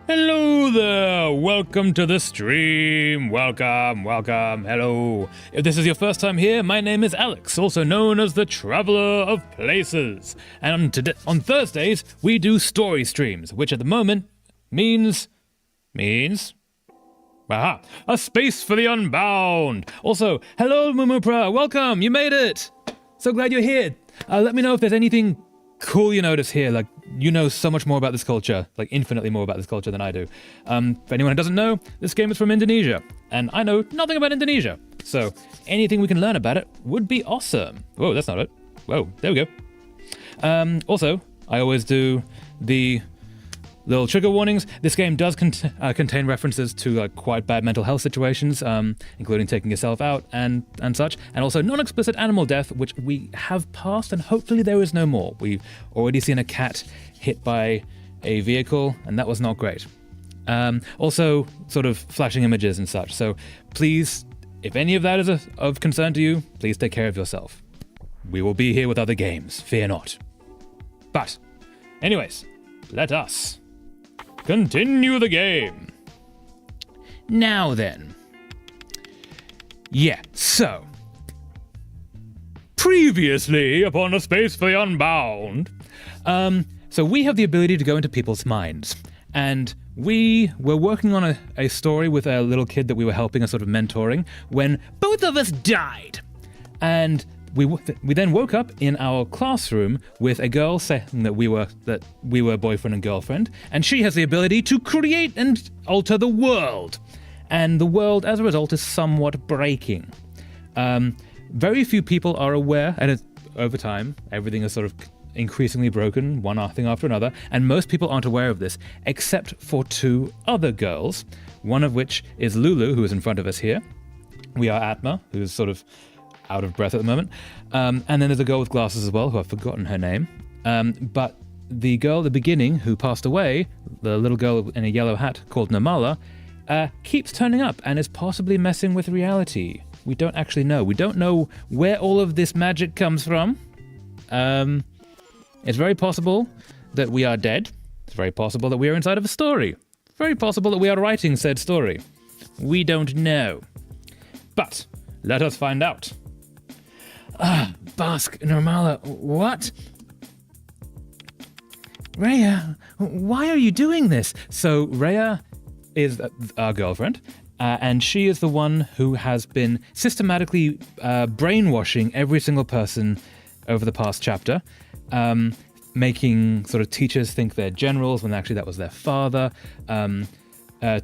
Hello there! Welcome to the stream. Welcome. Hello. If this is your first time here, my name is Alex, also known as the Traveler of Places. And today, on Thursdays, we do story streams, which at the moment means... Aha! A space for the Unbound! Also, hello Mumupra, welcome! You made it! So glad you're here! Let me know if there's anything cool you notice here, like, you know so much more about this culture, like infinitely more about this culture than I do. For anyone who doesn't know, this game is from Indonesia, and I know nothing about Indonesia. So anything we can learn about it would be awesome. Whoa, that's not it. Whoa, there we go. Also, I always do the little trigger warnings. This game does contain references to quite bad mental health situations, including taking yourself out and such, and also non-explicit animal death, which we have passed, and hopefully there is no more. We've already seen a cat hit by a vehicle, and that was not great. Also, sort of flashing images and such. So please, if any of that is of concern to you, please take care of yourself. We will be here with other games, fear not. But, anyways, let us continue the game. Now then. Yeah, so. Previously upon A Space for the Unbound. So we have the ability to go into people's minds. And we were working on a story with a little kid that we were helping and sort of mentoring when both of us died. And we then woke up in our classroom with a girl saying that we were boyfriend and girlfriend, and she has the ability to create and alter the world. And the world, as a result, is somewhat breaking. Very few people are aware, and over time, everything is sort of increasingly broken, one thing after another, and most people aren't aware of this, except for two other girls, one of which is Lulu, who is in front of us here. We are Atma, who's sort of out of breath at the moment. And then there's a girl with glasses as well, who I've forgotten her name. But the girl at the beginning who passed away, the little girl in a yellow hat called Namala, keeps turning up and is possibly messing with reality. We don't actually know. We don't know where all of this magic comes from. It's very possible that we are dead. It's very possible that we are inside of a story. Very possible that we are writing said story. We don't know. But let us find out. Bask, Normala, what? Rhea, why are you doing this? So Rhea is our girlfriend, and she is the one who has been systematically brainwashing every single person over the past chapter, making sort of teachers think they're generals when actually that was their father,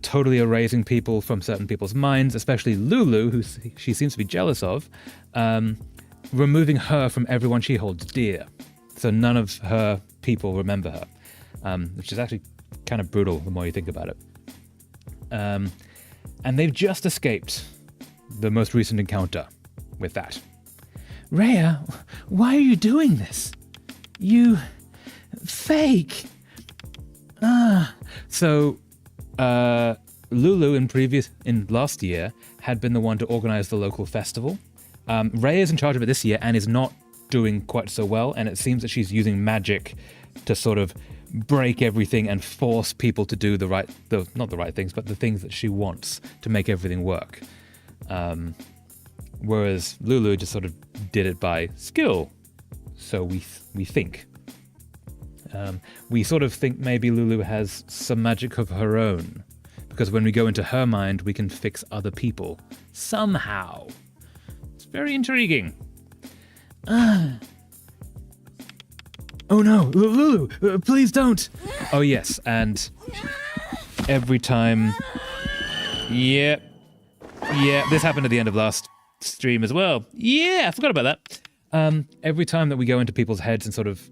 totally erasing people from certain people's minds, especially Lulu, who she seems to be jealous of, removing her from everyone she holds dear. So none of her people remember her, which is actually kind of brutal the more you think about it. And they've just escaped the most recent encounter with that. Rhea, why are you doing this? You... fake! So, Lulu in last year had been the one to organize the local festival. Rhea is in charge of it this year and is not doing quite so well, and it seems that she's using magic to sort of break everything and force people to do not the right things, but the things that she wants to make everything work. Whereas Lulu just sort of did it by skill. So we think. We sort of think maybe Lulu has some magic of her own, because when we go into her mind, we can fix other people. Somehow. It's very intriguing. Oh no, Lulu, please don't. Oh yes, and every time... Yeah, this happened at the end of last stream as well. Yeah, I forgot about that. Every time that we go into people's heads and sort of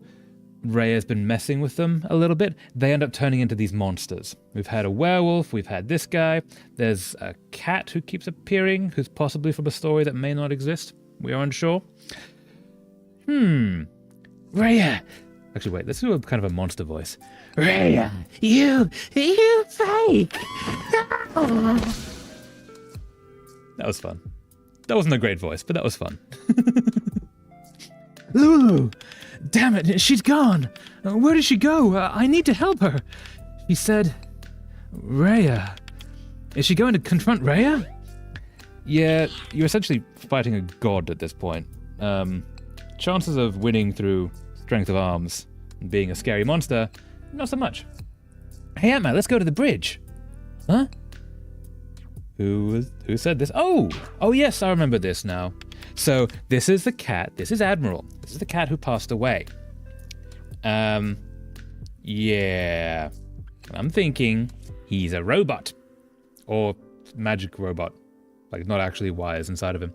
Rhea's been messing with them a little bit, they end up turning into these monsters. We've had a werewolf, we've had this guy, there's a cat who keeps appearing, who's possibly from a story that may not exist. We are unsure. Rhea! Actually, wait, let's do a kind of a monster voice. Rhea, you fake! That was fun. That wasn't a great voice, but that was fun. Lulu! Damn it, she's gone! Where did she go? I need to help her. She said, Rhea. Is she going to confront Rhea? Yeah, you're essentially fighting a god at this point. Chances of winning through strength of arms and being a scary monster, not so much. Hey, Ant-Man, let's go to the bridge. Huh? Who said this? Oh, yes, I remember this now. So this is the cat. This is Admiral. This is the cat who passed away. Yeah. I'm thinking he's a robot. Or magic robot. Like, not actually wires inside of him.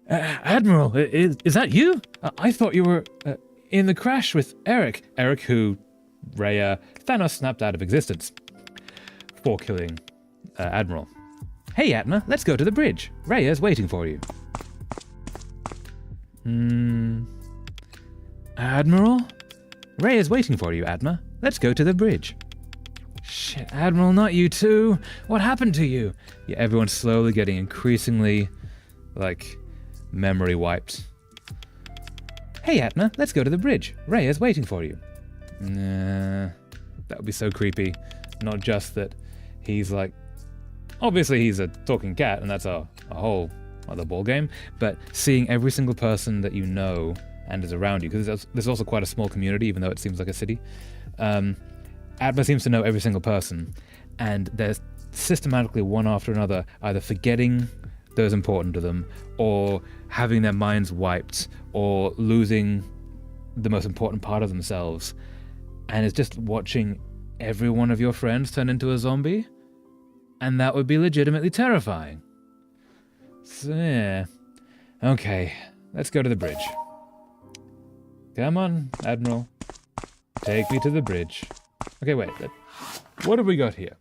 Admiral, is that you? I thought you were in the crash with Eric. Eric, who Rhea Thanos snapped out of existence for killing Admiral. Hey, Atma, let's go to the bridge. Rhea's waiting for you. Admiral? Rhea's waiting for you, Atma. Let's go to the bridge. Shit, Admiral, not you too. What happened to you? Yeah, everyone's slowly getting increasingly, like, memory wiped. Hey, Atma, let's go to the bridge. Rhea's waiting for you. Nah, that would be so creepy. Not just that he's like, obviously he's a talking cat, and that's a whole other ball game. But seeing every single person that you know and is around you, because there's also quite a small community, even though it seems like a city. Atma seems to know every single person, and they're systematically one after another either forgetting those important to them, or having their minds wiped, or losing the most important part of themselves. And it's just watching every one of your friends turn into a zombie, and that would be legitimately terrifying. So yeah. Okay, let's go to the bridge. Come on, Admiral. Take me to the bridge. Okay, wait. What have we got here?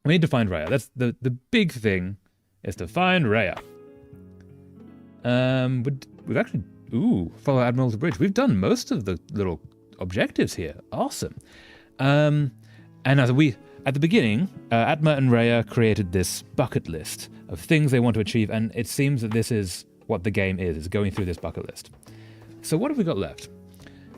We need to find Rhea. That's the big thing, is to find Rhea. We've actually... Ooh, follow Admiral to the bridge. We've done most of the little objectives here. Awesome. And as at the beginning, Atma and Rhea created this bucket list of things they want to achieve, and it seems that this is what the game is going through this bucket list. So what have we got left?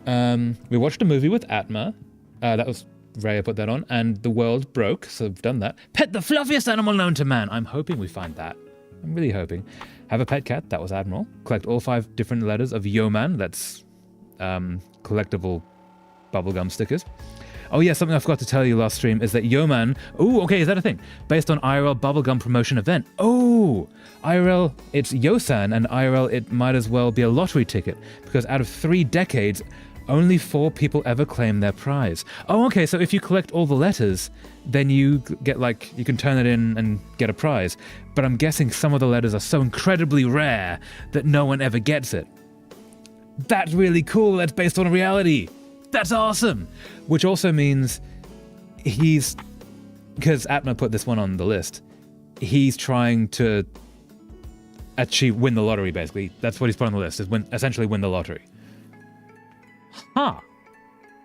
We watched a movie with Atma. That was Rhea put that on, and the world broke, so we've done that. Pet the fluffiest animal known to man. I'm hoping we find that. I'm really hoping. Have a pet cat. That was Admiral. Collect all 5 different letters of Yo-Man. That's collectible bubblegum stickers. Oh yeah, something I forgot to tell you last stream is that Yo-Man... Ooh, okay, is that a thing? Based on IRL bubblegum promotion event. Oh! IRL, it's Yosan, and IRL, it might as well be a lottery ticket, because out of 3 decades, only 4 people ever claim their prize. Oh, okay, so if you collect all the letters, then you get, like, you can turn it in and get a prize. But I'm guessing some of the letters are so incredibly rare that no one ever gets it. That's really cool. That's based on reality. That's awesome. Which also means because Atma put this one on the list, he's trying to win the lottery, basically. That's what he's put on the list, is essentially win the lottery. Huh.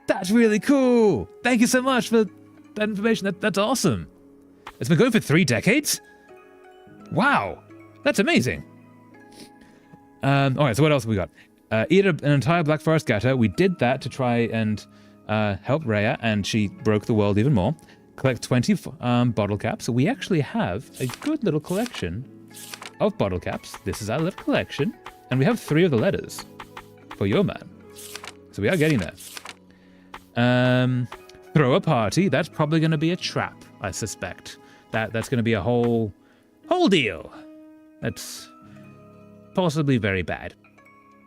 That's really cool. Thank you so much for that information. That's awesome. It's been going for 3 decades? Wow. That's amazing. All right, so what else have we got? Eat an entire Black Forest gator. We did that to try and help Rhea, and she broke the world even more. Collect 20 bottle caps. So we actually have a good little collection of bottle caps. This is our little collection. And we have 3 of the letters for your man. So we are getting there. Throw a party. That's probably going to be a trap, I suspect. That's going to be a whole deal. That's possibly very bad.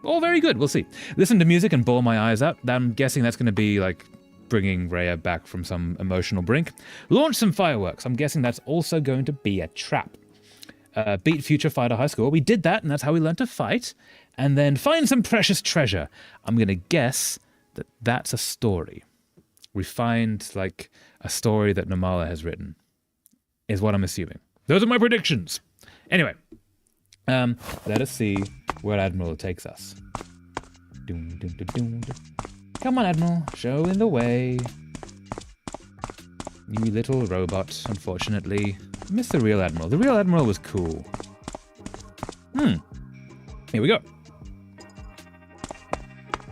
Or very good, we'll see. Listen to music and bawl my eyes out. I'm guessing that's going to be like bringing Rhea back from some emotional brink. Launch some fireworks. I'm guessing that's also going to be a trap. Beat Future Fighter High Score. We did that, and that's how we learned to fight. And then find some precious treasure. I'm going to guess that that's a story. We find, like, a story that Namala has written, is what I'm assuming. Those are my predictions. Anyway, let us see where Admiral takes us. Come on, Admiral, show in the way. You little robot, unfortunately. I miss the real Admiral. The real Admiral was cool. Here we go.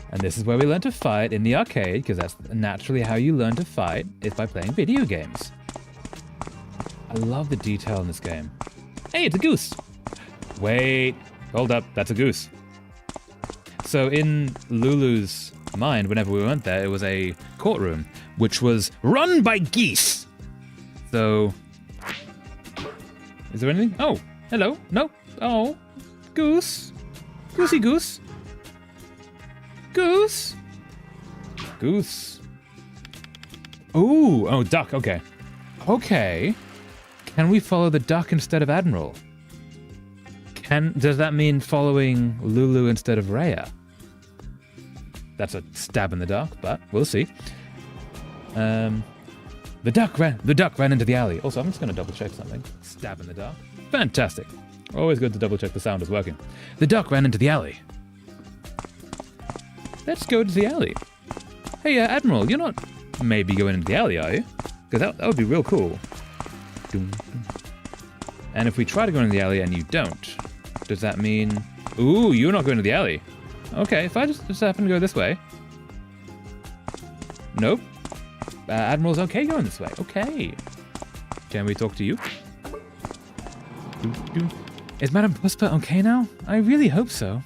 And this is where we learn to fight in the arcade, because that's naturally how you learn to fight, is by playing video games. love the detail in this game. Hey, it's a goose. Wait, hold up, that's a goose. So in Lulu's mind, whenever we went there, it was a courtroom, which was run by geese. So, is there anything? Oh, hello. No. Oh, goose. Goosey goose. Goose. Goose. Ooh, oh, duck, okay. Okay. Can we follow the duck instead of Admiral? Does that mean following Lulu instead of Rhea? That's a stab in the dark, but we'll see. The duck ran into the alley. Also, I'm just going to double check something. Stab in the dark. Fantastic. Always good to double check the sound is working. The duck ran into the alley. Let's go to the alley. Hey, Admiral, you're not maybe going into the alley, are you? Because that would be real cool. And if we try to go into the alley and you don't, does that mean... Ooh, you're not going to the alley. Okay, if I just happen to go this way. Nope. Admiral's okay going this way. Okay. Can we talk to you? Is Madame Puspa okay now? I really hope so.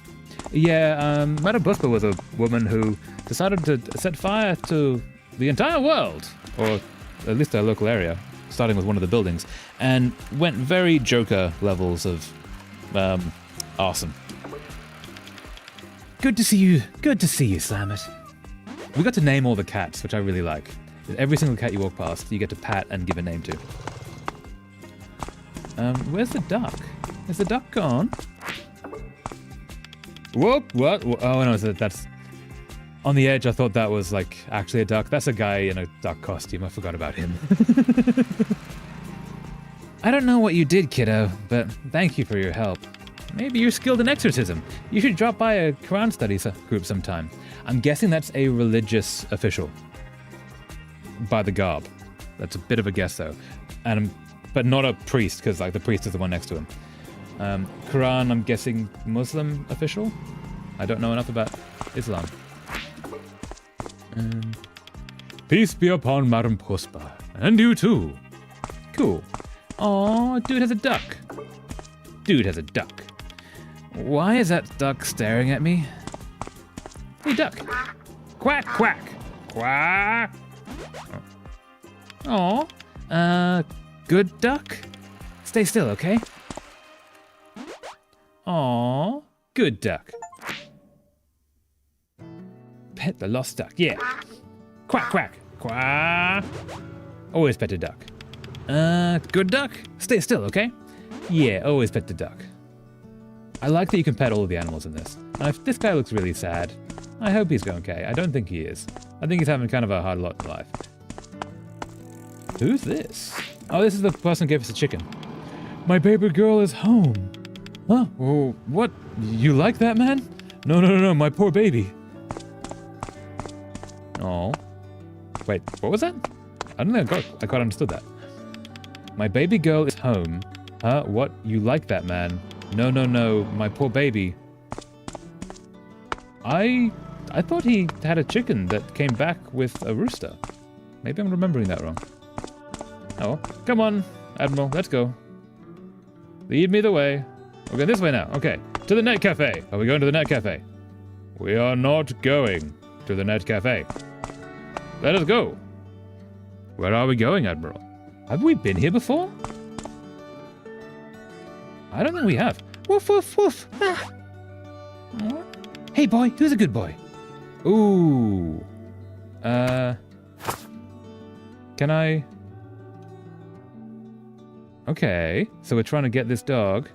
Yeah, Madame Puspa was a woman who decided to set fire to the entire world. Or at least our local area, starting with one of the buildings. And went very Joker levels of awesome. Good to see you. Good to see you, Slammit. We got to name all the cats, which I really like. Every single cat you walk past, you get to pat and give a name to. Where's the duck? Is the duck gone? Whoop, what? Oh no, that's... On the edge, I thought that was, like, actually a duck. That's a guy in a duck costume. I forgot about him. I don't know what you did, kiddo, but thank you for your help. Maybe you're skilled in exorcism. You should drop by a Quran studies group sometime. I'm guessing that's a religious official. By the garb. That's a bit of a guess, though. But not a priest, because like the priest is the one next to him. Quran, I'm guessing Muslim official? I don't know enough about Islam. Peace be upon Madame Puspa. And you too. Cool. Aw, dude has a duck. Dude has a duck. Why is that duck staring at me? Hey, duck. Quack, quack. Quack. Aw. Good duck? Stay still, okay? Aw. Good duck. Pet the lost duck, yeah. Quack, quack. Quack. Always pet a duck. Good duck? Stay still, okay? Yeah, always pet the duck. I like that you can pet all of the animals in this. This guy looks really sad. I hope he's okay. I don't think he is. I think he's having kind of a hard lot in life. Who's this? Oh, this is the person who gave us a chicken. My baby girl is home. Huh? Oh, what? You like that, man? No, my poor baby. Oh. Wait, what was that? I don't think I quite understood that. My baby girl is home. Huh? What? You like that, man? No, my poor baby. I thought he had a chicken that came back with a rooster. Maybe I'm remembering that wrong. Oh, come on, Admiral, let's go. Lead me the way. We're going this way now. Okay, to the Net Cafe. Are we going to the Net Cafe? We are not going to the Net Cafe. Let us go. Where are we going, Admiral? Have we been here before? I don't think we have. Woof, woof, woof. Ah. Hey, boy, who's a good boy? Ooh. Can I... Okay, so we're trying to get this dog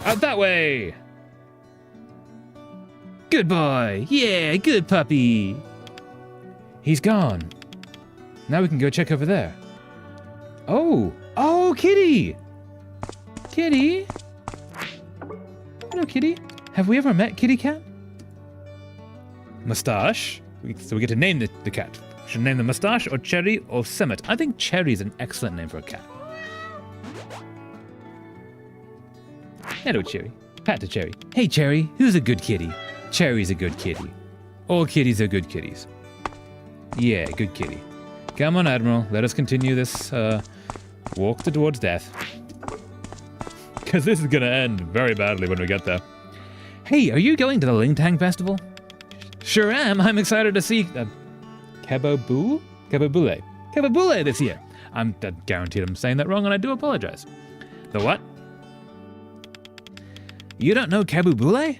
out that way. Good boy. Yeah, good puppy. He's gone. Now we can go check over there. Oh, Kitty. Kitty. Hello, Kitty. Have we ever met Kitty Cat? Mustache. So we get to name the cat. Should name the Mustache or Cherry or Summit. I think Cherry is an excellent name for a cat. Hello, Cherry. Pat to Cherry. Hey, Cherry. Who's a good kitty? Cherry's a good kitty. All kitties are good kitties. Yeah, good kitty. Come on, Admiral. Let us continue this Walk towards death. Because this is going to end very badly when we get there. Hey, are you going to the Lingtang Festival? Sure am. I'm excited to see Kebabule this year. I'm guaranteed I'm saying that wrong, and I do apologize. The what? You don't know Kebabule?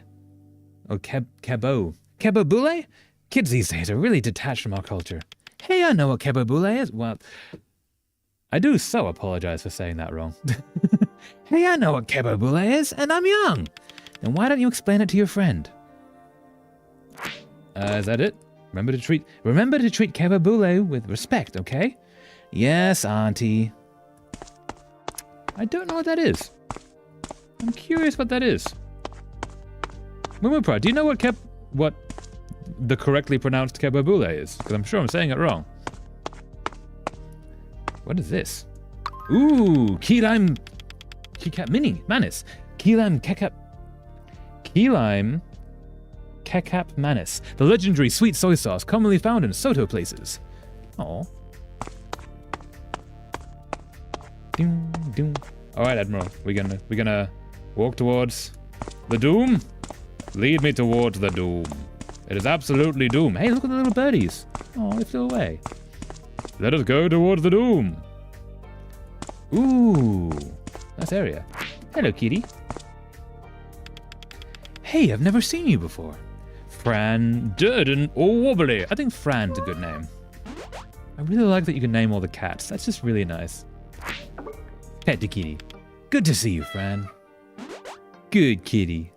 Oh, Kebabule? Kids these days are really detached from our culture. Hey, I know what Kebabule is. Well, I do so apologize for saying that wrong. Hey, I know what Kebabule is, and I'm young. Then why don't you explain it to your friend? Is that it? Remember to treat Kebabule with respect, okay? Yes, Auntie. I don't know what that is. I'm curious what that is. Mumupra, do you know what the correctly pronounced Kebabule is? Because I'm sure I'm saying it wrong. What is this? Ooh, Key Lime Manis. Key Lime Kecap Manis. The legendary sweet soy sauce commonly found in Soto places. Aww. Alright, Admiral. We're gonna walk towards the doom? Lead me towards the doom. It is absolutely doom. Hey, look at the little birdies. Oh, they flew away. Let us go towards the doom. Ooh, nice area. Hello, kitty. Hey, I've never seen you before. Fran, Durden, or Wobbly. I think Fran's a good name. I really like that you can name all the cats. That's just really nice. Pet to kitty. Good to see you, Fran. Good kitty.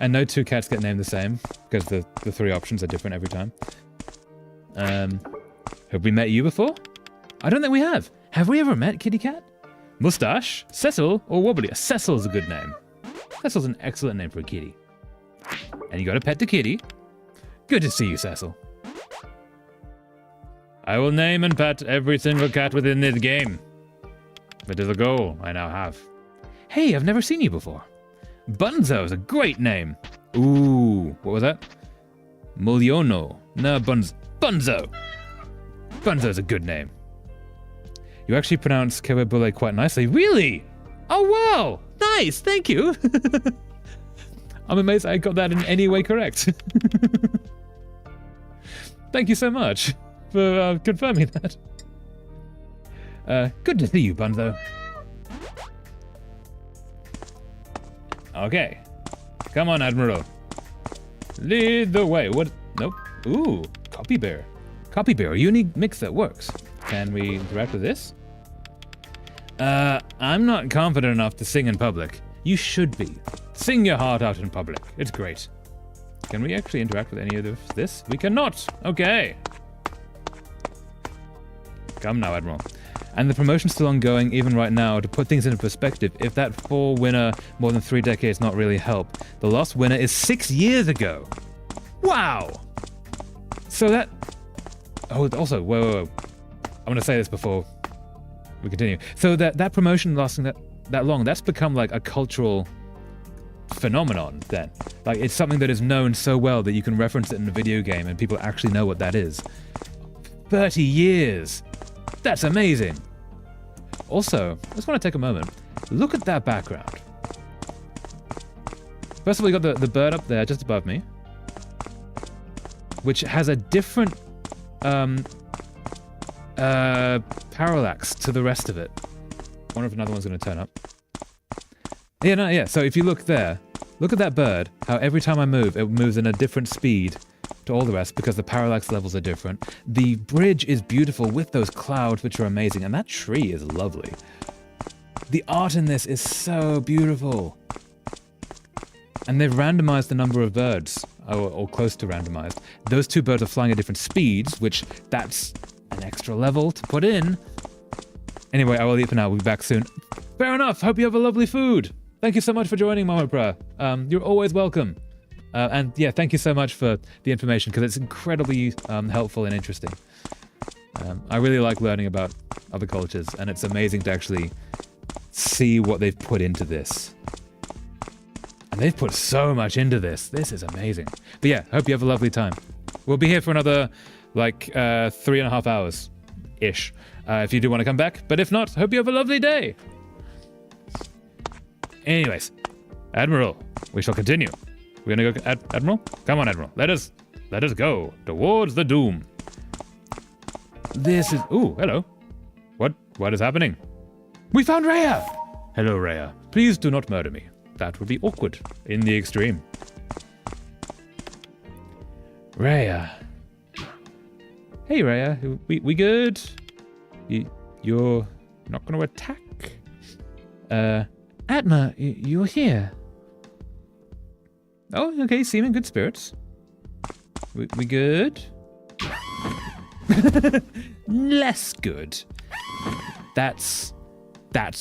And no two cats get named the same, because the three options are different every time. Have we met you before? I don't think we have. Have we ever met, kitty cat? Mustache, Cecil, or Wobbly? Cecil's a good name. Cecil's an excellent name for a kitty. And you got a pet to kitty. Good to see you, Cecil. I will name and pet every single cat within this game. It is a goal I now have. Hey, I've never seen you before. Bunzo is a great name. Ooh, what was that? Muliono. No, Bunzo. Bunzo's a good name. You actually pronounce Kebabule quite nicely. Really? Oh, wow. Nice. Thank you. I'm amazed I got that in any way correct. Thank you so much for confirming that. Good to see you, Bunzo. Okay. Come on, Admiral. Lead the way. What? Nope. Ooh, Copy Bear. Copy Bear, a unique mix that works. Can we interact with this? I'm not confident enough to sing in public. You should be. Sing your heart out in public. It's great. Can we actually interact with any of this? We cannot. Okay. Come now, Admiral. And the promotion's still ongoing even right now. To put things into perspective, if that 4 winner more than 3 decades not really help, the last winner is 6 years ago. Wow! So that... Oh, also, whoa. I'm going to say this before we continue. So that promotion lasting that long, that's become like a cultural phenomenon then. Like, it's something that is known so well that you can reference it in a video game and people actually know what that is. 30 years! That's amazing! Also, I just want to take a moment. Look at that background. First of all, you got the bird up there just above me, which has a different parallax to the rest of it. I wonder if another one's going to turn up. Yeah, so if you look there, look at that bird, how every time I move, it moves in a different speed to all the rest because the parallax levels are different. The bridge is beautiful with those clouds, which are amazing, and that tree is lovely. The art in this is so beautiful. And they've randomized the number of birds, or close to randomized. Those 2 birds are flying at different speeds, which that's an extra level to put in. Anyway, I will leave for now. We'll be back soon. Fair enough. Hope you have a lovely food. Thank you so much for joining, Momopra. You're always welcome. And yeah, thank you so much for the information, because it's incredibly helpful and interesting. I really like learning about other cultures, and it's amazing to actually see what they've put into this. And they've put so much into this. This is amazing. But yeah, hope you have a lovely time. We'll be here for another, like, 3.5 hours-ish. if you do want to come back. But if not, hope you have a lovely day. Anyways, Admiral, we shall continue. We're gonna go, Admiral? Come on, Admiral. Let us go towards the doom. This is, ooh, hello. What is happening? We found Rhea! Hello, Rhea. Please do not murder me. That would be awkward in the extreme. Rhea. Hey, Rhea. We good? You're not going to attack? Atma, you're here. Oh, okay. Seem in good spirits. We good? Less good. That's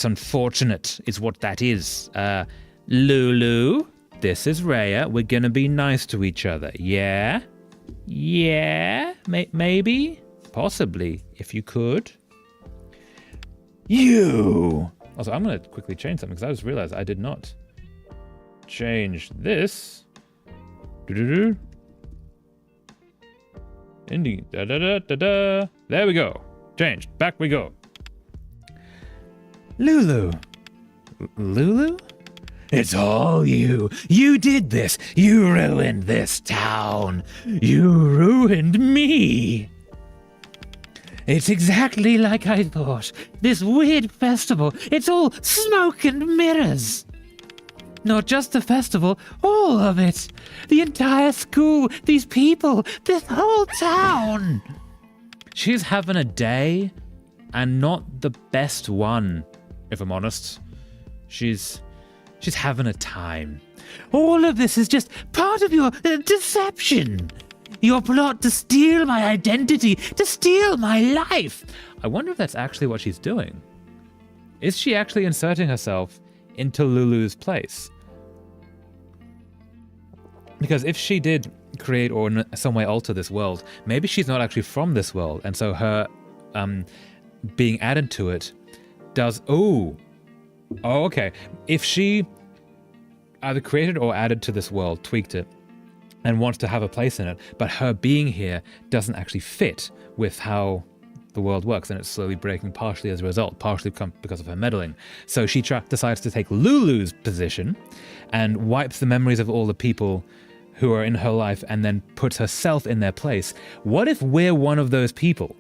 unfortunate, is what that is. Lulu, this is Rhea. We're gonna be nice to each other. Yeah? Yeah? Maybe? Possibly, if you could. You! Also, I'm gonna quickly change something, because I just realized I did not change this. Do-do-do. Indeed. Da-da-da-da-da. There we go. Changed. Back we go. Lulu. Lulu? It's all you. You did this. You ruined this town. You ruined me. It's exactly like I thought. This weird festival, it's all smoke and mirrors. Not just the festival, all of it. The entire school, these people, this whole town. She's having a day, and not the best one, if I'm honest. She's having a time. All of this is just part of your deception. Your plot to steal my identity, to steal my life. I wonder if that's actually what she's doing. Is she actually inserting herself into Lulu's place? Because if she did create or in some way alter this world, maybe she's not actually from this world, and so her being added to it does... Oh, okay. If she either created or added to this world, tweaked it, and wants to have a place in it, but her being here doesn't actually fit with how the world works, and it's slowly breaking partially as a result, partially because of her meddling. So she decides to take Lulu's position and wipes the memories of all the people who are in her life and then puts herself in their place. What if we're one of those people?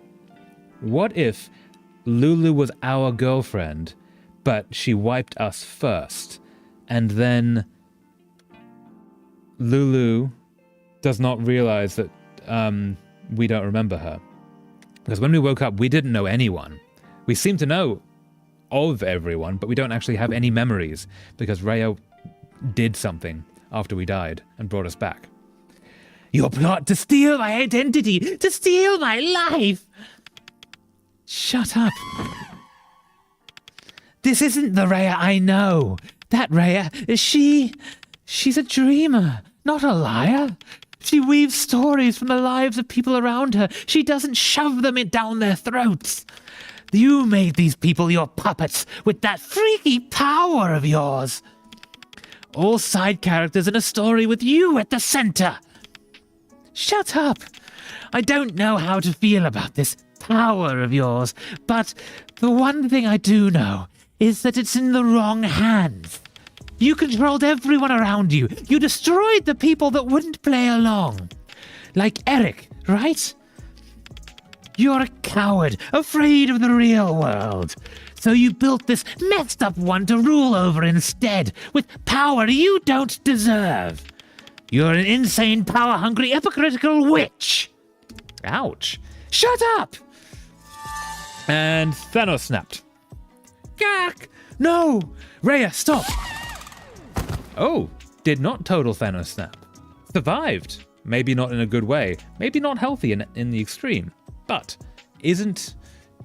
What if Lulu was our girlfriend, but she wiped us first, and then Lulu does not realize that we don't remember her? Because when we woke up, we didn't know anyone. We seem to know of everyone, but we don't actually have any memories because Rhea did something after we died and brought us back. Your plot to steal my identity, to steal my life. Shut up. This isn't the Rhea I know. That Rhea, she's a dreamer, not a liar. She weaves stories from the lives of people around her. She doesn't shove them down their throats. You made these people your puppets with that freaky power of yours. All side characters in a story with you at the center. Shut up. I don't know how to feel about this power of yours, but the one thing I do know is that it's in the wrong hands. You controlled everyone around you. You destroyed the people that wouldn't play along. Like Eric, right? You're a coward, afraid of the real world. So you built this messed up one to rule over instead, with power you don't deserve. You're an insane, power-hungry, hypocritical witch. Ouch. Shut up! And Thanos snapped. Gak! No! Rhea, stop! Oh, did not total Thanos snap. Survived. Maybe not in a good way. Maybe not healthy in the extreme. But isn't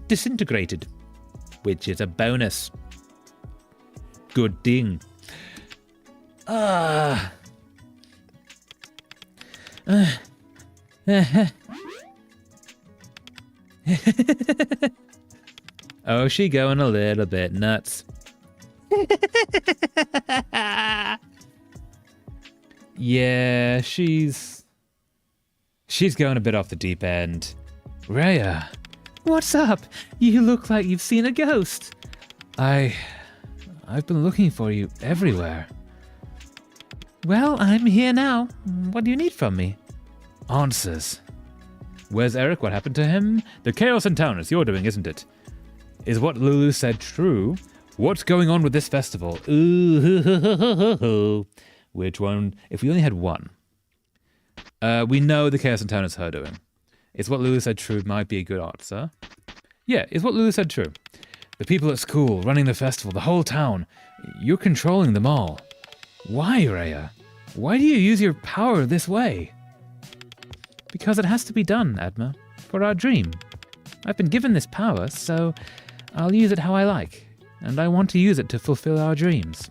disintegrated. Which is a bonus. Good ding. Oh, she going a little bit nuts. Yeah, she's going a bit off the deep end. Rhea, What's up? You look like you've seen a ghost. I've been looking for you everywhere. Well, I'm here now. What do you need from me? Answers. Where's Eric? What happened to him? The chaos in town is your doing, isn't it? Is what Lulu said true? What's going on with this festival? Ooh, which one? If we only had one. We know the chaos in town is her doing. Is what Lulu said true might be a good answer. Yeah, is what Lulu said true. The people at school, running the festival, the whole town. You're controlling them all. Why, Rhea? Why do you use your power this way? Because it has to be done, Adma. For our dream. I've been given this power, so I'll use it how I like. And I want to use it to fulfill our dreams.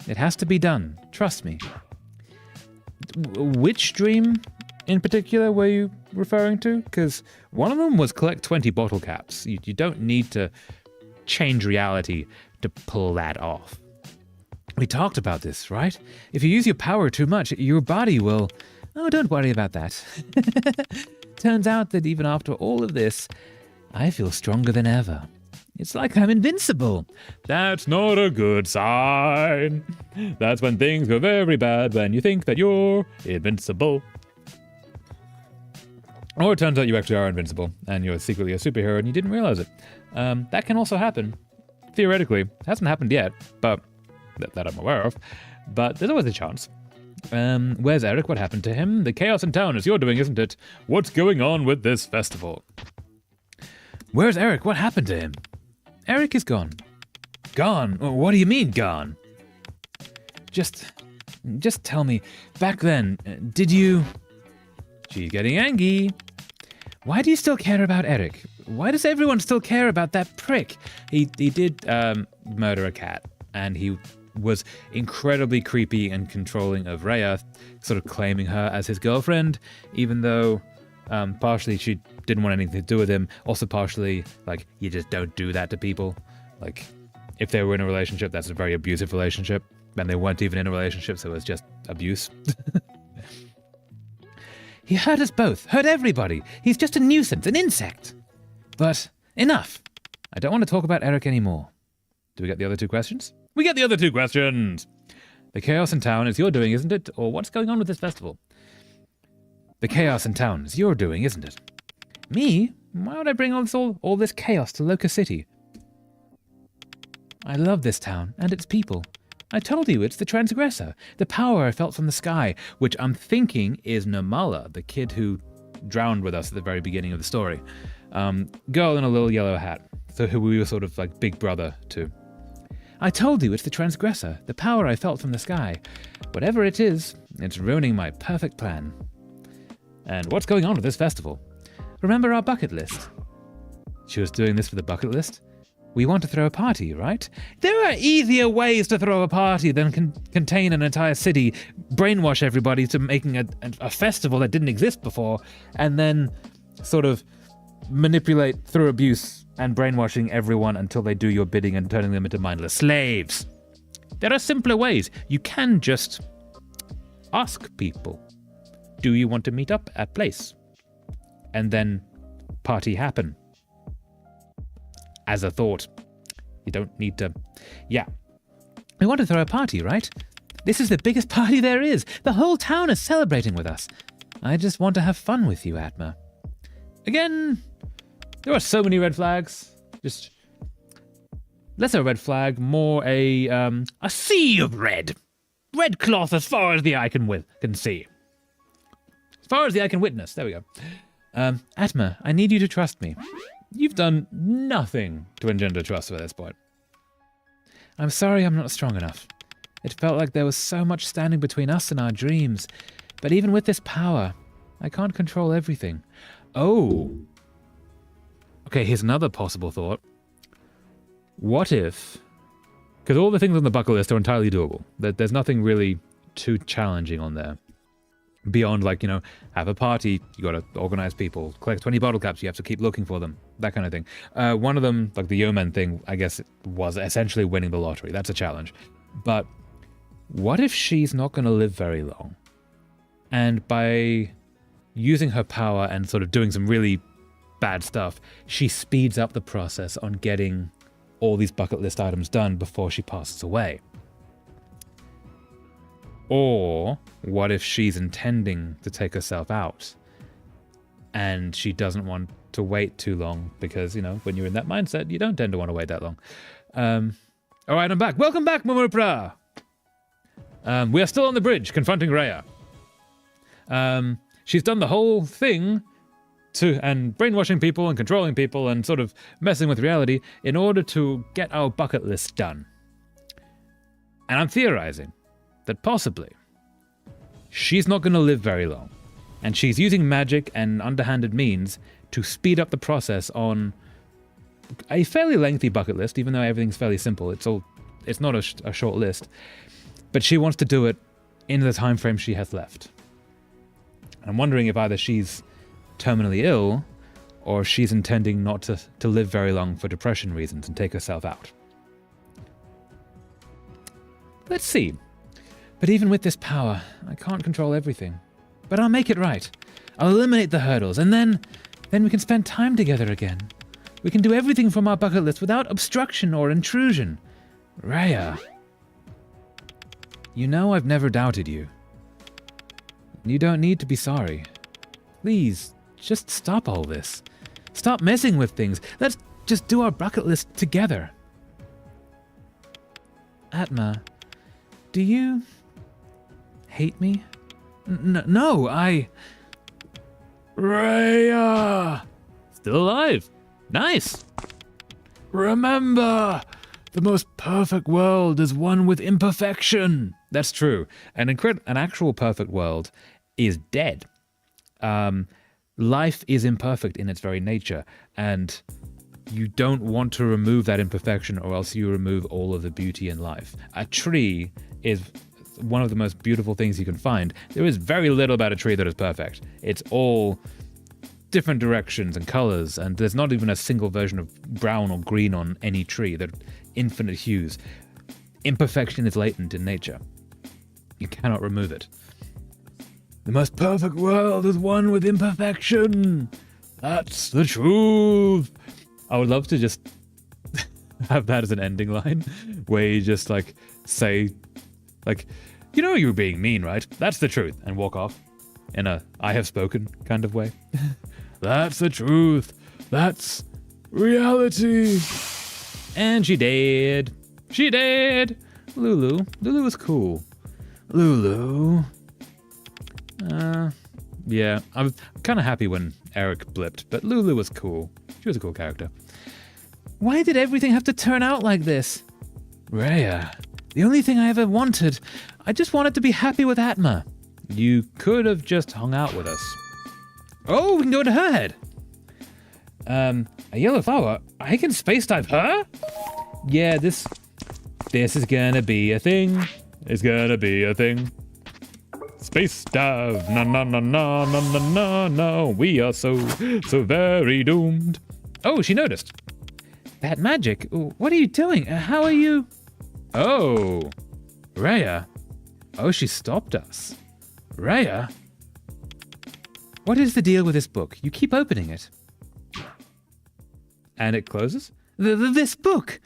It has to be done. Trust me. Which dream in particular were you referring to? Because one of them was collect 20 bottle caps. You don't need to change reality to pull that off. We talked about this, right? If you use your power too much, your body will... Oh, don't worry about that. Turns out that even after all of this, I feel stronger than ever. It's like I'm invincible. That's not a good sign. That's when things go very bad, when you think that you're invincible. Or it turns out you actually are invincible, and you're secretly a superhero and you didn't realize it. That can also happen. Theoretically. It hasn't happened yet, but that I'm aware of. But there's always a chance. Where's Eric? What happened to him? The chaos in town is your doing, isn't it? What's going on with this festival? Where's Eric? What happened to him? Eric is gone. Gone? What do you mean, gone? Just tell me, back then, did you... She's getting angry. Why do you still care about Eric? Why does everyone still care about that prick? He did murder a cat, and he was incredibly creepy and controlling of Rhea, sort of claiming her as his girlfriend, even though partially she didn't want anything to do with him. Also partially, like, you just don't do that to people. Like, if they were in a relationship, that's a very abusive relationship, and they weren't even in a relationship, so it was just abuse. He hurt us both, hurt everybody. He's just a nuisance, an insect. But enough. I don't want to talk about Eric anymore. Do we get the other two questions? We get the other two questions! The chaos in town is your doing, isn't it? Or what's going on with this festival? The chaos in town is your doing, isn't it? Me? Why would I bring all this chaos to Loca City? I love this town and its people. I told you it's the transgressor, the power I felt from the sky, which I'm thinking is Namala, the kid who drowned with us at the very beginning of the story. Girl in a little yellow hat, so who we were sort of like big brother to. I told you it's the transgressor, the power I felt from the sky. Whatever it is, it's ruining my perfect plan. And what's going on with this festival? Remember our bucket list? She was doing this for the bucket list? We want to throw a party, right? There are easier ways to throw a party than contain an entire city, brainwash everybody to making a festival that didn't exist before, and then sort of manipulate through abuse and brainwashing everyone until they do your bidding and turning them into mindless slaves. There are simpler ways. You can just ask people, do you want to meet up at place? And then party happen. As a thought. You don't need to... Yeah. We want to throw a party, right? This is the biggest party there is. The whole town is celebrating with us. I just want to have fun with you, Atma. Again, there are so many red flags. Just less a red flag, more a sea of red. Red cloth as far as the eye can see. As far as the eye can witness. There we go. Atma, I need you to trust me. You've done nothing to engender trust at this point. I'm sorry I'm not strong enough. It felt like there was so much standing between us and our dreams. But even with this power, I can't control everything. Oh. Okay, here's another possible thought. What if... Because all the things on the bucket list are entirely doable. There's nothing really too challenging on there. Beyond, like, have a party, you gotta organize people, collect 20 bottle caps, you have to keep looking for them, that kind of thing. One of them, like the Yeoman thing, I guess it was essentially winning the lottery. That's a challenge. But what if she's not gonna live very long? And by using her power and sort of doing some really bad stuff, she speeds up the process on getting all these bucket list items done before she passes away. Or what if she's intending to take herself out and she doesn't want to wait too long because, you know, when you're in that mindset, you don't tend to want to wait that long. All right, I'm back. Welcome back, Mumurapra. We are still on the bridge confronting Rhea. She's done the whole thing and brainwashing people and controlling people and sort of messing with reality in order to get our bucket list done. And I'm theorizing that possibly she's not going to live very long. And she's using magic and underhanded means to speed up the process on a fairly lengthy bucket list, even though everything's fairly simple. It's not a short list. But she wants to do it in the time frame she has left. I'm wondering if either she's terminally ill or she's intending not to live very long for depression reasons and take herself out. Let's see. But even with this power, I can't control everything. But I'll make it right. I'll eliminate the hurdles, and then we can spend time together again. We can do everything from our bucket list without obstruction or intrusion. Rhea, you know I've never doubted you. You don't need to be sorry. Please, just stop all this. Stop messing with things. Let's just do our bucket list together. Atma, do you hate me? No, Rhea! Still alive. Nice. Remember, the most perfect world is one with imperfection. That's true. An actual perfect world is dead. Life is imperfect in its very nature, and you don't want to remove that imperfection or else you remove all of the beauty in life. A tree is one of the most beautiful things you can find. There is very little about a tree that is perfect. It's all different directions and colors, and there's not even a single version of brown or green on any tree. They're infinite hues. Imperfection is latent in nature. You cannot remove it. The most perfect world is one with imperfection. That's the truth. I would love to just have that as an ending line, where you just say, you know you're being mean, right? That's the truth, and walk off in a I have spoken kind of way. That's the truth. That's reality. And she did. She did. Lulu was cool. Lulu. Yeah, I'm kind of happy when Eric blipped, but Lulu was cool. She was a cool character. Why did everything have to turn out like this? Rhea, the only thing I ever wanted, I just wanted to be happy with Atma. You could have just hung out with us. Oh, we can go to her head. A yellow flower? I can space dive her? Yeah, this is gonna be a thing. It's gonna be a thing. Space dive, no, we are so very doomed. Oh, she noticed. That magic, what are you doing? How are you? Oh, Rhea. Oh, she stopped us. Rhea? What is the deal with this book? You keep opening it. And it closes? This book!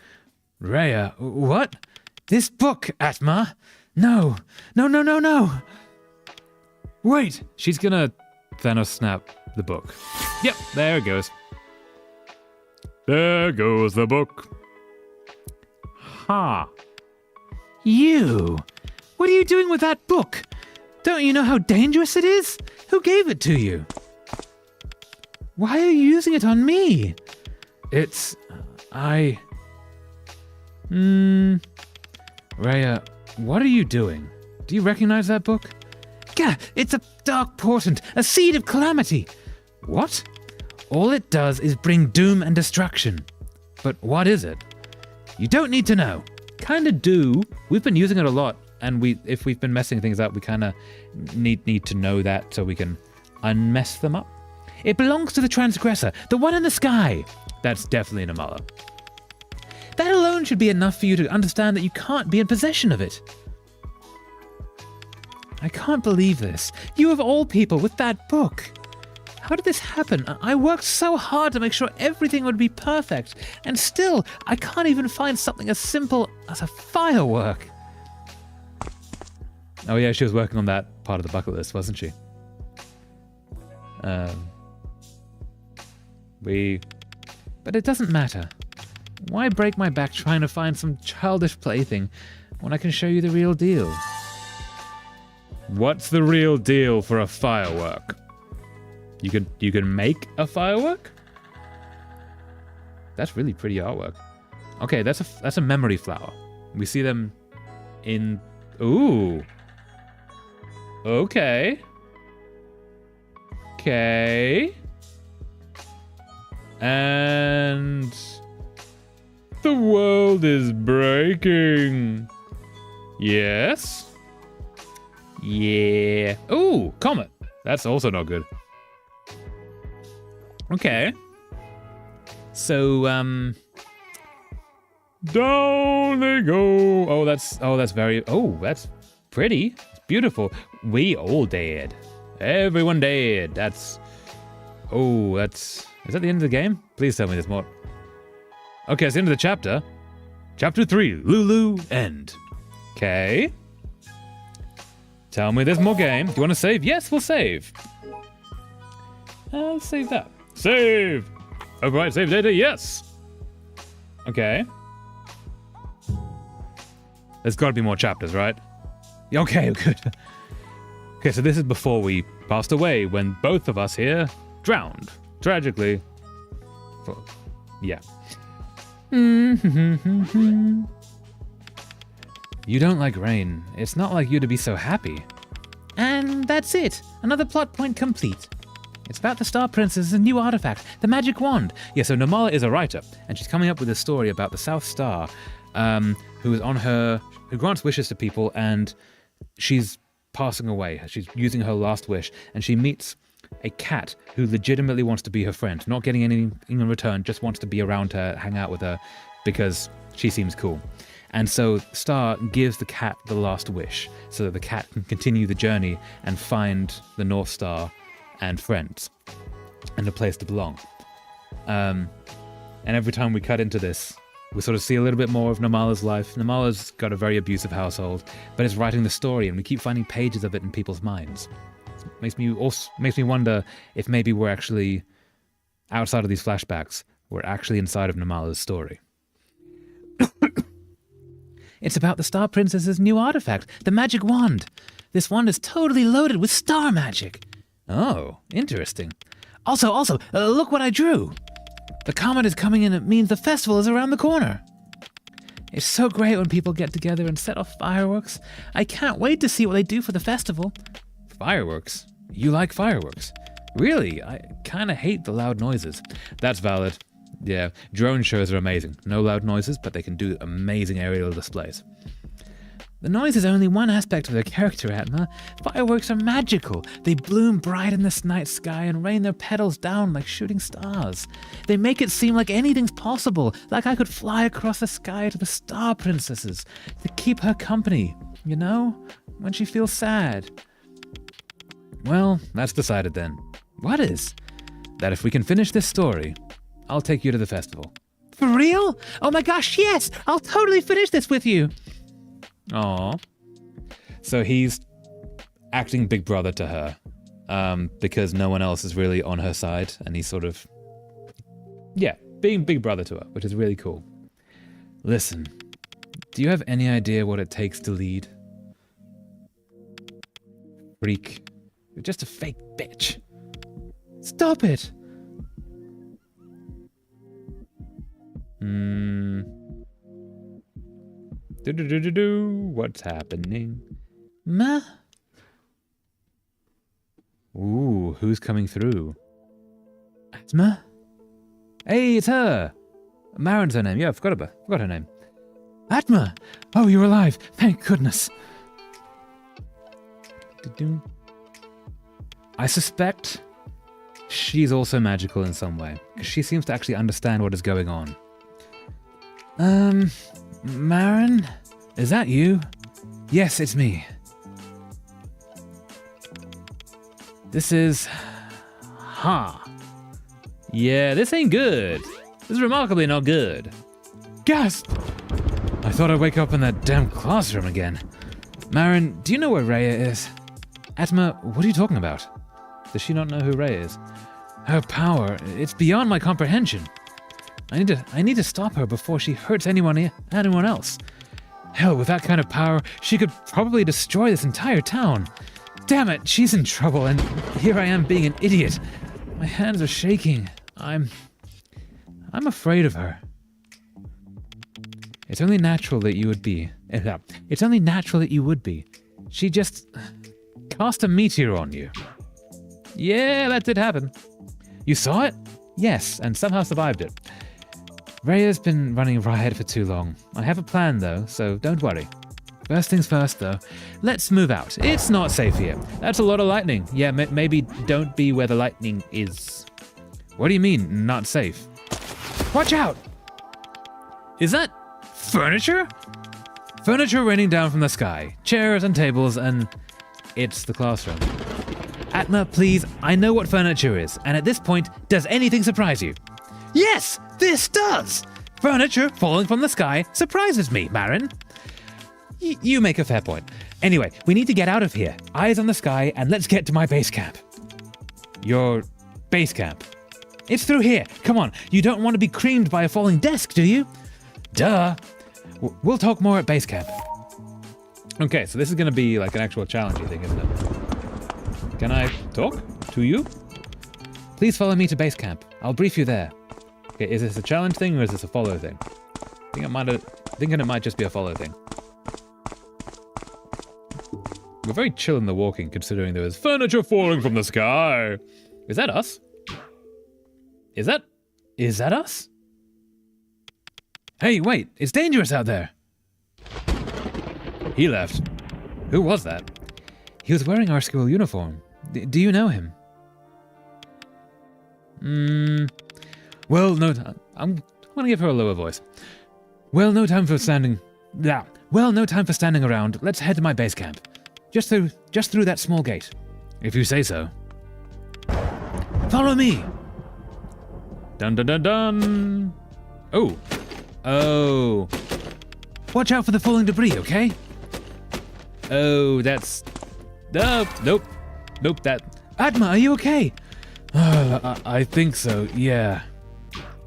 Rhea, what? This book, Atma? No. Wait! She's gonna Thanos snap the book. Yep, there it goes. There goes the book. Ha! You! What are you doing with that book? Don't you know how dangerous it is? Who gave it to you? Why are you using it on me? It's... Rhea, what are you doing? Do you recognize that book? Gah, it's a dark portent, a seed of calamity. What? All it does is bring doom and destruction. But what is it? You don't need to know. Kinda do. We've been using it a lot, and if we've been messing things up, we kinda need to know that so we can unmess them up. It belongs to the transgressor, the one in the sky. That's definitely Namala. That alone should be enough for you to understand that you can't be in possession of it. I can't believe this. You of all people with that book. How did this happen? I worked so hard to make sure everything would be perfect, and still, I can't even find something as simple as a firework. Oh yeah, she was working on that part of the bucket list, wasn't she? But it doesn't matter. Why break my back trying to find some childish plaything when I can show you the real deal? What's the real deal for a firework? You can make a firework? That's really pretty artwork. Okay, that's a memory flower. We see them in... Ooh. Okay. Okay. And... The world is breaking. Yes? Yeah. Ooh, comet. That's also not good. Okay. So, down they go. Oh, that's very... Oh, that's pretty. It's beautiful. We all dead. Everyone dead. That's... Oh, that's... Is that the end of the game? Please tell me there's more. Okay, it's the end of the chapter. Chapter 3, Lulu, end. Okay. Tell me there's more game. Do you want to save? Yes, we'll save. Let's save that. Save! Override save data, yes! Okay. There's got to be more chapters, right? Okay, good. Okay, so this is before we passed away, when both of us here drowned. Tragically. Yeah. You don't like rain. It's not like you to be so happy. And that's it. Another plot point complete. It's about the Star Princess's new artifact, the magic wand. Yeah, so Namala is a writer, and she's coming up with a story about the South Star, who grants wishes to people, and she's passing away. She's using her last wish, and she meets a cat who legitimately wants to be her friend, not getting anything in return, just wants to be around her, hang out with her, because she seems cool. And so Star gives the cat the last wish, so that the cat can continue the journey and find the North Star and friends, and a place to belong. And every time we cut into this, we sort of see a little bit more of Namala's life. Namala's got a very abusive household, but is writing the story, and we keep finding pages of it in people's minds. Makes me wonder if maybe we're actually, outside of these flashbacks, we're actually inside of Namala's story. It's about the Star Princess's new artifact, the magic wand. This wand is totally loaded with star magic. Oh, interesting. Also, look what I drew. The comet is coming in. It means the festival is around the corner. It's so great when people get together and set off fireworks. I can't wait to see what they do for the festival. Fireworks? You like fireworks? Really? I kind of hate the loud noises. That's valid. Yeah, drone shows are amazing. No loud noises, but they can do amazing aerial displays. The noise is only one aspect of their character, Atma. Fireworks are magical. They bloom bright in the night sky and rain their petals down like shooting stars. They make it seem like anything's possible, like I could fly across the sky to the Star Princesses to keep her company, you know, when she feels sad. Well, that's decided then. What is? That if we can finish this story, I'll take you to the festival. For real? Oh my gosh, yes! I'll totally finish this with you! Aww. So he's acting big brother to her, because no one else is really on her side, and he's sort of, yeah, being big brother to her, which is really cool. Listen, do you have any idea what it takes to lead? Freak. You're just a fake bitch. Stop it! What's happening? Ma? Ooh, who's coming through? Atma? Hey, it's her! Marin's her name. Yeah, I forgot her name. Atma! Oh, you're alive. Thank goodness. I suspect she's also magical in some way, because she seems to actually understand what is going on. Marin? Is that you? Yes, it's me. This is Aha! Yeah, this ain't good. This is remarkably not good. Gasp! I thought I'd wake up in that damn classroom again. Marin, do you know where Rhea is? Atma, what are you talking about? Does she not know who Rhea is? Her power, it's beyond my comprehension. I need to stop her before she hurts anyone else. Hell, with that kind of power, she could probably destroy this entire town. Damn it, she's in trouble, and here I am being an idiot. My hands are shaking. I'm afraid of her. It's only natural that you would be. It's only natural that you would be. She just cast a meteor on you. Yeah, that did happen. You saw it? Yes, and somehow survived it. Rhea's been running riot for too long. I have a plan though, so don't worry. First things first though, let's move out. It's not safe here. That's a lot of lightning. Yeah, maybe don't be where the lightning is. What do you mean, not safe? Watch out! Is that furniture? Furniture raining down from the sky. Chairs and tables and it's the classroom. Atma, please, I know what furniture is, and at this point, does anything surprise you? Yes, this does! Furniture falling from the sky surprises me, Marin. You make a fair point. Anyway, we need to get out of here. Eyes on the sky, and let's get to my base camp. Your base camp? It's through here. Come on, you don't want to be creamed by a falling desk, do you? Duh. We'll talk more at base camp. Okay, so this is going to be like an actual challenging thing, isn't it? Can I talk to you? Please follow me to base camp. I'll brief you there. Okay, is this a challenge thing or is this a follow thing? Thinking it might just be a follow thing. We're very chill in the walking, considering there was furniture falling from the sky. Is that us? Is that us? Hey, wait, it's dangerous out there. He left. Who was that? He was wearing our school uniform. Do you know him? Well, no, I'm gonna give her a lower voice. Well, no time for standing around. Let's head to my base camp. Just through that small gate. If you say so. Follow me! Dun dun dun dun! Oh. Watch out for the falling debris, okay? Oh, that's... Nope, that... Atma, are you okay? I think so, yeah.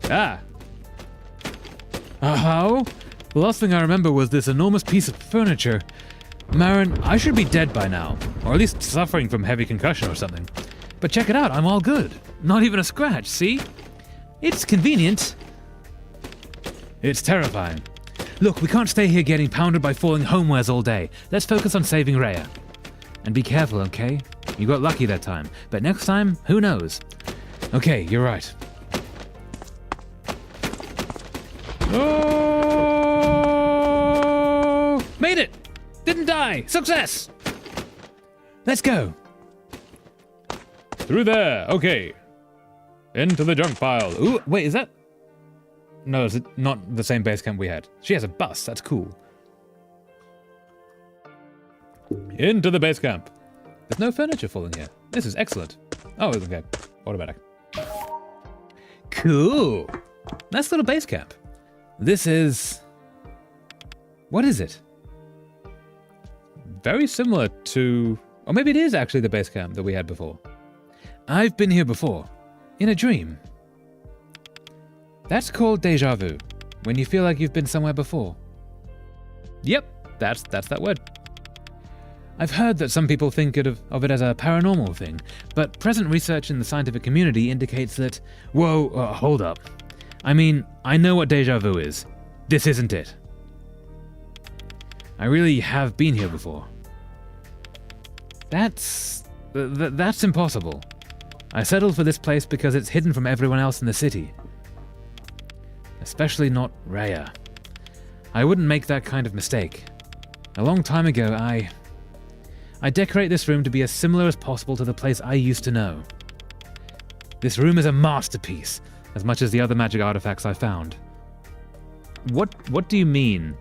How? The last thing I remember was this enormous piece of furniture. Marin, I should be dead by now, or at least suffering from heavy concussion or something. But check it out, I'm all good. Not even a scratch, see? It's convenient. It's terrifying. Look, we can't stay here getting pounded by falling homewares all day. Let's focus on saving Rhea. And be careful, okay? You got lucky that time, but next time, who knows? Okay, you're right. Oh! Made it! Didn't die! Success! Let's go! Through there, okay. Into the junk pile. Ooh, wait, is that... No, is it not the same base camp we had? She has a bus, that's cool. Into the base camp. There's no furniture falling here. This is excellent. Oh, okay. Automatic. Cool. Nice little base camp. This is... What is it? Very similar to... Or maybe it is actually the base camp that we had before. I've been here before. In a dream. That's called déjà vu. When you feel like you've been somewhere before. Yep, that's that word. I've heard that some people think of it as a paranormal thing, but present research in the scientific community indicates that... Whoa, hold up. I mean, I know what déjà vu is. This isn't it. I really have been here before. That's impossible. I settled for this place because it's hidden from everyone else in the city. Especially not Rhea. I wouldn't make that kind of mistake. A long time ago, I decorate this room to be as similar as possible to the place I used to know. This room is a masterpiece, as much as the other magic artifacts I found. What do you mean,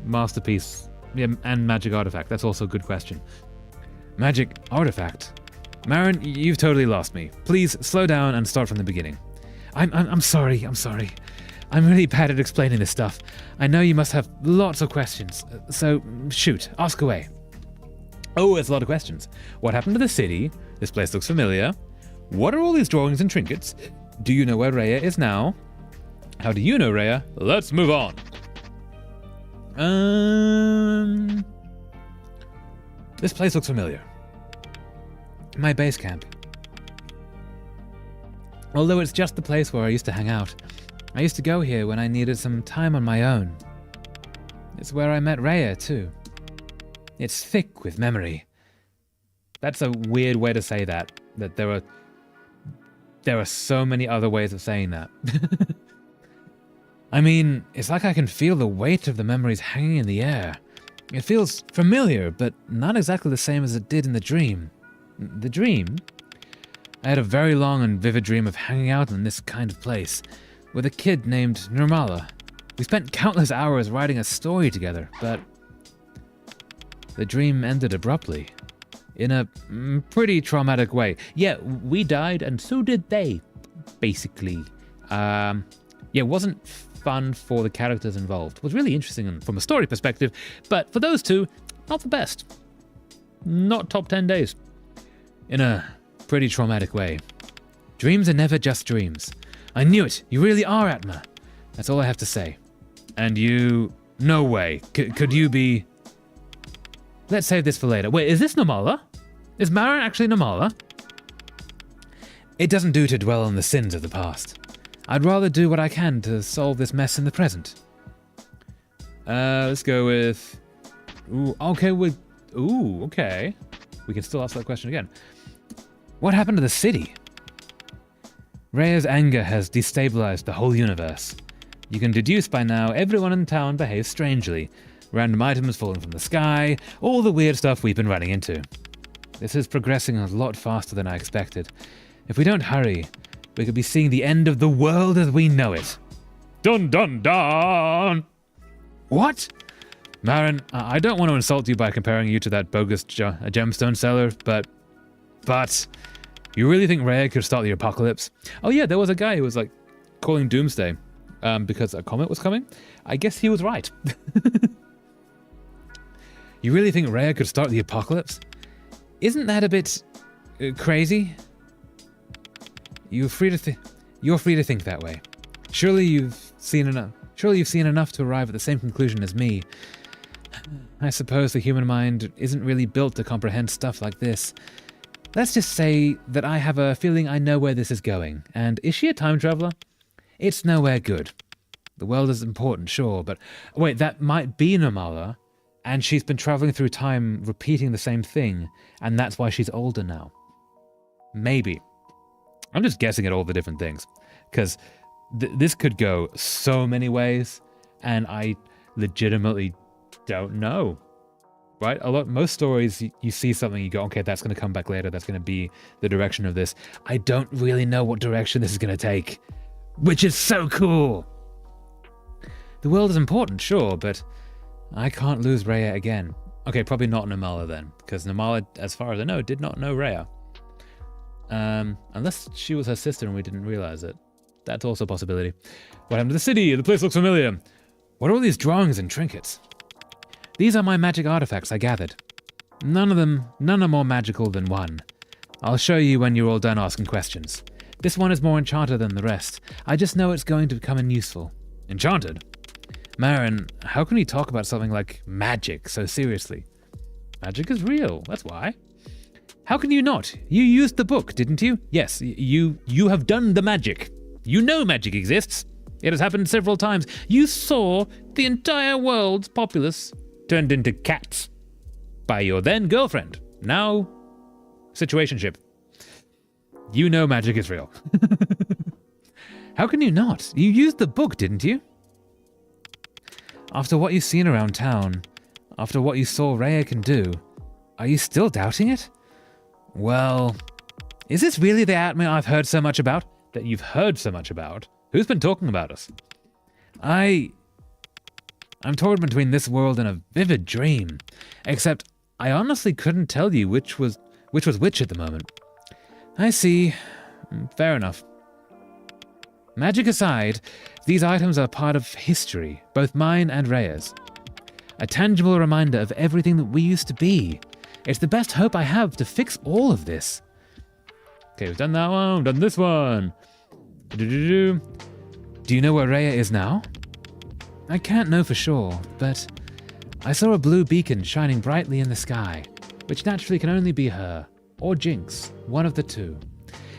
masterpiece and magic artifact? That's also a good question. Magic artifact? Marin, you've totally lost me. Please slow down and start from the beginning. I'm sorry. I'm really bad at explaining this stuff. I know you must have lots of questions. So, shoot, ask away. Oh, it's a lot of questions. What happened to the city? This place looks familiar. What are all these drawings and trinkets? Do you know where Rhea is now? How do you know Rhea? Let's move on. This place looks familiar. My base camp. Although it's just the place where I used to hang out. I used to go here when I needed some time on my own. It's where I met Rhea, too. It's thick with memory. That's a weird way to say that there are so many other ways of saying that. I mean, it's like I can feel the weight of the memories hanging in the air. It feels familiar, but not exactly the same as it did in the dream. The dream? I had a very long and vivid dream of hanging out in this kind of place, with a kid named Nirmala. We spent countless hours writing a story together, but the dream ended abruptly. In a pretty traumatic way. Yeah, we died and so did they, basically. It wasn't fun for the characters involved. It was really interesting from a story perspective, but for those two, not the best. Not top 10 days. In a pretty traumatic way. Dreams are never just dreams. I knew it. You really are, Atma. That's all I have to say. And you... No way. Could you be... Let's save this for later. Wait, is this Nirmala? Is Marin actually Nirmala? It doesn't do to dwell on the sins of the past. I'd rather do what I can to solve this mess in the present. Let's go with... Ooh, okay, okay. We can still ask that question again. What happened to the city? Rhea's anger has destabilized the whole universe. You can deduce by now everyone in town behaves strangely. Random items falling from the sky, all the weird stuff we've been running into. This is progressing a lot faster than I expected. If we don't hurry, we could be seeing the end of the world as we know it. Dun dun dun! What? Marin, I don't want to insult you by comparing you to that bogus gemstone seller, but you really think Rhea could start the apocalypse? Oh yeah, there was a guy who was like calling doomsday because a comet was coming. I guess he was right. You really think Rhea could start the apocalypse? Isn't that a bit crazy? You're free to think that way. Surely you've seen enough to arrive at the same conclusion as me. I suppose the human mind isn't really built to comprehend stuff like this. Let's just say that I have a feeling I know where this is going. And is she a time traveler? It's nowhere good. The world is important, sure, but wait, that might be Nirmala, and she's been traveling through time repeating the same thing, and that's why she's older now. Maybe. I'm just guessing at all the different things, because this could go so many ways, and I legitimately don't know. Right? Most stories, you see something, you go, okay, that's going to come back later, that's going to be the direction of this. I don't really know what direction this is going to take, which is so cool. The world is important, sure, but I can't lose Rhea again. Okay, probably not Nirmala then, because Nirmala, as far as I know, did not know Rhea. Unless she was her sister and we didn't realize it. That's also a possibility. What happened to the city? The place looks familiar. What are all these drawings and trinkets? These are my magic artifacts I gathered. None are more magical than one. I'll show you when you're all done asking questions. This one is more enchanted than the rest. I just know it's going to come in useful. Enchanted? Marin, how can you talk about something like magic so seriously? Magic is real, that's why. How can you not? You used the book, didn't you? Yes, you have done the magic. You know magic exists. It has happened several times. You saw the entire world's populace turned into cats by your then girlfriend. Now, situationship. You know magic is real. How can you not? You used the book, didn't you? After what you've seen around town, after what you saw Rhea can do, are you still doubting it? Well, is this really the Atma I've heard so much about? That you've heard so much about? Who's been talking about us? I'm torn between this world and a vivid dream. Except, I honestly couldn't tell you which was which at the moment. I see. Fair enough. Magic aside, these items are part of history, both mine and Rhea's. A tangible reminder of everything that we used to be. It's the best hope I have to fix all of this. Okay, we've done that one, we've done this one. Do you know where Rhea is now? I can't know for sure, but I saw a blue beacon shining brightly in the sky, which naturally can only be her, or Jinx, one of the two.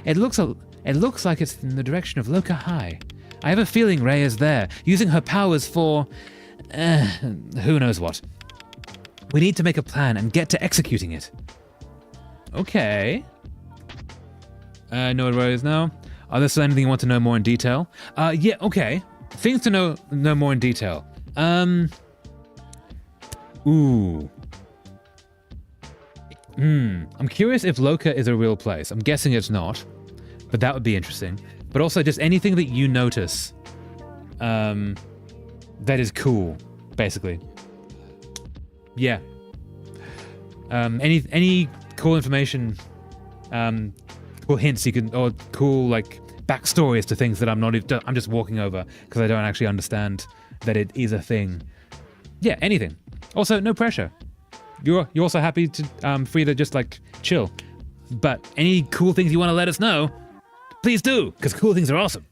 It looks like it's in the direction of Loka High. I have a feeling Rhea's there, using her powers for... who knows what. We need to make a plan and get to executing it. Okay. I know where Rhea is now. Are there still anything you want to know more in detail? Yeah, okay. Things to know more in detail. Ooh. I'm curious if Loka is a real place. I'm guessing it's not, but that would be interesting. But also just anything that you notice that is cool, basically. Yeah. Any cool information, cool hints you can, or cool like backstories to things that I'm just walking over because I don't actually understand that it is a thing. Yeah, anything. Also, no pressure. You're also happy to free to just like chill. But any cool things you want to let us know, please do, because cool things are awesome.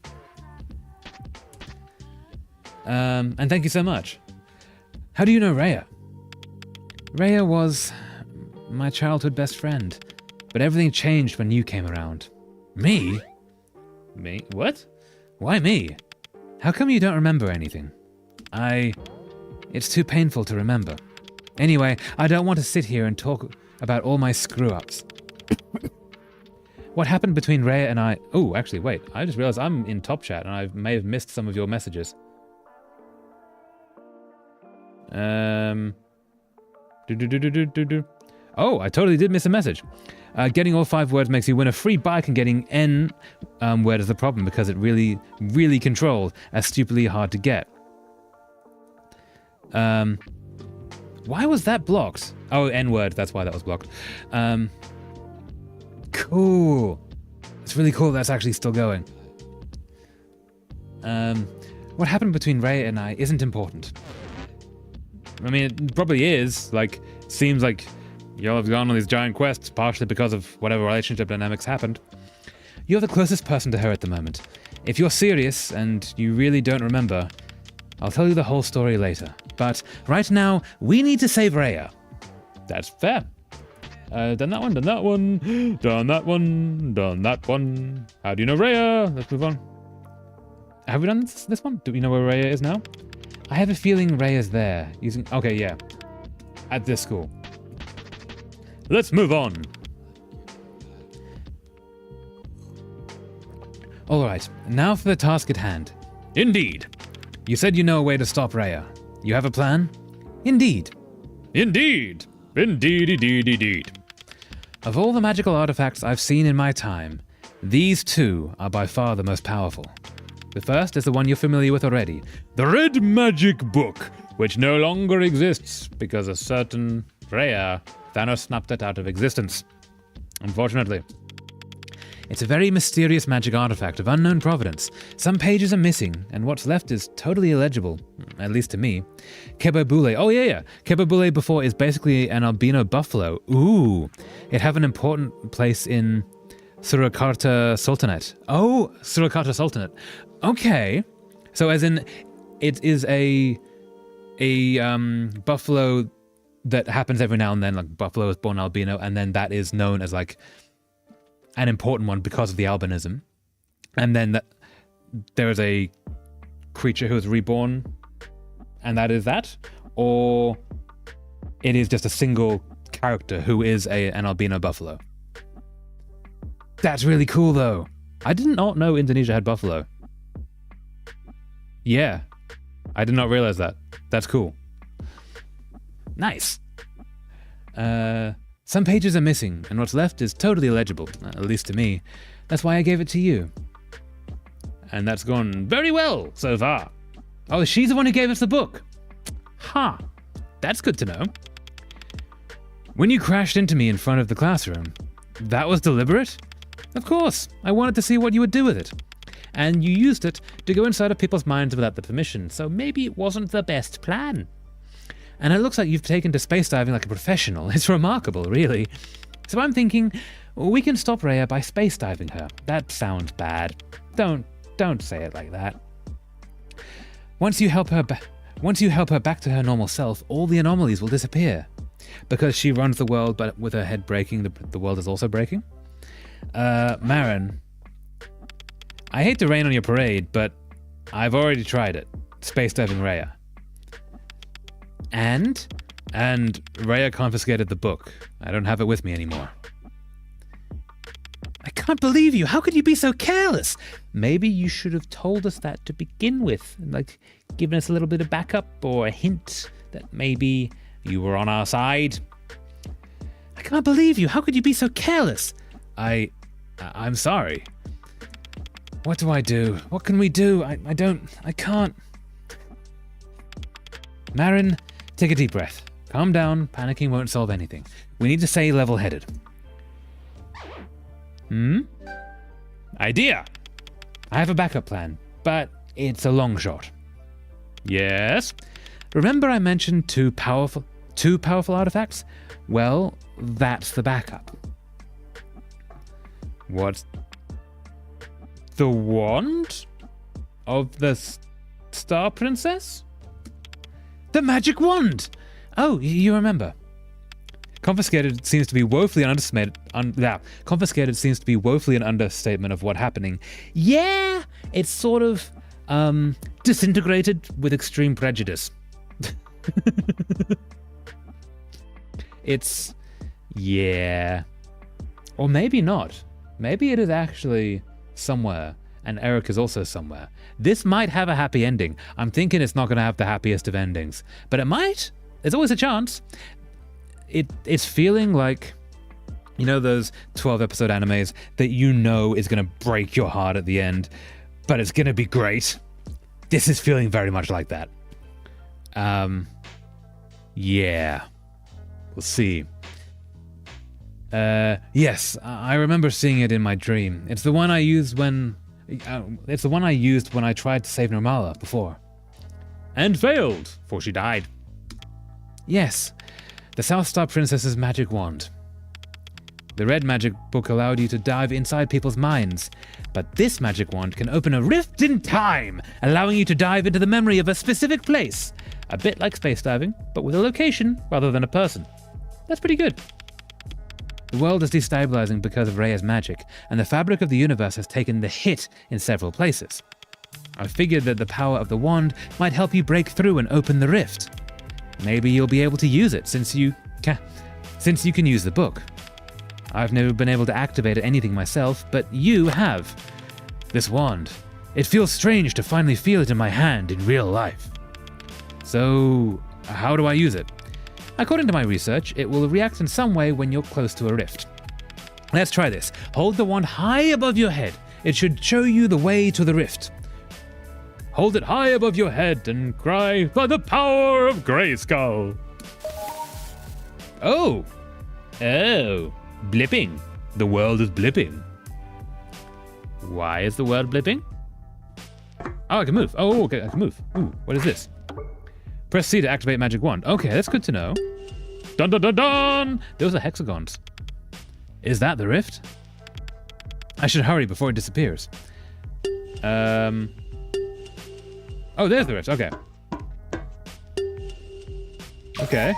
And thank you so much. How do you know Rhea? Rhea was my childhood best friend, but everything changed when you came around. Me? Me? What? Why me? How come you don't remember anything? It's too painful to remember. Anyway, I don't want to sit here and talk about all my screw-ups. What happened between Rhea and I... Oh, actually, wait. I just realized I'm in Top Chat and I may have missed some of your messages. Oh, I totally did miss a message. Getting all 5 words makes you win a free bike, and getting N word is the problem because it really, really controlled as stupidly hard to get. Why was that blocked? Oh, N word, that's why that was blocked. Cool. It's really cool that's actually still going. What happened between Rhea and I isn't important. I mean, it probably is. Like, seems like y'all have gone on these giant quests partially because of whatever relationship dynamics happened. You're the closest person to her at the moment. If you're serious and you really don't remember, I'll tell you the whole story later. But right now, we need to save Rhea. That's fair. Done that one, done that one, done that one, done that one. How do you know Rhea? Let's move on. Have we done this one? Do we know where Rhea is now? I have a feeling Rhea's there. Okay, yeah. At this school. Let's move on. Alright, now for the task at hand. Indeed. You said you know a way to stop Rhea. You have a plan? Indeed. Indeed. Indeed. Of all the magical artifacts I've seen in my time, these two are by far the most powerful. The first is the one you're familiar with already, the Red Magic Book, which no longer exists because a certain Rhea, Thanos snapped it out of existence. Unfortunately. It's a very mysterious magic artifact of unknown provenance. Some pages are missing, and what's left is totally illegible, at least to me. Kebabule. Oh, yeah. Kebabule before is basically an albino buffalo. Ooh. It have an important place in Surakarta Sultanate. Oh, Surakarta Sultanate. Okay. So as in, it is a buffalo that happens every now and then, like buffalo is born albino, and then that is known as like an important one because of the albinism. And then there is a creature who is reborn, and that is that? Or it is just a single character who is an albino buffalo. That's really cool, though. I did not know Indonesia had buffalo. Yeah, I did not realize that. That's cool. Nice. Some pages are missing, and what's left is totally illegible, at least to me. That's why I gave it to you. And that's gone very well so far. Oh, she's the one who gave us the book. Huh. That's good to know. When you crashed into me in front of the classroom, that was deliberate? Of course, I wanted to see what you would do with it. And you used it to go inside of people's minds without the permission, so maybe it wasn't the best plan. And it looks like you've taken to space diving like a professional. It's remarkable, really. So I'm thinking, we can stop Rhea by space diving her. That sounds bad. Don't say it like that. Once you help her back to her normal self, all the anomalies will disappear. Because she runs the world, but with her head breaking, the world is also breaking. Marin, I hate to rain on your parade, but I've already tried it. Space diving Rhea. And Rhea confiscated the book. I don't have it with me anymore. I can't believe you. How could you be so careless? Maybe you should have told us that to begin with. Like, given us a little bit of backup or a hint that maybe you were on our side. I can't believe you. How could you be so careless? I'm sorry. What do I do? What can we do? I can't. Marin, take a deep breath. Calm down. Panicking won't solve anything. We need to stay level-headed. Idea! I have a backup plan, but it's a long shot. Yes? Remember I mentioned two powerful artifacts? Well, that's the backup. What's the wand of the Star Princess? The magic wand! Oh, you remember. Confiscated seems to be woefully an understatement of what's happening. Yeah, it's sort of disintegrated with extreme prejudice. Yeah. Or maybe not. Maybe it is actually somewhere, and Eric is also somewhere. This might have a happy ending. I'm thinking it's not going to have the happiest of endings, but it might. There's always a chance. It's feeling like, you know, those 12-episode animes that you know is going to break your heart at the end, but it's going to be great. This is feeling very much like that. Yeah. We'll see. Yes, I remember seeing it in my dream. It's the one I used when I tried to save Nirmala before. And failed, for she died. Yes, the South Star Princess's magic wand. The red magic book allowed you to dive inside people's minds, but this magic wand can open a rift in time, allowing you to dive into the memory of a specific place. A bit like space diving, but with a location rather than a person. That's pretty good. The world is destabilizing because of Rhea's magic, and the fabric of the universe has taken the hit in several places. I figured that the power of the wand might help you break through and open the rift. Maybe you'll be able to use it since you can use the book. I've never been able to activate anything myself, but you have. This wand. It feels strange to finally feel it in my hand in real life. So, how do I use it? According to my research, it will react in some way when you're close to a rift. Let's try this. Hold the wand high above your head. It should show you the way to the rift. Hold it high above your head and cry, "For the power of Grayskull!" Oh, blipping. The world is blipping. Why is the world blipping? Oh, I can move. Oh, okay, I can move. Ooh, what is this? Press C to activate magic wand. Okay, that's good to know. Dun dun dun dun! Those are hexagons. Is that the rift? I should hurry before it disappears. Oh, there's the rift. Okay. Okay.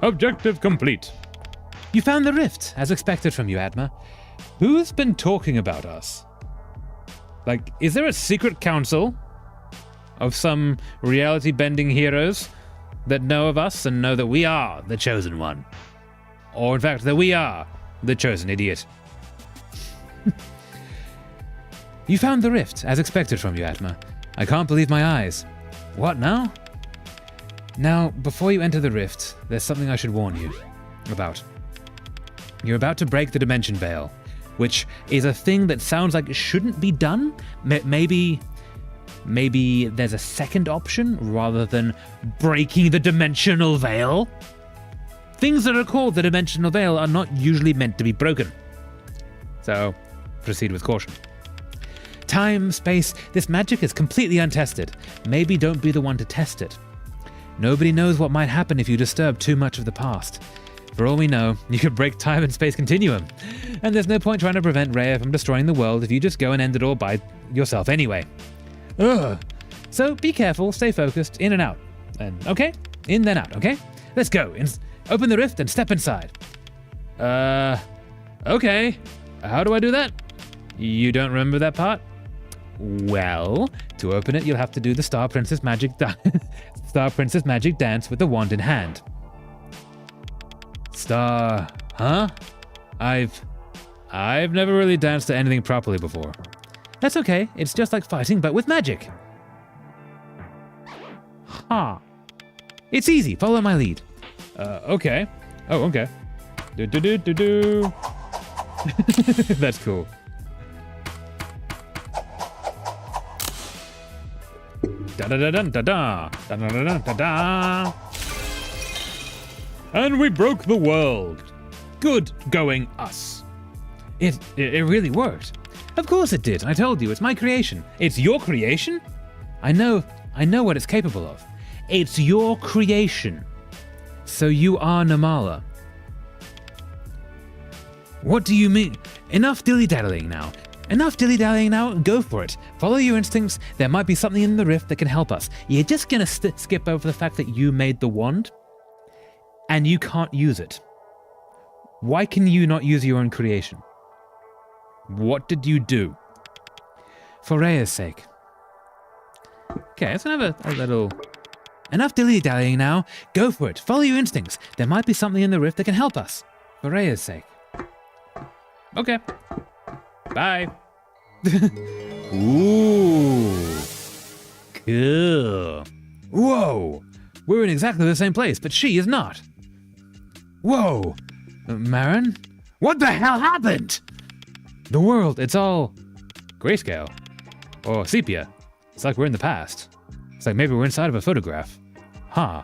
Objective complete. You found the rift, as expected from you, Adma. Who's been talking about us? Like, is there a secret council of some reality-bending heroes that know of us and know that we are the chosen one? Or, in fact, that we are the chosen idiot? You found the rift, as expected from you, Atma. I can't believe my eyes. What now? Now, before you enter the rift, there's something I should warn you about. You're about to break the dimension veil, which is a thing that sounds like it shouldn't be done. Maybe there's a second option rather than breaking the dimensional veil. Things that are called the dimensional veil are not usually meant to be broken. So proceed with caution. Time, space, this magic is completely untested. Maybe don't be the one to test it. Nobody knows what might happen if you disturb too much of the past. For all we know, you could break time and space continuum. And there's no point trying to prevent Rhea from destroying the world if you just go and end it all by yourself anyway. Ugh. So be careful, stay focused, in and out. And okay? In then out, okay? Let's go. Open the rift and step inside. Okay. How do I do that? You don't remember that part? Well, to open it, you'll have to do the Star Princess magic Star Princess magic dance with the wand in hand. Huh? I've never really danced to anything properly before. That's okay. It's just like fighting, but with magic. Huh. It's easy. Follow my lead. Okay. Oh, okay. Do. That's cool. Da-da-da-da-da-da. And we broke the world. Good going, us. It really worked. Of course it did. I told you, it's my creation. It's your creation? I know what it's capable of. It's your creation. So you are Namala. What do you mean? Enough dilly-dallying now. Go for it. Follow your instincts. There might be something in the rift that can help us. You're just gonna skip over the fact that you made the wand and you can't use it. Why can you not use your own creation? What did you do? For Rhea's sake. Okay, let's have a little... Enough dilly-dallying now. Go for it. Follow your instincts. There might be something in the rift that can help us. For Rhea's sake. Okay. Bye. Ooh. Cool. Whoa. We're in exactly the same place, but she is not. Whoa. Marin? What the hell happened? The world, it's all grayscale. Or sepia. It's like we're in the past. It's like maybe we're inside of a photograph. Huh.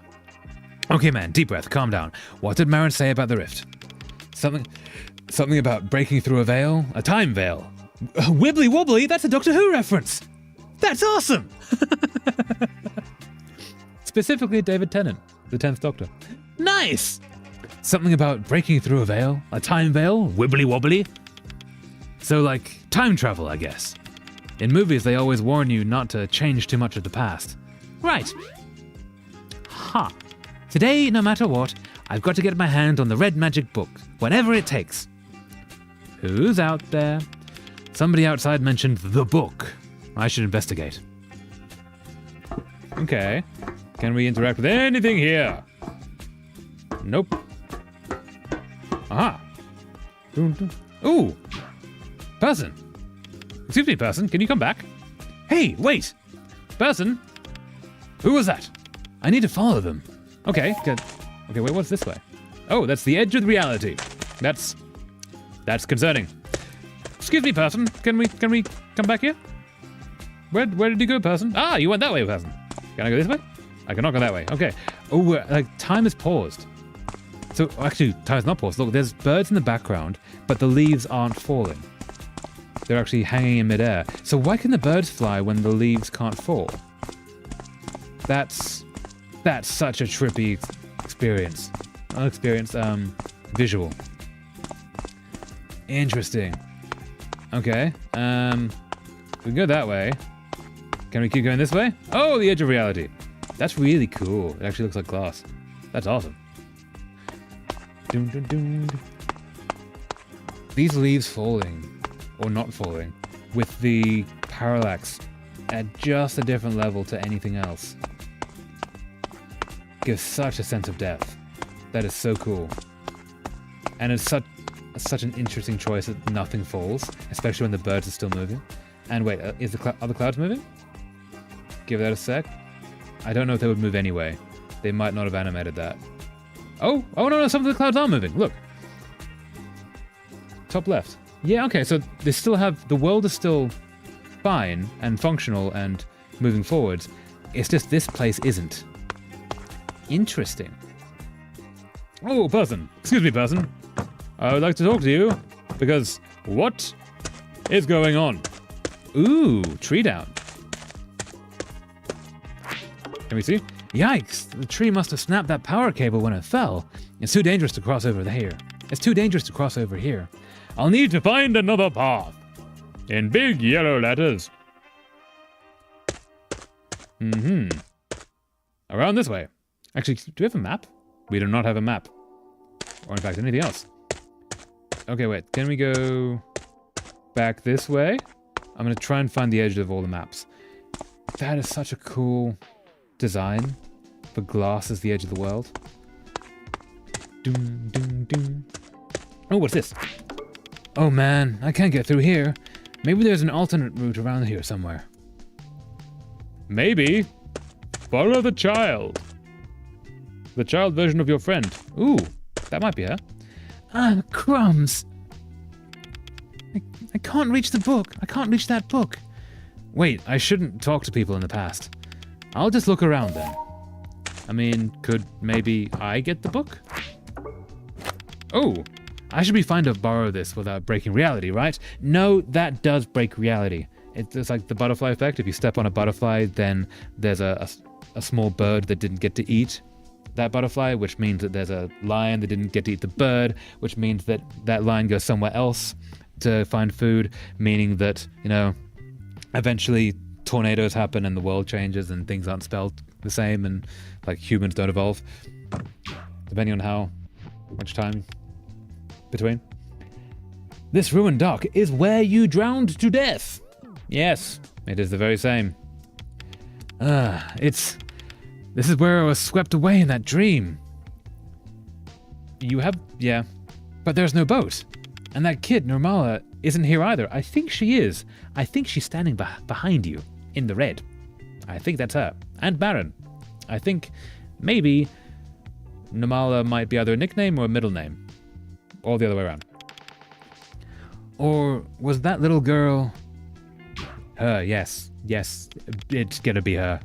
Okay, man, deep breath, calm down. What did Marin say about the rift? Something about breaking through a veil? A time veil. Wibbly wobbly, that's a Doctor Who reference. That's awesome. Specifically David Tennant, the 10th Doctor. Nice. Something about breaking through a veil? A time veil? Wibbly wobbly? So like time travel, I guess. In movies, they always warn you not to change too much of the past. Right. Ha. Today, no matter what, I've got to get my hand on the red magic book, whatever it takes. Who's out there? Somebody outside mentioned the book. I should investigate. Okay. Can we interact with anything here? Nope. Aha. Ooh. Person. Excuse me, person. Can you come back? Hey, wait. Person. Who was that? I need to follow them. Okay, good. Okay, wait, what's this way? Oh, that's the edge of reality. That's concerning. Excuse me, person. Can we come back here? Where did you go, person? Ah, you went that way, person. Can I go this way? I cannot go that way. Okay. Oh, like time is paused. So actually, time is not paused. Look, there's birds in the background, but the leaves aren't falling. They're actually hanging in midair. So why can the birds fly when the leaves can't fall? That's such a trippy experience. Not experience, visual. Interesting. Okay. We can go that way. Can we keep going this way? Oh, the edge of reality. That's really cool. It actually looks like glass. That's awesome. Dun, dun, dun. These leaves falling, or not falling, with the parallax at just a different level to anything else, gives such a sense of depth. That is so cool. And it's such an interesting choice that nothing falls, especially when the birds are still moving. And wait, are the clouds moving? Give that a sec. I don't know if they would move anyway. They might not have animated that. Oh no, some of the clouds are moving. Look. Top left. Yeah, okay, so they still have, the world is still fine and functional and moving forwards. It's just this place isn't. Interesting. Oh, person. Excuse me, person. I would like to talk to you because what is going on? Ooh, tree down. Can we see? Yikes, the tree must have snapped that power cable when it fell. It's too dangerous to cross over here. It's too dangerous to cross over here. I'll need to find another path. In big yellow letters. Around this way. Actually, do we have a map? We do not have a map. Or in fact, anything else. Okay, wait. Can we go back this way? I'm going to try and find the edge of all the maps. That is such a cool design for glass as the edge of the world. Doom, doom, doom. Oh, what's this? Oh man, I can't get through here. Maybe there's an alternate route around here somewhere. Maybe. Follow the child. The child version of your friend. Ooh, that might be her. Ah, crumbs. I can't reach the book. I can't reach that book. Wait, I shouldn't talk to people in the past. I'll just look around then. I mean, could maybe I get the book? Oh, I should be fine to borrow this without breaking reality, right? No, that does break reality. It's like the butterfly effect. If you step on a butterfly, then there's a small bird that didn't get to eat that butterfly, which means that there's a lion that didn't get to eat the bird, which means that that lion goes somewhere else to find food, meaning that, you know, eventually tornadoes happen and the world changes and things aren't spelled the same and, like, humans don't evolve, depending on how much time between. This ruined dock is where you drowned to death. Yes, it is the very same. This is where I was swept away in that dream. Yeah, but there's no boat. And that kid, Nirmala, isn't here either. I think she is. I think she's standing behind you, in the red. I think that's her. And Baron. I think maybe Nirmala might be either a nickname or a middle name. Or the other way around. Or was that little girl... Her, yes. Yes, it's gonna be her.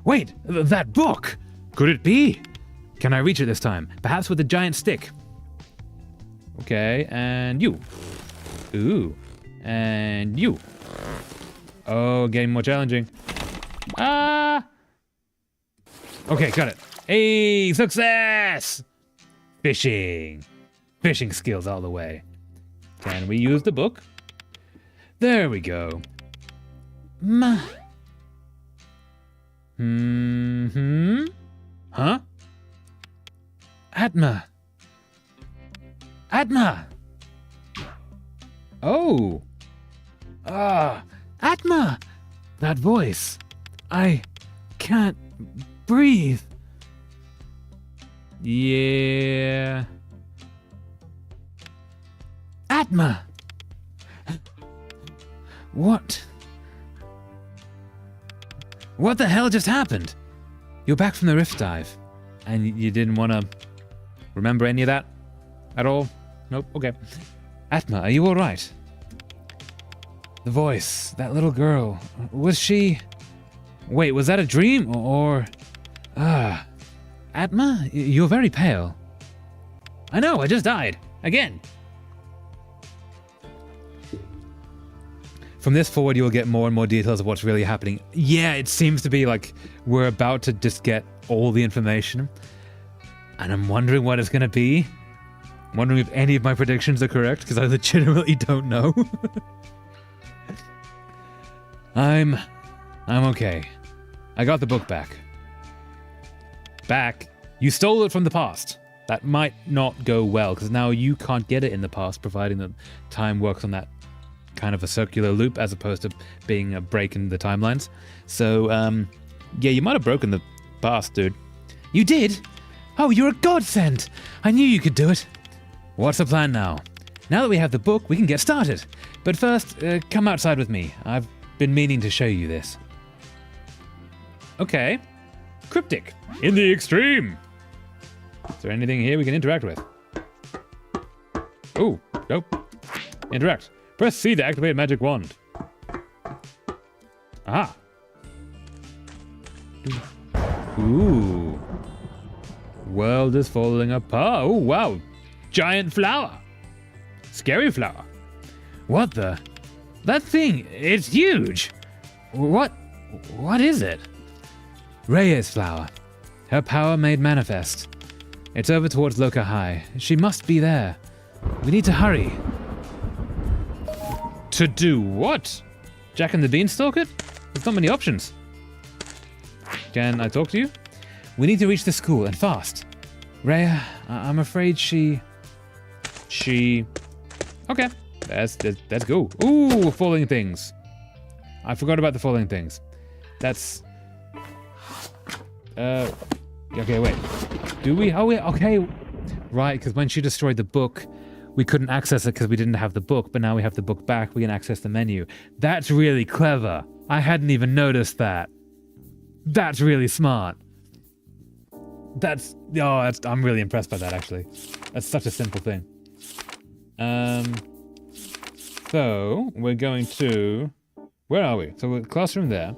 Wait, that book! Could it be? Can I reach it this time? Perhaps with a giant stick. Okay, and you. Ooh. And you. Oh, getting more challenging. Ah! Okay, got it. Hey, success! Fishing. Fishing skills all the way. Can we use the book? There we go. Huh? Atma. Atma! Oh! Atma! That voice. I can't breathe. Yeah... Atma! What? What the hell just happened? You're back from the rift dive, and you didn't want to remember any of that at all? Nope, okay. Atma, are you alright? The voice, that little girl, was she... Wait, was that a dream, or... Atma, you're very pale. I know, I just died. Again. From this forward, you will get more and more details of what's really happening. Yeah, it seems to be like we're about to just get all the information. And I'm wondering what it's going to be. I'm wondering if any of my predictions are correct, because I legitimately don't know. I'm okay. I got the book back. Back? You stole it from the past. That might not go well, because now you can't get it in the past, providing that time works on that kind of a circular loop as opposed to being a break in the timelines. So, yeah, you might have broken the past, dude. You did? Oh, you're a godsend! I knew you could do it. What's the plan now? Now that we have the book, we can get started. But first, come outside with me. I've been meaning to show you this. Okay. Cryptic. In the extreme. Is there anything here we can interact with? Oh, nope. Interact. Press C to activate magic wand. Aha. Ooh. World is falling apart. Oh, wow. Giant flower. Scary flower. What the? That thing, it's huge. What is it? Rhea's flower. Her power made manifest. It's over towards Loka High. She must be there. We need to hurry. To do what? Jack and the Beanstalk it? There's not many options. Can I talk to you? We need to reach the school, and fast. Rhea, I'm afraid she... Okay, let's go. Ooh, falling things. I forgot about the falling things. That's... Okay, wait. Do we? Oh, wait, okay. Right, because when she destroyed the book, we couldn't access it because we didn't have the book, but now we have the book back, we can access the menu. That's really clever. I hadn't even noticed that. That's really smart. I'm really impressed by that, actually. That's such a simple thing. So, we're going to... Where are we? So, we're classroom there.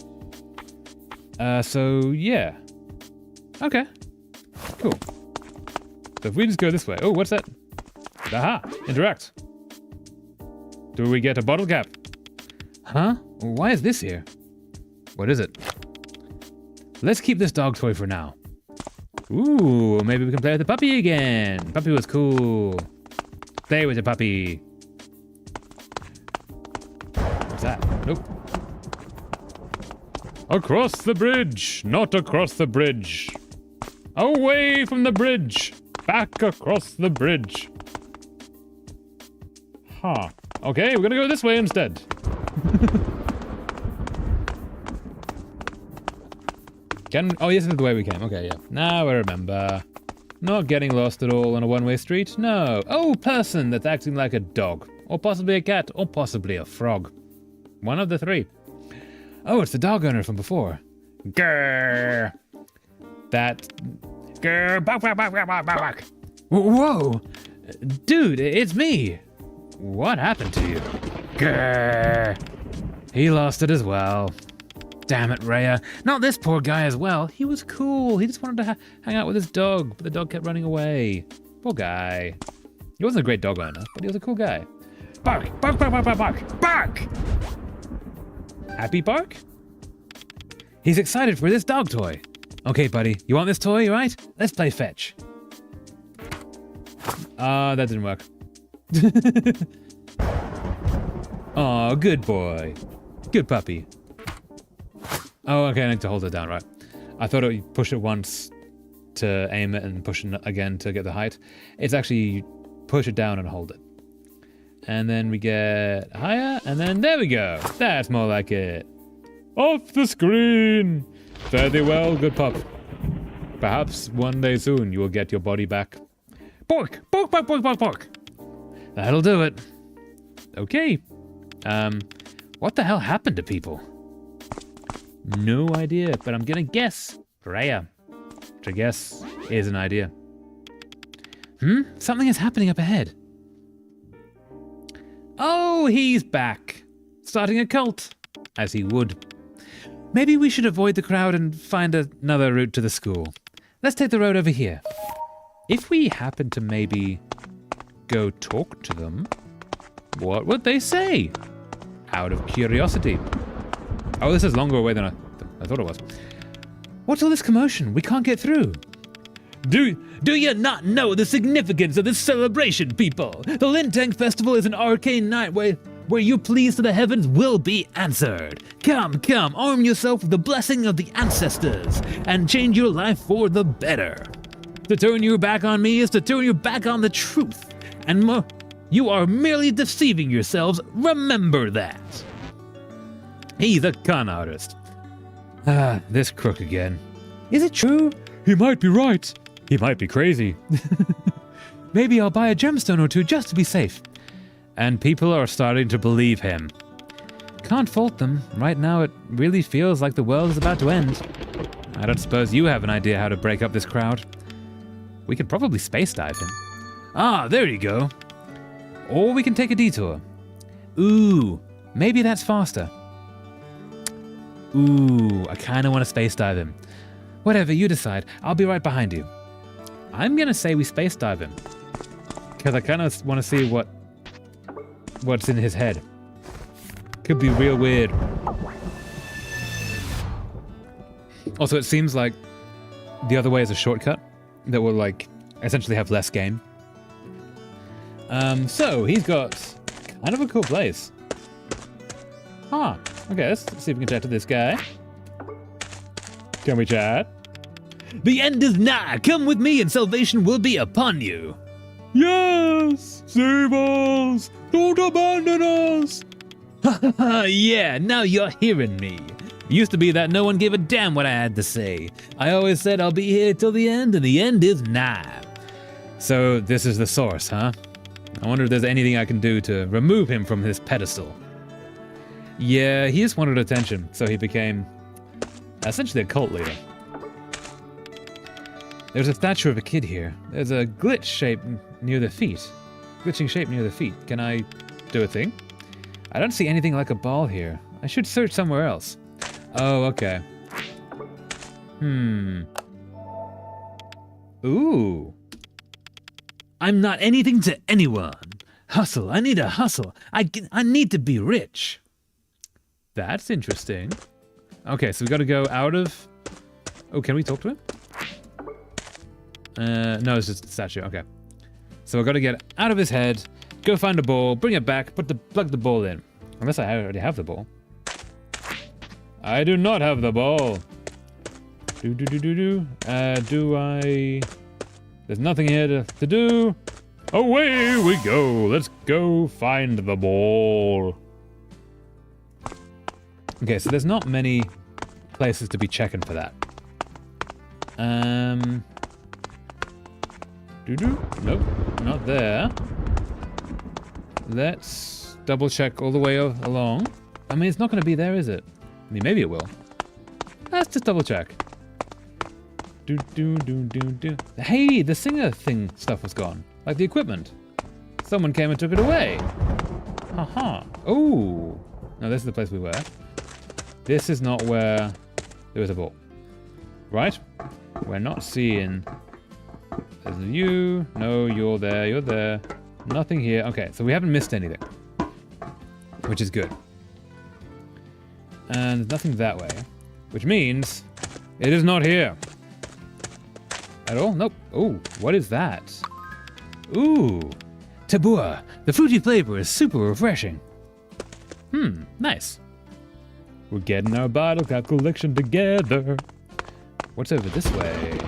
So, yeah. Okay. Cool. So if we just go this way... Oh, what's that? Aha! Interact. Do we get a bottle cap? Huh? Why is this here? What is it? Let's keep this dog toy for now. Ooh, maybe we can play with the puppy again. Puppy was cool. Play with the puppy. What's that? Nope. Across the bridge, not across the bridge. Away from the bridge, back across the bridge. Huh. Okay, we're gonna go this way instead. Oh, yes, this is the way we came. Okay, yeah. Now I remember. Not getting lost at all on a one-way street? No. Oh, person that's acting like a dog. Or possibly a cat. Or possibly a frog. One of the three. Oh, it's the dog owner from before. Grrr. That... Grrr. Bark, bark, bark, bark, bark, bark. Whoa. Dude, it's me. What happened to you? Grrr. He lost it as well. Damn it, Rhea. Not this poor guy as well. He was cool. He just wanted to hang out with his dog, but the dog kept running away. Poor guy. He wasn't a great dog owner, but he was a cool guy. Bark! Bark, bark, bark, bark, bark! Bark! Happy Bark? He's excited for this dog toy. Okay, buddy. You want this toy, right? Let's play fetch. That didn't work. Aw, good boy. Good puppy. Oh, okay, I need to hold it down, right. I thought it would push it once to aim it and push it again to get the height. It's actually push it down and hold it. And then we get higher, and then there we go. That's more like it. Off the screen! Fare thee well, good pup. Perhaps one day soon you will get your body back. Pork! Pork, pork, pork, pork, pork! That'll do it. Okay. What the hell happened to people? No idea, but I'm gonna guess Rhea. Which I guess is an idea. Something is happening up ahead. Oh, he's back. Starting a cult. As he would. Maybe we should avoid the crowd and find another route to the school. Let's take the road over here. If we happen to maybe go talk to them, what would they say? Out of curiosity. Oh, this is longer away than I thought it was. What's all this commotion? We can't get through. Do you not know the significance of this celebration, people? The Lintang Festival is an arcane night where your pleas to the heavens will be answered. Come, arm yourself with the blessing of the ancestors and change your life for the better. To turn your back on me is to turn your back on the truth. And you are merely deceiving yourselves. Remember that. He's a con artist. This crook again. Is it true? He might be right. He might be crazy. Maybe I'll buy a gemstone or two just to be safe. And people are starting to believe him. Can't fault them. Right now it really feels like the world is about to end. I don't suppose you have an idea how to break up this crowd. We could probably space dive him. Ah, there you go. Or we can take a detour. Ooh, maybe that's faster. Ooh, I kind of want to space dive him. Whatever, you decide. I'll be right behind you. I'm going to say we space dive him. Because I kind of want to see what's in his head. Could be real weird. Also, it seems like the other way is a shortcut that will, like, essentially have less game. So, he's got kind of a cool place. Huh. Okay, let's see if we can chat to this guy. Can we chat? The end is nigh. Come with me and salvation will be upon you. Yes! Save us! Don't abandon us! Yeah, now you're hearing me. Used to be that no one gave a damn what I had to say. I always said I'll be here till the end, and the end is nigh. So this is the source, huh? I wonder if there's anything I can do to remove him from his pedestal. Yeah, he just wanted attention, so he became essentially a cult leader. There's a statue of a kid here. There's a glitch shape near the feet. Glitching shape near the feet. Can I do a thing? I don't see anything like a ball here. I should search somewhere else. Oh, okay. Ooh. I'm not anything to anyone. Hustle. I need a hustle. I need to be rich. That's interesting. Okay, so we got to go out of... Oh, can we talk to him? No, it's just a statue. Okay. So I've got to get out of his head, go find a ball, bring it back, plug the ball in. Unless I already have the ball. I do not have the ball. Do I... There's nothing here to do. Away we go. Let's go find the ball. Okay, so there's not many places to be checking for that. Nope, not there. Let's double check all the way along. I mean, it's not going to be there, is it? I mean, maybe it will. Let's just double check. Hey, the singer thing stuff was gone. Like the equipment. Someone came and took it away. Haha. Oh. No, this is the place we were. This is not where there was a ball. Right? We're not seeing... There's you. No, you're there. You're there. Nothing here. Okay, so we haven't missed anything. Which is good. And there's nothing that way. Which means it is not here. At all? Nope. Oh, what is that? Ooh. Tabua. The fruity flavor is super refreshing. Nice. We're getting our bottle cap collection together. What's over this way?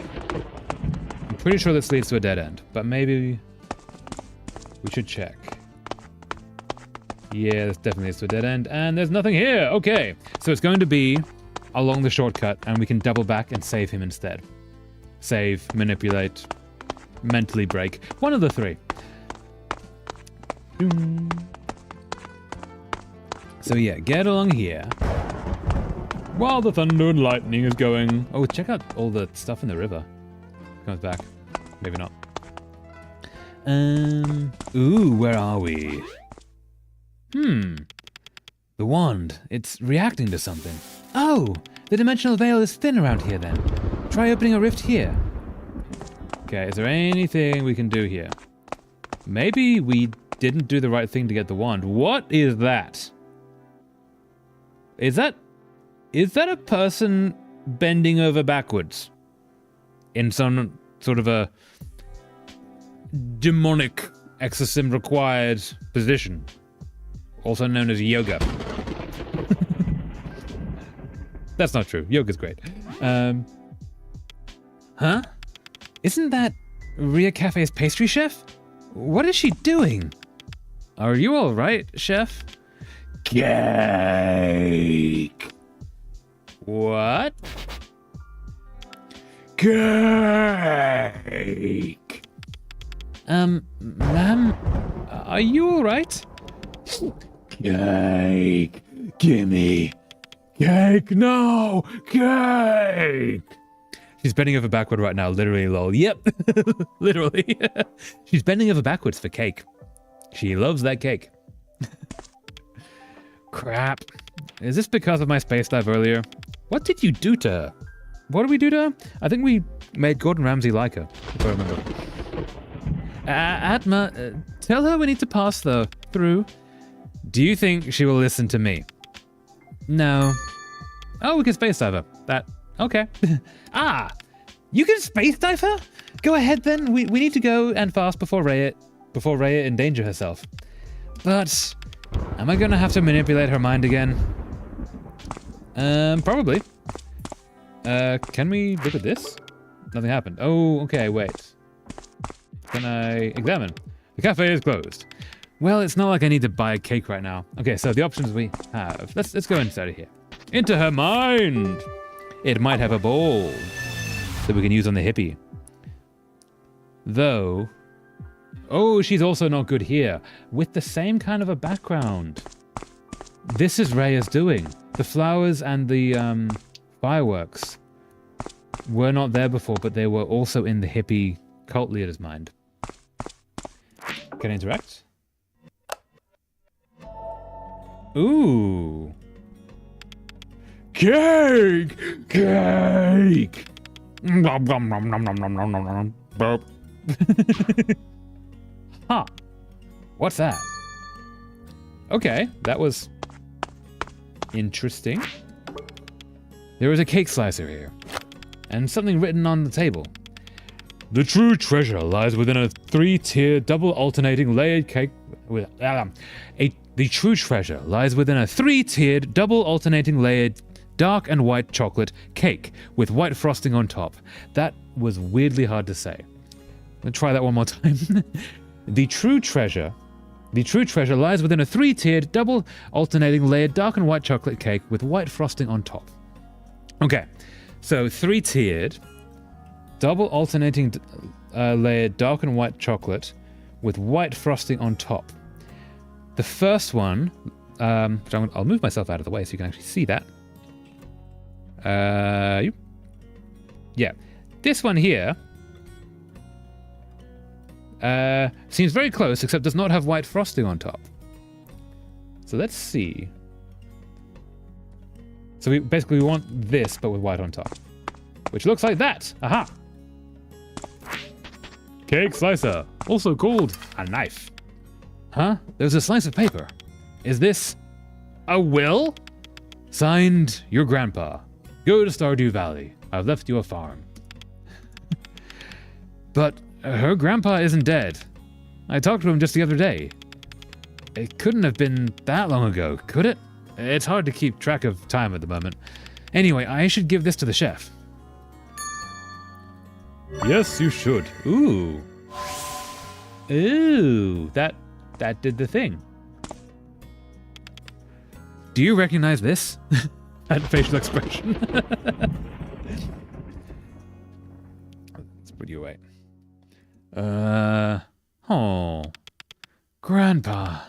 I'm pretty sure this leads to a dead end, but maybe we should check. Yeah, this definitely leads to a dead end, and there's nothing here. Okay, so it's going to be along the shortcut, and we can double back and save him instead. Save, manipulate, mentally break. One of the three. So yeah, get along here. While the thunder and lightning is going... Oh, check out all the stuff in the river. Comes back. Maybe not. Ooh, where are we? The wand. It's reacting to something. Oh, the dimensional veil is thin around here then. Try opening a rift here. Okay, is there anything we can do here? Maybe we didn't do the right thing to get the wand. What is that? Is that a person bending over backwards? In some sort of a demonic exorcism required position. Also known as yoga. That's not true. Yoga's great. Huh? Isn't that Ria Cafe's pastry chef? What is she doing? Are you all right, chef? Cake. What? Cake. Ma'am, are you all right? Cake. Gimme. Cake, no. Cake. She's bending over backward right now, literally, lol. Yep, literally. She's bending over backwards for cake. She loves that cake. Crap. Is this because of my space dive earlier? What did you do to her? What did we do to her? I think we made Gordon Ramsay like her, if I remember. Atma, tell her we need to pass through. Do you think she will listen to me? No. Oh, we can space dive her. That, okay. Ah, you can space dive her? Go ahead then. We need to go and fast before Rhea endanger herself. But am I gonna have to manipulate her mind again? Probably. Can we look at this? Nothing happened. Oh, okay, wait. Can I examine? The cafe is closed. Well, it's not like I need to buy a cake right now. Okay, so the options we have. Let's go inside of here. Into her mind! It might have a ball that we can use on the hippie. Though... Oh, she's also not good here. With the same kind of a background. This is Rhea's doing. The flowers and the fireworks were not there before, but they were also in the hippie cult leader's mind. Can I interact? Ooh. Cake! Cake! Nom, nom, nom, nom, nom, nom, nom, nom, nom. Burp. Huh. What's that? Okay, that was interesting. There is a cake slicer here, and something written on the table. The true treasure lies within a 3-tiered double alternating layered cake with the true treasure lies within a 3-tiered double alternating layered dark and white chocolate cake with white frosting on top. That was weirdly hard to say. Let's try that one more time. The true treasure lies within a 3-tiered double alternating layered dark and white chocolate cake with white frosting on top. Okay, so 3-tiered double alternating layered dark and white chocolate with white frosting on top. The first one, I'll move myself out of the way so you can actually see that. Yeah, this one here seems very close, except does not have white frosting on top. So let's see. So we want this, but with white on top, which looks like that. Aha! Cake slicer, also called a knife. Huh? There's a slice of paper. Is this a will? Signed, your grandpa. Go to Stardew Valley. I've left you a farm. But her grandpa isn't dead. I talked to him just the other day. It couldn't have been that long ago, could it? It's hard to keep track of time at the moment. Anyway, I should give this to the chef. Yes, you should. Ooh. Ooh, that did the thing. Do you recognize this? That facial expression. Let's put you away. Oh. Grandpa.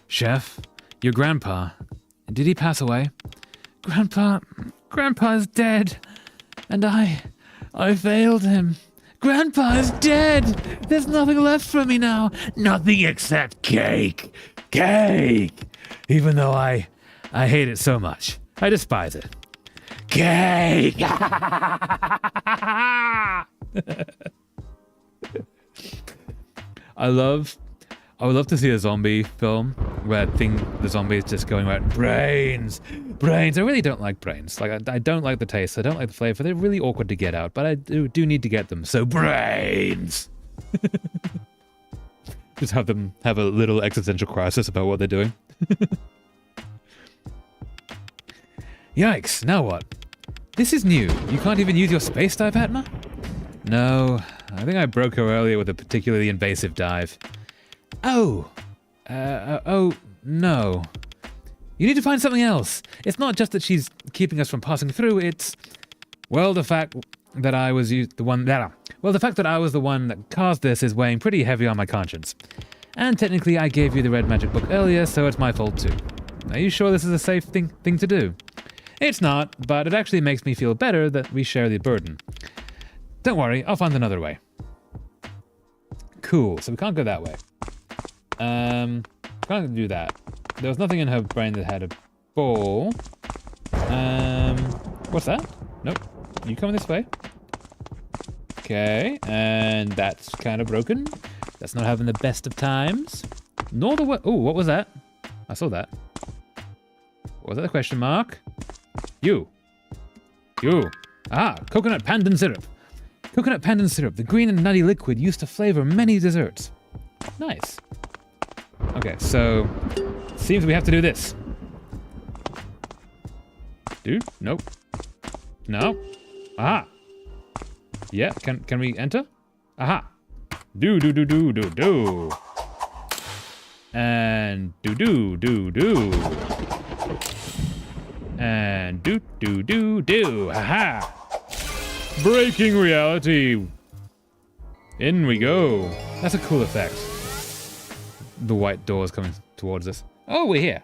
Chef, your grandpa. Did he pass away? Grandpa's dead. And I failed him. Grandpa is dead. There's nothing left for me now. Nothing except cake. Cake. Even though I hate it so much. I despise it. Cake. I would love to see a zombie film where the zombie is just going around brains. I really don't like brains. Like I don't like the taste. I don't like the flavor. They're really awkward to get out, but I do need to get them. So brains. Just have them have a little existential crisis about what they're doing. Yikes! Now what? This is new. You can't even use your space dive, Atma? No, I think I broke her earlier with a particularly invasive dive. Oh, no. You need to find something else. It's not just that she's keeping us from passing through, it's... Well, the fact that I was the one that caused this is weighing pretty heavy on my conscience. And technically I gave you the red magic book earlier, so it's my fault too. Are you sure this is a safe thing to do? It's not, but it actually makes me feel better that we share the burden. Don't worry, I'll find another way. Cool, so we can't go that way. Can't do that. There was nothing in her brain that had a ball. What's that? Nope. You coming this way? Okay, and that's kind of broken. That's not having the best of times. Nor the way. Oh, what was that? I saw that. Was that a question mark? You. Ah, coconut pandan syrup. Coconut pandan syrup, the green and nutty liquid used to flavor many desserts. Nice. Okay, so seems we have to do this. Dude, nope. No. Aha. Yeah, can we enter? Aha. Do. And do. And do. Haha. Breaking reality. In we go. That's a cool effect. The white doors coming towards us. Oh, we're here.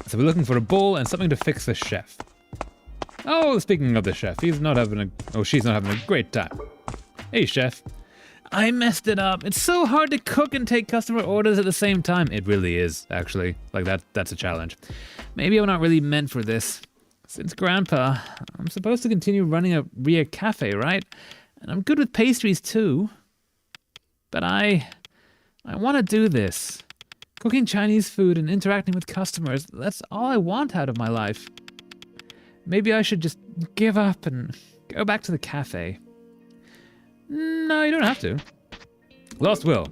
So we're looking for a ball and something to fix the chef. Oh, speaking of the chef, she's not having a great time. Hey, chef. I messed it up. It's so hard to cook and take customer orders at the same time. It really is, actually. Like, that's a challenge. Maybe I'm not really meant for this. Since Grandpa, I'm supposed to continue running a Ria cafe, right? And I'm good with pastries, too. But I want to do this. Cooking Chinese food and interacting with customers, that's all I want out of my life. Maybe I should just give up and go back to the cafe. No, you don't have to. Lost Will.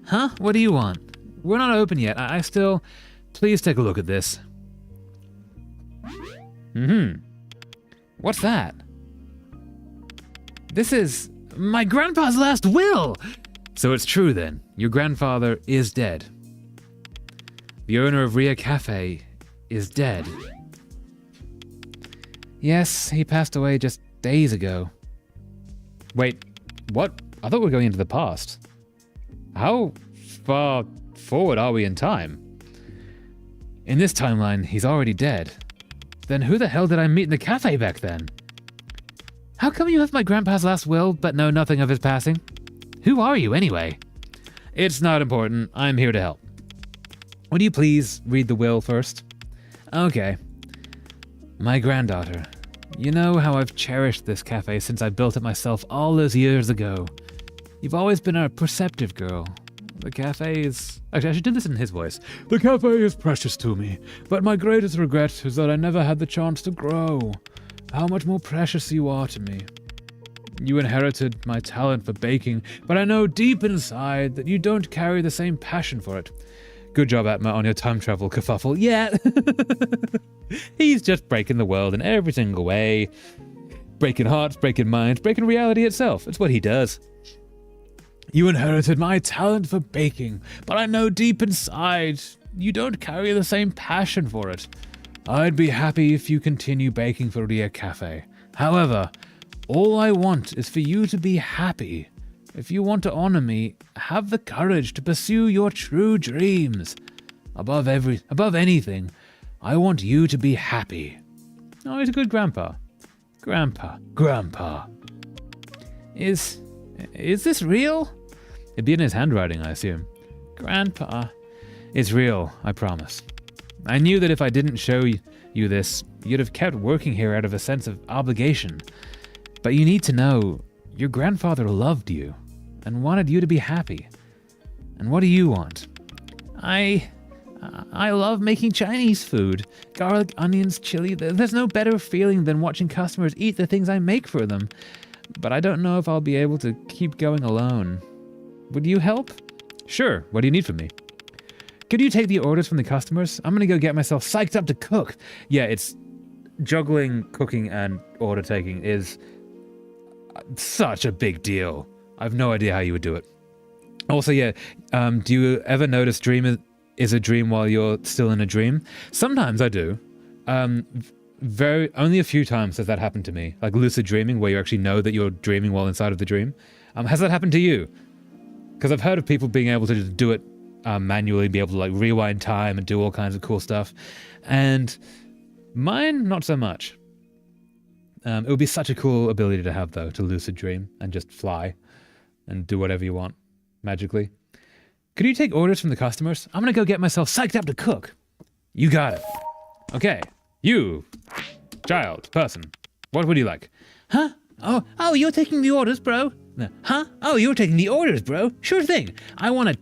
Huh? What do you want? We're not open yet. I still... Please take a look at this. What's that? This is my grandpa's last will! So it's true then. Your grandfather is dead. The owner of Ria Cafe is dead. Yes, he passed away just days ago. Wait, what? I thought we were going into the past. How far forward are we in time? In this timeline, he's already dead. Then who the hell did I meet in the cafe back then? How come you have my grandpa's last will, but know nothing of his passing? Who are you, anyway? It's not important. I'm here to help. Would you please read the will first? Okay. My granddaughter. You know how I've cherished this cafe since I built it myself all those years ago. You've always been a perceptive girl. The cafe is... Actually, I should do this in his voice. The cafe is precious to me, but my greatest regret is that I never had the chance to grow. How much more precious you are to me. You inherited my talent for baking, but I know deep inside that you don't carry the same passion for it. Good job, Atma, on your time travel kerfuffle. Yeah. He's just breaking the world in every single way. Breaking hearts, breaking minds, breaking reality itself. It's what he does. You inherited my talent for baking, but I know deep inside you don't carry the same passion for it. I'd be happy if you continue baking for Ria Cafe. However, all I want is for you to be happy. If you want to honor me, have the courage to pursue your true dreams. Above anything, I want you to be happy. Oh, he's a good grandpa. Grandpa. Is this real? It'd be in his handwriting, I assume. Grandpa. It's real, I promise. I knew that if I didn't show you this, you'd have kept working here out of a sense of obligation. But you need to know, your grandfather loved you and wanted you to be happy. And what do you want? I love making Chinese food. Garlic, onions, chili. There's no better feeling than watching customers eat the things I make for them. But I don't know if I'll be able to keep going alone. Would you help? Sure. What do you need from me? Could you take the orders from the customers? I'm gonna go get myself psyched up to cook. Yeah, it's... Juggling, cooking, and order taking is such a big deal. I've no idea how you would do it. Also, yeah, do you ever notice dream is a dream while you're still in a dream? Sometimes I do. Only a few times has that happened to me. Like lucid dreaming, where you actually know that you're dreaming while inside of the dream. Has that happened to you? Because I've heard of people being able to just do it manually, be able to like rewind time and do all kinds of cool stuff. And mine, not so much. It would be such a cool ability to have, though, to lucid dream and just fly and do whatever you want magically. Could you take orders from the customers? I'm gonna go get myself psyched up to cook. You got it. Okay, you, child, person, what would you like? Huh? Oh, you're taking the orders, bro. No. Huh? Oh, you're taking the orders, bro. Sure thing. I want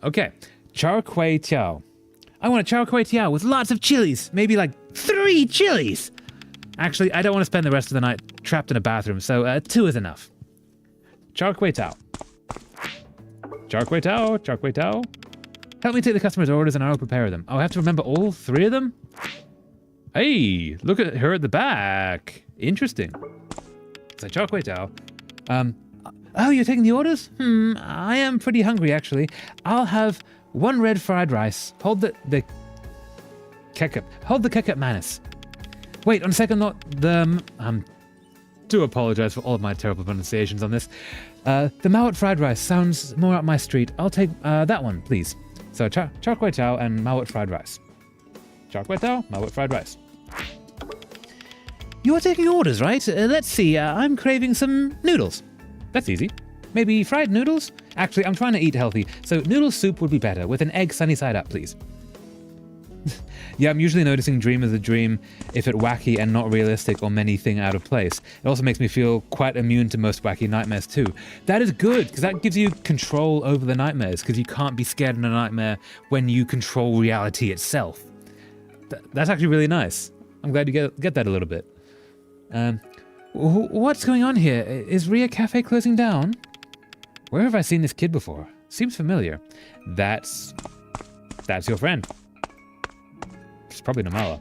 Okay. Char kway teow. I want a char kway teow with lots of chilies. Maybe like 3 chilies. Actually, I don't want to spend the rest of the night trapped in a bathroom, so 2 is enough. Char kway teow. Char kway teow. Char kway teow. Help me take the customer's orders and I will prepare them. Oh, I have to remember all 3 of them? Hey, look at her at the back. Interesting. So char kway teow. Oh, you're taking the orders? I am pretty hungry, actually. I'll have 1 red fried rice. Hold the ketchup manis. Wait, on second thought, do apologize for all of my terrible pronunciations on this. The Mawat fried rice sounds more up my street. I'll take that one, please. So char kway teow and Mawat fried rice. Char kway teow, Mawat fried rice. You're taking orders, right? Let's see, I'm craving some noodles. That's easy. Maybe fried noodles? Actually, I'm trying to eat healthy, so noodle soup would be better, with an egg sunny side up, please. Yeah, I'm usually noticing dream as a dream if it's wacky and not realistic or anything out of place. It also makes me feel quite immune to most wacky nightmares too. That is good, because that gives you control over the nightmares, because you can't be scared in a nightmare when you control reality itself. That's actually really nice. I'm glad you get that a little bit. What's going on here? Is Ria Cafe closing down? Where have I seen this kid before? Seems familiar. That's your friend. It's probably Namala.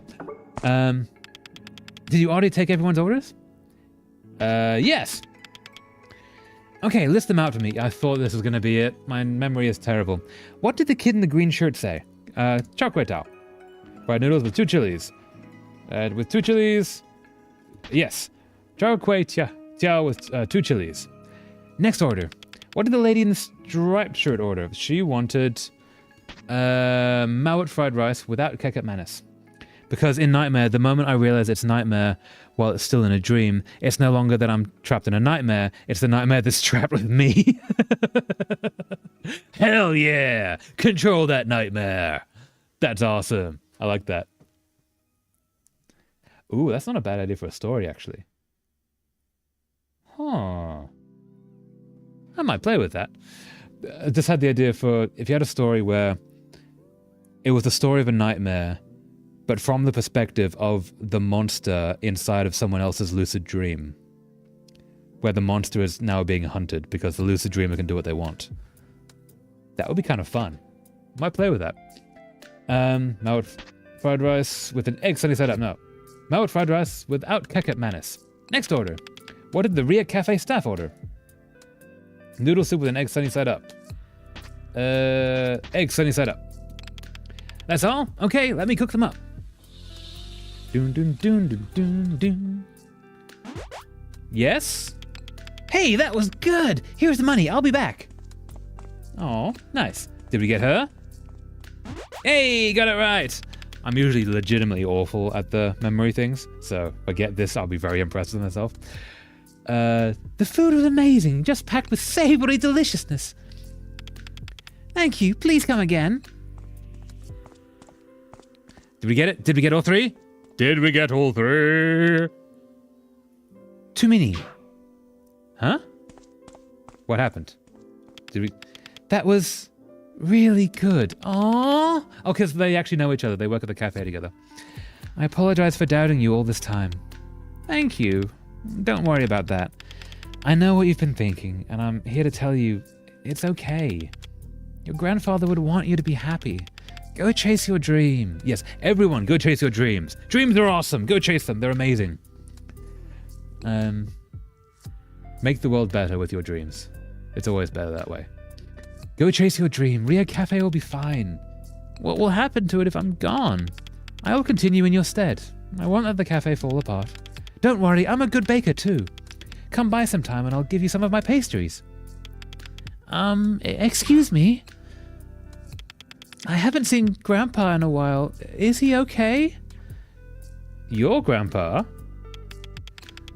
Did you already take everyone's orders? Yes. Okay, list them out for me. I thought this was going to be it. My memory is terrible. What did the kid in the green shirt say? Char kway teow. Fried noodles with 2 chilies. With 2 chilies. Yes. Char kway teow with 2 chilies. Next order. What did the lady in the striped shirt order? She wanted Mawat fried rice without ketchup manis. Because in Nightmare, the moment I realize it's Nightmare while it's still in a dream, it's no longer that I'm trapped in a nightmare, it's the nightmare that's trapped with me. Hell yeah! Control that nightmare! That's awesome. I like that. Ooh, that's not a bad idea for a story, actually. Huh. I might play with that. I just had the idea for if you had a story where it was the story of a nightmare, but from the perspective of the monster inside of someone else's lucid dream, where the monster is now being hunted because the lucid dreamer can do what they want. That would be kind of fun. Might play with that. Mawat fried rice with an egg sunny side up. No. Mawat fried rice without ketchup manis. Next order. What did the Ria Cafe staff order? Noodle soup with an egg sunny side up. Egg sunny side up. That's all? Okay, let me cook them up. Dun dun dun dun dun dun. Yes? Hey, that was good! Here's the money, I'll be back. Oh, nice. Did we get her? Hey, got it right! I'm usually legitimately awful at the memory things, so if I get this, I'll be very impressed with myself. The food was amazing, just packed with savory deliciousness. Thank you, please come again. Did we get it? Did we get all 3? Did we get all 3? Too many. Huh? What happened? Did we... That was really good. Aww. Oh, because they actually know each other. They work at the cafe together. I apologize for doubting you all this time. Thank you. Don't worry about that. I know what you've been thinking, and I'm here to tell you it's okay. Your grandfather would want you to be happy. Go chase your dream. Yes, everyone, go chase your dreams. Dreams are awesome. Go chase them. They're amazing. Make the world better with your dreams. It's always better that way. Go chase your dream. Ria Cafe will be fine. What will happen to it if I'm gone? I will continue in your stead. I won't let the cafe fall apart. Don't worry, I'm a good baker too. Come by sometime and I'll give you some of my pastries. Excuse me? I haven't seen Grandpa in a while. Is he okay? Your Grandpa?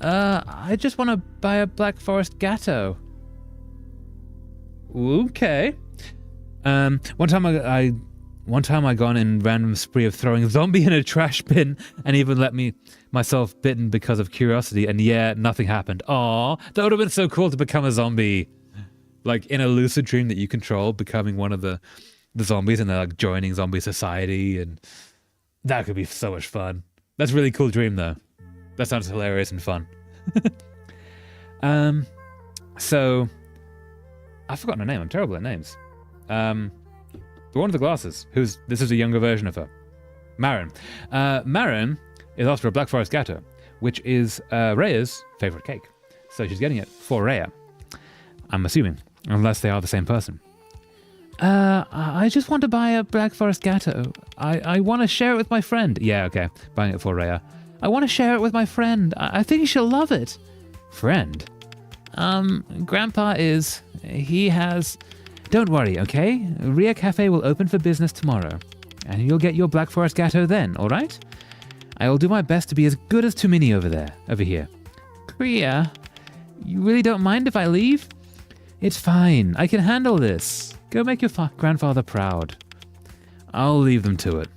I just want to buy a Black Forest Gatto. Okay. One time I gone in random spree of throwing a zombie in a trash bin and even let myself bitten because of curiosity, and yeah, nothing happened. Aw, that would have been so cool to become a zombie. Like in a lucid dream that you control, becoming one of the the zombies and they're like joining zombie society, and that could be so much fun. That's a really cool dream though. That sounds hilarious and fun. So I've forgotten her name. I'm terrible at names. The one with the glasses. This is a younger version of her. Marin. Marin is after a Black Forest Gatto, which is Rhea's favorite cake. So she's getting it for Rhea. I'm assuming, unless they are the same person. I just want to buy a Black Forest Gatto. I want to share it with my friend. Yeah, okay. Buying it for Rhea. I want to share it with my friend. I think she'll love it. Friend? Grandpa is... He has... Don't worry, okay? Rhea Cafe will open for business tomorrow. And you'll get your Black Forest Gatto then, alright? I will do my best to be as good as Tumini over here. Rhea, you really don't mind if I leave? It's fine. I can handle this. Go make your grandfather proud. I'll leave them to it.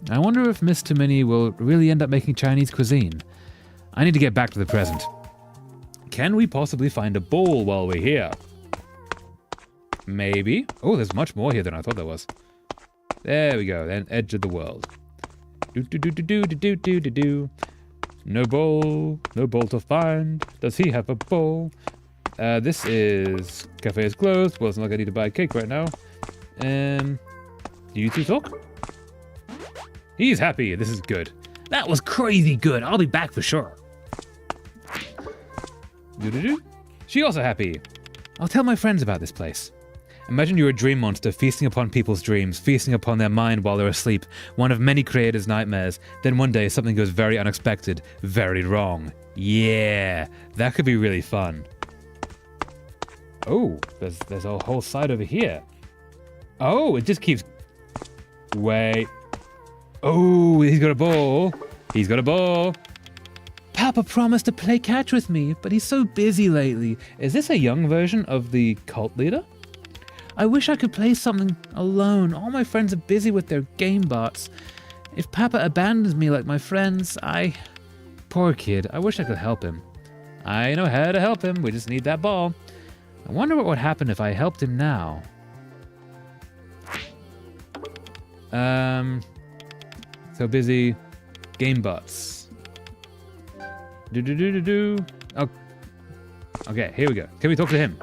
I wonder if Miss Tumini will really end up making Chinese cuisine. I need to get back to the present. Can we possibly find a bowl while we're here? Maybe. Oh, there's much more here than I thought there was. There we go. Then edge of the world. Do. No bowl. No bowl to find. Does he have a bowl? This is... Cafe is closed. Well, it's not like I need to buy a cake right now. Do you two talk? He's happy. This is good. That was crazy good. I'll be back for sure. She also happy. I'll tell my friends about this place. Imagine you're a dream monster feasting upon people's dreams, feasting upon their mind while they're asleep, one of many creators' nightmares. Then one day something goes very unexpected, very wrong. Yeah, that could be really fun. Oh, there's a whole side over here. Oh, it just keeps... Wait. Oh, he's got a ball. He's got a ball. Papa promised to play catch with me, but he's so busy lately. Is this a young version of the cult leader? I wish I could play something alone. All my friends are busy with their game bots. If Papa abandons me like my friends, Poor kid. I wish I could help him. I know how to help him. We just need that ball. I wonder what would happen if I helped him now. So busy. Game bots. Oh. Okay, here we go. Can we talk to him?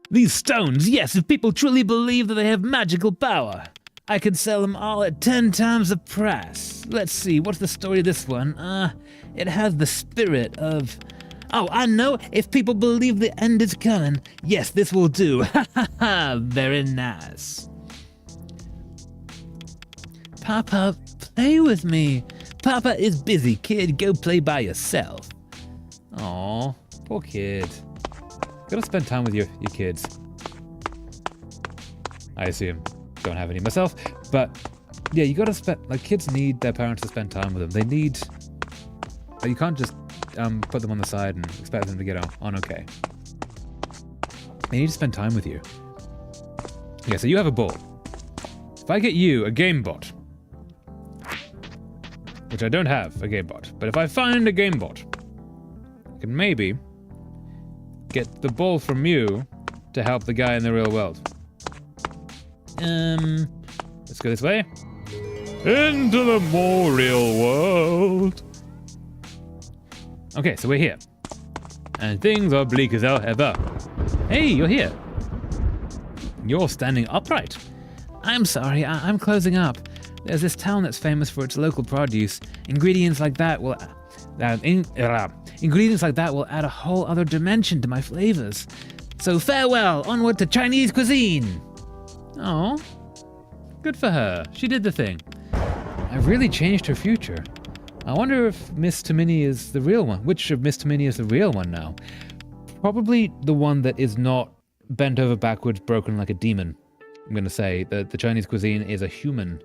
These stones, yes, if people truly believe that they have magical power. I could sell them all at 10 times the price. Let's see, what's the story of this one? It has the spirit of... Oh, I know, if people believe the end is coming. Yes, this will do. Ha ha ha, very nice. Papa, play with me. Papa is busy, kid. Go play by yourself. Aw, poor kid. Gotta spend time with your kids. I assume. Don't have any myself, but yeah, you gotta spend, like, kids need their parents to spend time with them. They need, you can't just put them on the side and expect them to get on okay. They need to spend time with you. Okay, so you have a ball. If I get you a game bot, which I don't have a game bot, but if I find a game bot, I can maybe get the ball from you to help the guy in the real world. Let's go this way. Into the more real world. Okay, so we're here. And things are bleak as hell ever. Hey, you're here. You're standing upright. I'm sorry, I'm closing up. There's this town that's famous for its local produce. Ingredients like that will add a whole other dimension to my flavors. So farewell, onward to Chinese cuisine. Oh, good for her. She did the thing. I've really changed her future. I wonder if Miss Tumini is the real one. Which of Miss Tumini is the real one now? Probably the one that is not bent over backwards, broken like a demon. I'm going to say that the Chinese cuisine is a human.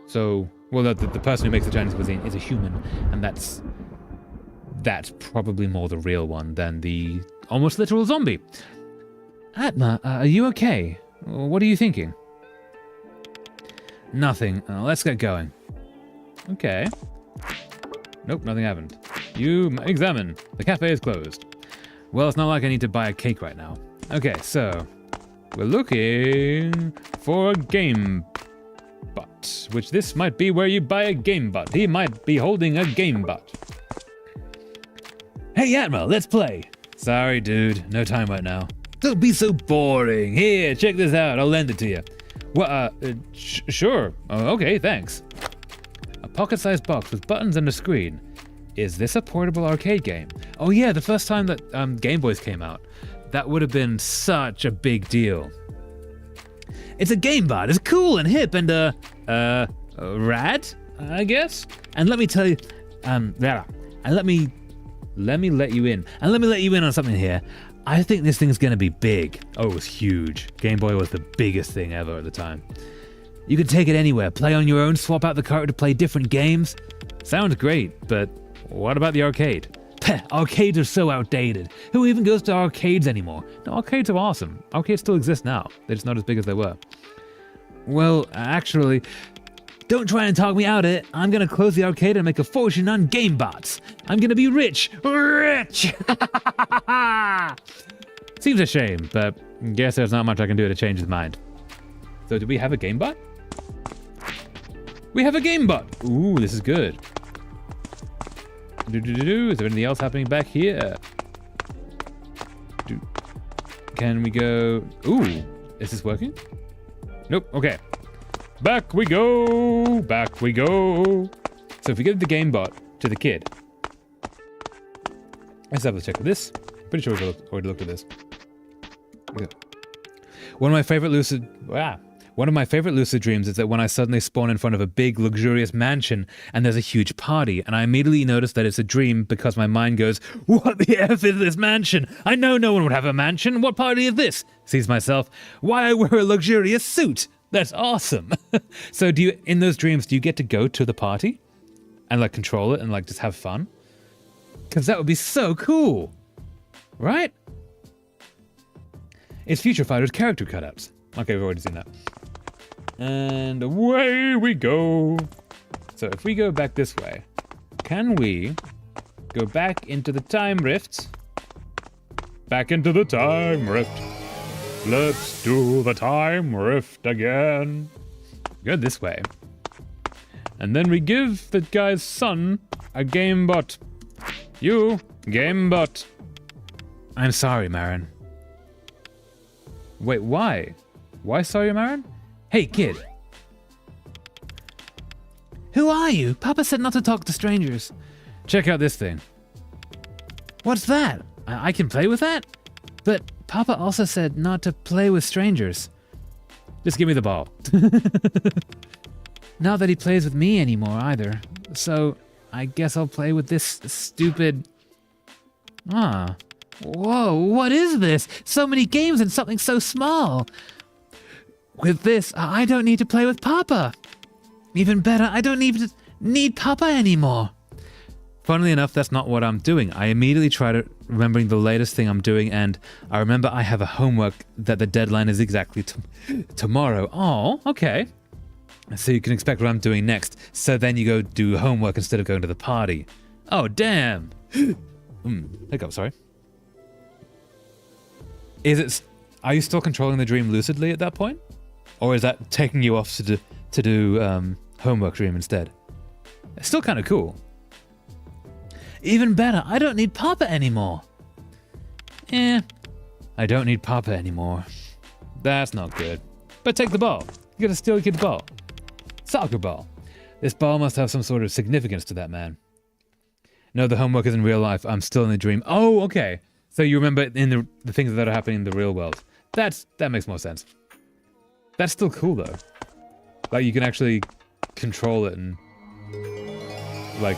So, well, the person who makes the Chinese cuisine is a human, and that's probably more the real one than the almost literal zombie. Atma, are you okay? What are you thinking? Nothing. Let's get going. Okay. Nope, nothing happened. You examine. The cafe is closed. Well, it's not like I need to buy a cake right now. Okay, so We're looking for a game bot, which this might be where you buy a game bot. He might be holding a game bot. Hey, Admiral, let's play. Sorry, dude. No time right now. Don't be so boring. Here, check this out. I'll lend it to you. Well, sure. Okay, thanks. A pocket-sized box with buttons and a screen. Is this a portable arcade game? Oh yeah, the first time that Game Boys came out. That would have been such a big deal. It's a game bot. It's cool and hip and rad, I guess. And let me tell you, and let me let you in. And let me let you in on something here. I think this thing's gonna be big. Oh, it was huge. Game Boy was the biggest thing ever at the time. You can take it anywhere, play on your own, swap out the cart to play different games. Sounds great, but what about the arcade? Peh, arcades are so outdated. Who even goes to arcades anymore? No, arcades are awesome. Arcades still exist now. They're just not as big as they were. Well, actually, don't try and talk me out of it. I'm gonna close the arcade and make a fortune on game bots. I'm gonna be rich. Rich! Seems a shame, but guess there's not much I can do to change his mind. So do we have a game bot? We have a game bot! Ooh, this is good. Is there anything else happening back here? Can we go... Ooh, is this working? Nope, okay. Back we go! Back we go! So if we give the game bot to the kid... Let's have a check with this. Pretty sure we've already looked at this. Okay. One of my favorite lucid dreams is that when I suddenly spawn in front of a big, luxurious mansion and there's a huge party, and I immediately notice that it's a dream because my mind goes, what the F is this mansion? I know no one would have a mansion. What party is this? Sees myself, why I wear a luxurious suit? That's awesome. So in those dreams, do you get to go to the party and like control it and like just have fun? Because that would be so cool, right? It's Future Fighter's character cutouts. Okay, we've already seen that. And away we go. So if we go back this way, can we go back into the time rift? Back into the time rift. Let's do the time rift again. Go this way. And then we give the guy's son a game bot. You, game bot. I'm sorry, Marin. Wait, why? Why sorry, Marin? Hey, kid. Who are you? Papa said not to talk to strangers. Check out this thing. What's that? I can play with that? But Papa also said not to play with strangers. Just give me the ball. Not that he plays with me anymore either. So I guess I'll play with this stupid... Ah. Whoa, what is this? So many games and something so small. With this, I don't need to play with Papa. Even better, I don't even need Papa anymore. Funnily enough, that's not what I'm doing. I immediately tried remembering the latest thing I'm doing, and I remember I have a homework that the deadline is exactly tomorrow. Oh, okay. So you can expect what I'm doing next. So then you go do homework instead of going to the party. Oh, damn. Hiccup, sorry. Are you still controlling the dream lucidly at that point? Or is that taking you off to do homework dream instead? It's still kind of cool. Even better, I don't need Papa anymore. I don't need Papa anymore. That's not good. But take the ball. You gotta steal a kid's ball. Soccer ball. This ball must have some sort of significance to that man. No, the homework is in real life. I'm still in the dream. Oh, okay. So you remember in the things that are happening in the real world. That makes more sense. That's still cool though. Like you can actually control it and like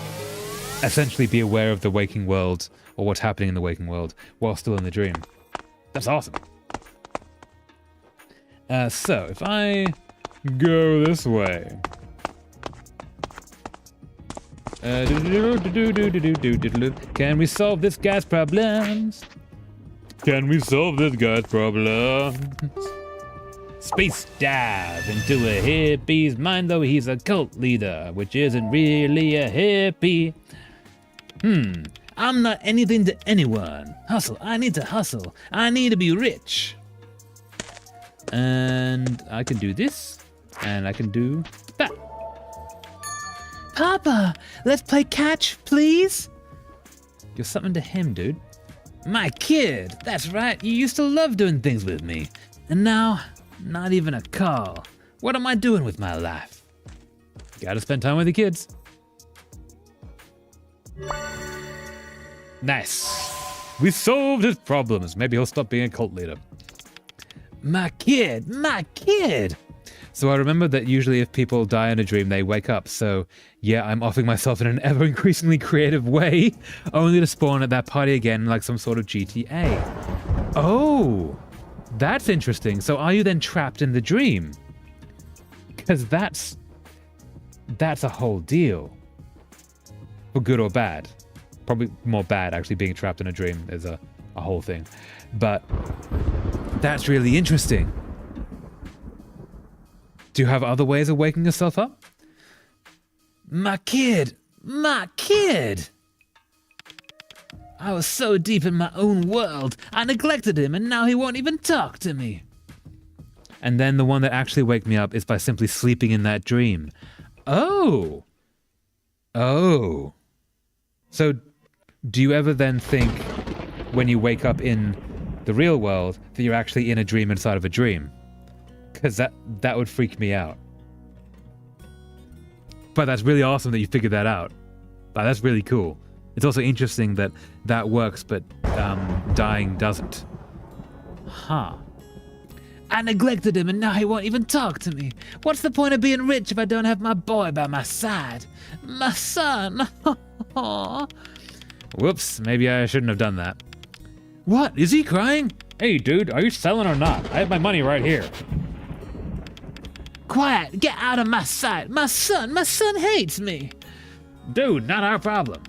essentially be aware of the waking world or what's happening in the waking world while still in the dream. That's awesome. So if I go this way. Can we solve this guy's problems? Can we solve this guy's problems? Space dive into a hippie's mind, though he's a cult leader, which isn't really a hippie. I'm not anything to anyone. Hustle, I need to hustle. I need to be rich. And I can do this. And I can do that. Papa, let's play catch, please. You're something to him, dude. My kid. That's right. You used to love doing things with me. And now, not even a call. What am I doing with my life? Gotta spend time with the kids. Nice. We solved his problems. Maybe he'll stop being a cult leader. My kid. My kid. So I remember that usually if people die in a dream, they wake up. So yeah, I'm offing myself in an ever increasingly creative way, only to spawn at that party again like some sort of GTA. Oh, that's interesting. So are you then trapped in the dream? Because that's a whole deal. For good or bad. Probably more bad, actually, being trapped in a dream is a whole thing. But that's really interesting. Do you have other ways of waking yourself up? My kid! My kid! I was so deep in my own world, I neglected him, and now he won't even talk to me. And then the one that actually wakes me up is by simply sleeping in that dream. Oh! Oh. So, do you ever then think, when you wake up in the real world, that you're actually in a dream inside of a dream? Because that would freak me out. But that's really awesome that you figured that out. That's really cool. It's also interesting that that works, but dying doesn't. Huh. I neglected him and now he won't even talk to me. What's the point of being rich if I don't have my boy by my side? My son. Whoops, maybe I shouldn't have done that. What? Is he crying? Hey, dude, are you selling or not? I have my money right here. Quiet, get out of my sight. My son hates me. Dude, not our problem.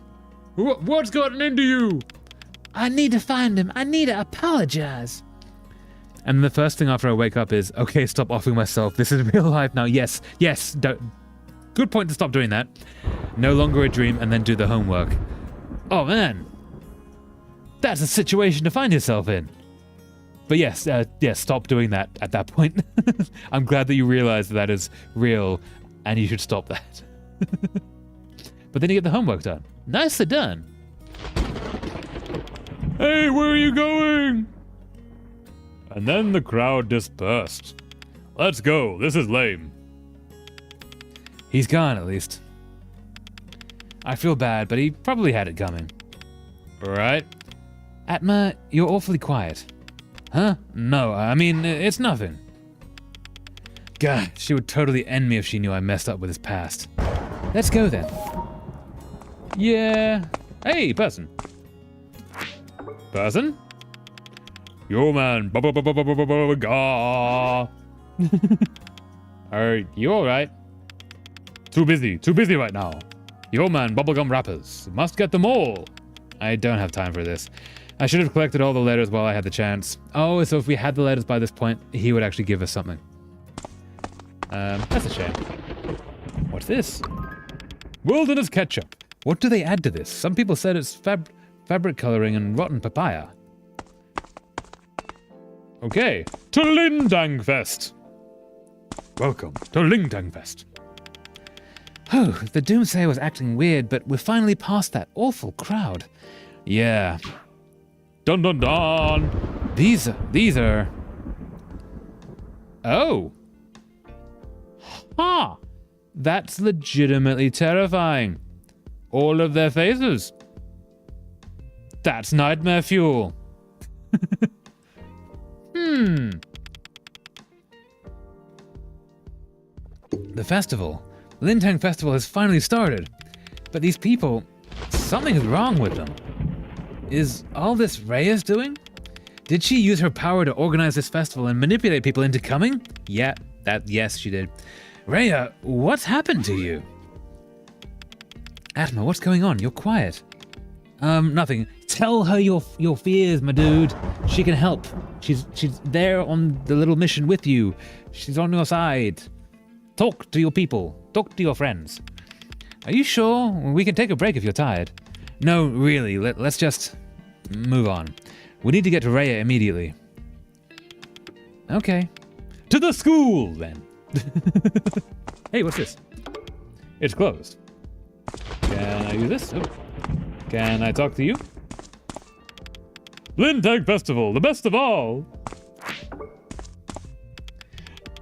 What's gotten into you? I need to find him. I need to apologize. And the first thing after I wake up is, okay, stop offing myself. This is real life now. Yes, good point to stop doing that. No longer a dream, and then do the homework. Oh man, that's a situation to find yourself in. But yes, stop doing that at that point. I'm glad that you realize that is real, and you should stop that. But then you get the homework done. Nicely done. Hey, where are you going? And then the crowd dispersed. Let's go, this is lame. He's gone, at least. I feel bad, but he probably had it coming. Right? Atma, you're awfully quiet. Huh? No, I mean, it's nothing. God, she would totally end me if she knew I messed up with his past. Let's go then. Yeah. Hey, person. Person? Yo, man. Are you alright? Too busy right now. Yo, man, bubblegum wrappers. Must get them all. I don't have time for this. I should have collected all the letters while I had the chance. Oh, so if we had the letters by this point, he would actually give us something. That's a shame. What's this? Wilderness ketchup. What do they add to this? Some people said it's fabric coloring and rotten papaya. Okay, to Lindangfest. Welcome to Lindangfest. Oh, the Doomsayer was acting weird, but we're finally past that awful crowd. Yeah. Dun dun dun. These are. Oh. Ha! That's legitimately terrifying. All of their faces. That's nightmare fuel. The festival. Lintang Festival has finally started. But these people, something is wrong with them. Is all this Rhea's doing? Did she use her power to organize this festival and manipulate people into coming? Yes, she did. Rhea, what's happened to you? Atma, what's going on? You're quiet. Nothing. Tell her your fears, my dude. She can help. She's there on the little mission with you. She's on your side. Talk to your people. Talk to your friends. Are you sure? We can take a break if you're tired. No, really. Let's just move on. We need to get to Rhea immediately. Okay. To the school, then. Hey, what's this? It's closed. Can I do this? Oh. Can I talk to you? Lintag Festival, the best of all.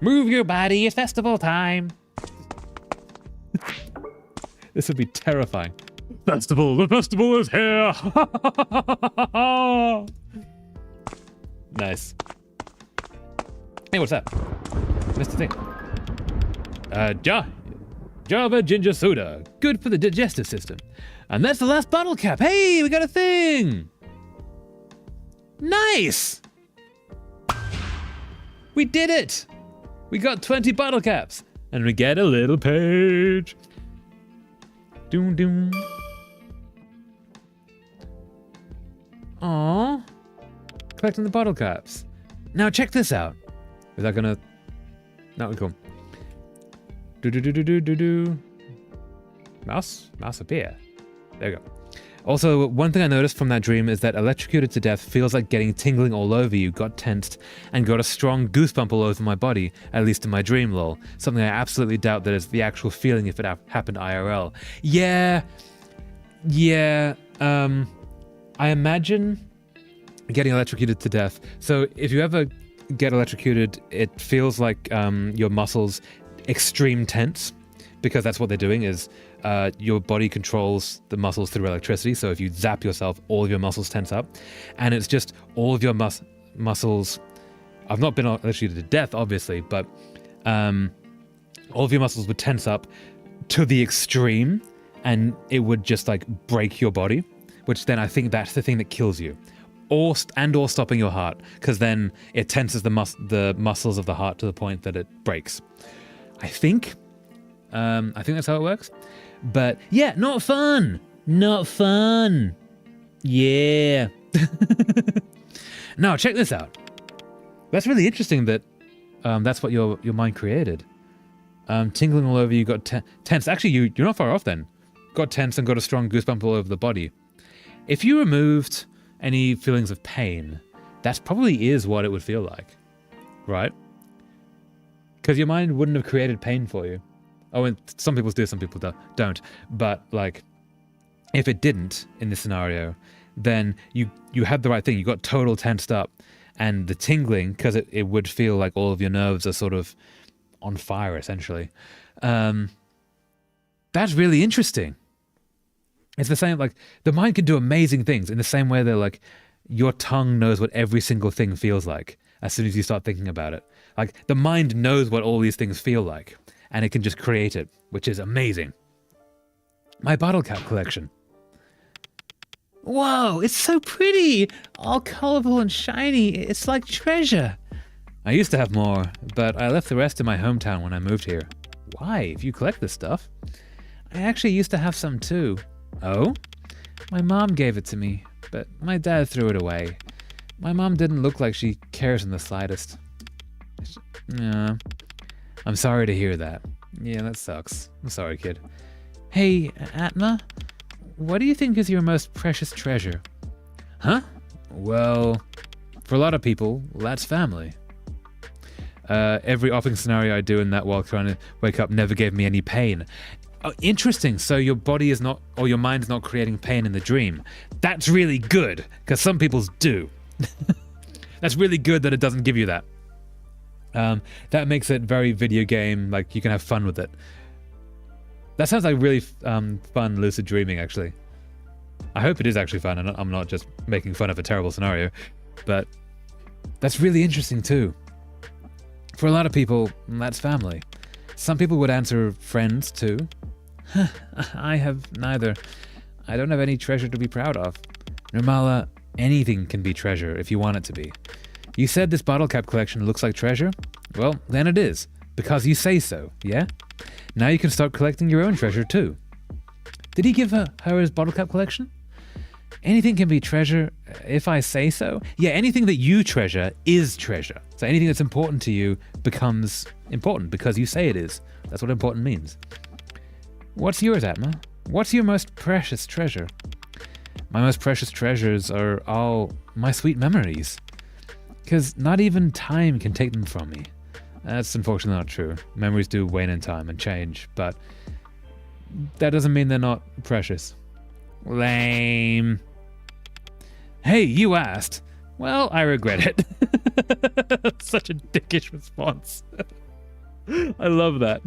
Move your body, it's festival time. This would be terrifying. Festival, the festival is here. Nice. Hey, what's up? Mr. Thing. Java ginger soda. Good for the digestive system. And that's the last bottle cap. Hey, we got a thing. Nice. We did it. We got 20 bottle caps. And we get a little page. Doom doom. Aww. Collecting the bottle caps. Now check this out. Is that gonna... No, cool. Do. Mouse appear. There you go. Also, one thing I noticed from that dream is that electrocuted to death feels like getting tingling all over you, got tensed, and got a strong goosebump all over my body, at least in my dream, lol. Something I absolutely doubt that is the actual feeling if it happened IRL. Yeah, I imagine getting electrocuted to death. So if you ever get electrocuted, it feels like your muscles extreme tense, because that's what they're doing is your body controls the muscles through electricity. So if you zap yourself, all of your muscles tense up, and it's just all of your muscles. I've not been electrocuted to death, obviously, but all of your muscles would tense up to the extreme, and it would just like break your body, which then I think that's the thing that kills you. Or stopping your heart, because then it tenses the muscles of the heart to the point that it breaks. I think that's how it works. But yeah, not fun. Yeah. Now check this out. That's really interesting that that's what your mind created. Tingling all over you, got tense. Actually, you're not far off then. Got tense and got a strong goosebump all over the body. If you removed any feelings of pain, that probably is what it would feel like, right? Because your mind wouldn't have created pain for you. Oh, and some people do, some people don't. But like, if it didn't in this scenario, then you had the right thing. You got total tensed up, and the tingling, because it would feel like all of your nerves are sort of on fire, essentially. That's really interesting. It's the same, like, the mind can do amazing things in the same way that, like, your tongue knows what every single thing feels like as soon as you start thinking about it. Like, the mind knows what all these things feel like, and it can just create it, which is amazing. My bottle cap collection. Whoa, it's so pretty! All colorful and shiny. It's like treasure. I used to have more, but I left the rest in my hometown when I moved here. Why? If you collect this stuff? I actually used to have some too. Oh? My mom gave it to me, but my dad threw it away. My mom didn't look like she cares in the slightest. Yeah. I'm sorry to hear that. Yeah, that sucks. I'm sorry, kid. Hey, Atma, what do you think is your most precious treasure? Huh? Well, for a lot of people, that's family. Every offing scenario I do in that while trying to wake up never gave me any pain. Oh, interesting. So your body is not, or your mind's not creating pain in the dream. That's really good, because some people's do. That's really good that it doesn't give you that. That makes it very video game, like you can have fun with it. That sounds like really fun lucid dreaming, actually. I hope it is actually fun, and I'm not just making fun of a terrible scenario. But that's really interesting too. For a lot of people, that's family. Some people would answer friends too. I have neither. I don't have any treasure to be proud of. Nirmala, anything can be treasure if you want it to be. You said this bottle cap collection looks like treasure? Well, then it is. Because you say so, yeah? Now you can start collecting your own treasure too. Did he give her his bottle cap collection? Anything can be treasure if I say so? Yeah, anything that you treasure is treasure. So anything that's important to you becomes important because you say it is. That's what important means. What's yours, Atma? What's your most precious treasure? My most precious treasures are all my sweet memories. Because not even time can take them from me. That's unfortunately not true. Memories do wane in time and change, but that doesn't mean they're not precious. Lame. Hey, you asked. Well, I regret it. Such a dickish response. I love that.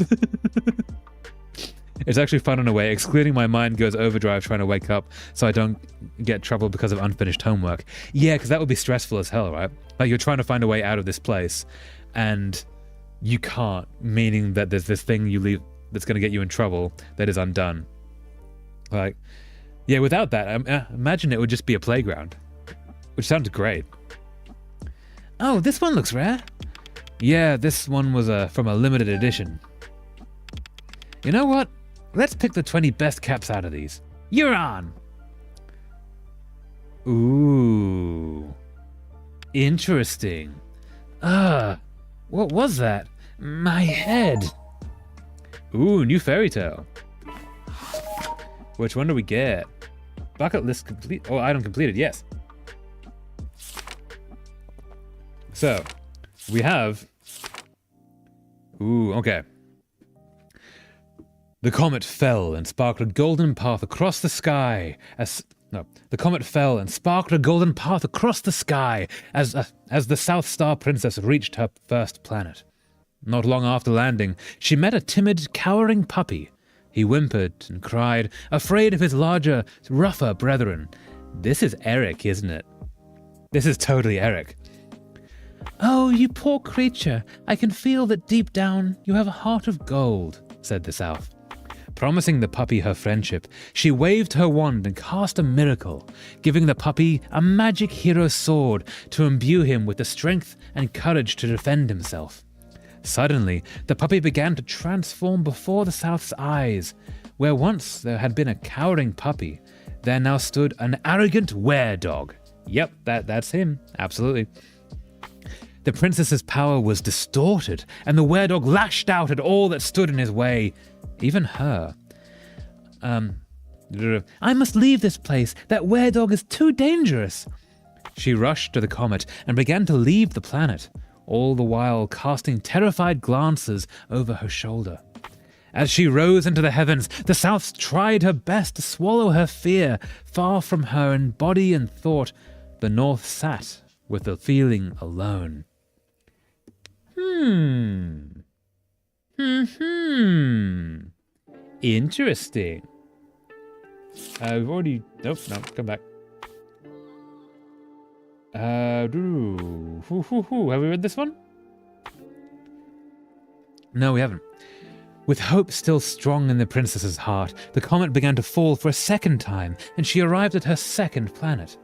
It's actually fun in a way. Excluding my mind goes overdrive trying to wake up so I don't get trouble because of unfinished homework. Yeah, because that would be stressful as hell, right? Like you're trying to find a way out of this place and you can't, meaning that there's this thing you leave that's going to get you in trouble that is undone. Like, yeah, without that, imagine it would just be a playground, which sounds great. Oh, this one looks rare. Yeah, this one was from a limited edition. You know what? Let's pick the 20 best caps out of these. You're on! Ooh. Interesting. What was that? My head. Ooh, new fairy tale. Which one do we get? Bucket list complete. Oh, item completed, yes. So, we have... Ooh, okay. The comet fell and sparkled a golden path across the sky the comet fell and sparkled a golden path across the sky as the South Star Princess reached her first planet. Not long after landing, she met a timid, cowering puppy. He whimpered and cried, afraid of his larger, rougher brethren. This is Eric, isn't it? This is totally Eric. Oh, you poor creature. I can feel that deep down you have a heart of gold, said the South. Promising the puppy her friendship, she waved her wand and cast a miracle, giving the puppy a magic hero sword to imbue him with the strength and courage to defend himself. Suddenly, the puppy began to transform before the South's eyes. Where once there had been a cowering puppy, there now stood an arrogant were-dog. Yep, that's him, absolutely. The princess's power was distorted, and the were-dog lashed out at all that stood in his way, even her. I must leave this place. That were-dog is too dangerous. She rushed to the comet and began to leave the planet, all the while casting terrified glances over her shoulder. As she rose into the heavens, the South tried her best to swallow her fear. Far from her in body and thought, the North sat with the feeling alone. Interesting. We've already... Nope, no, come back. Have we read this one? No, we haven't. With hope still strong in the princess's heart, the comet began to fall for a second time, and she arrived at her second planet.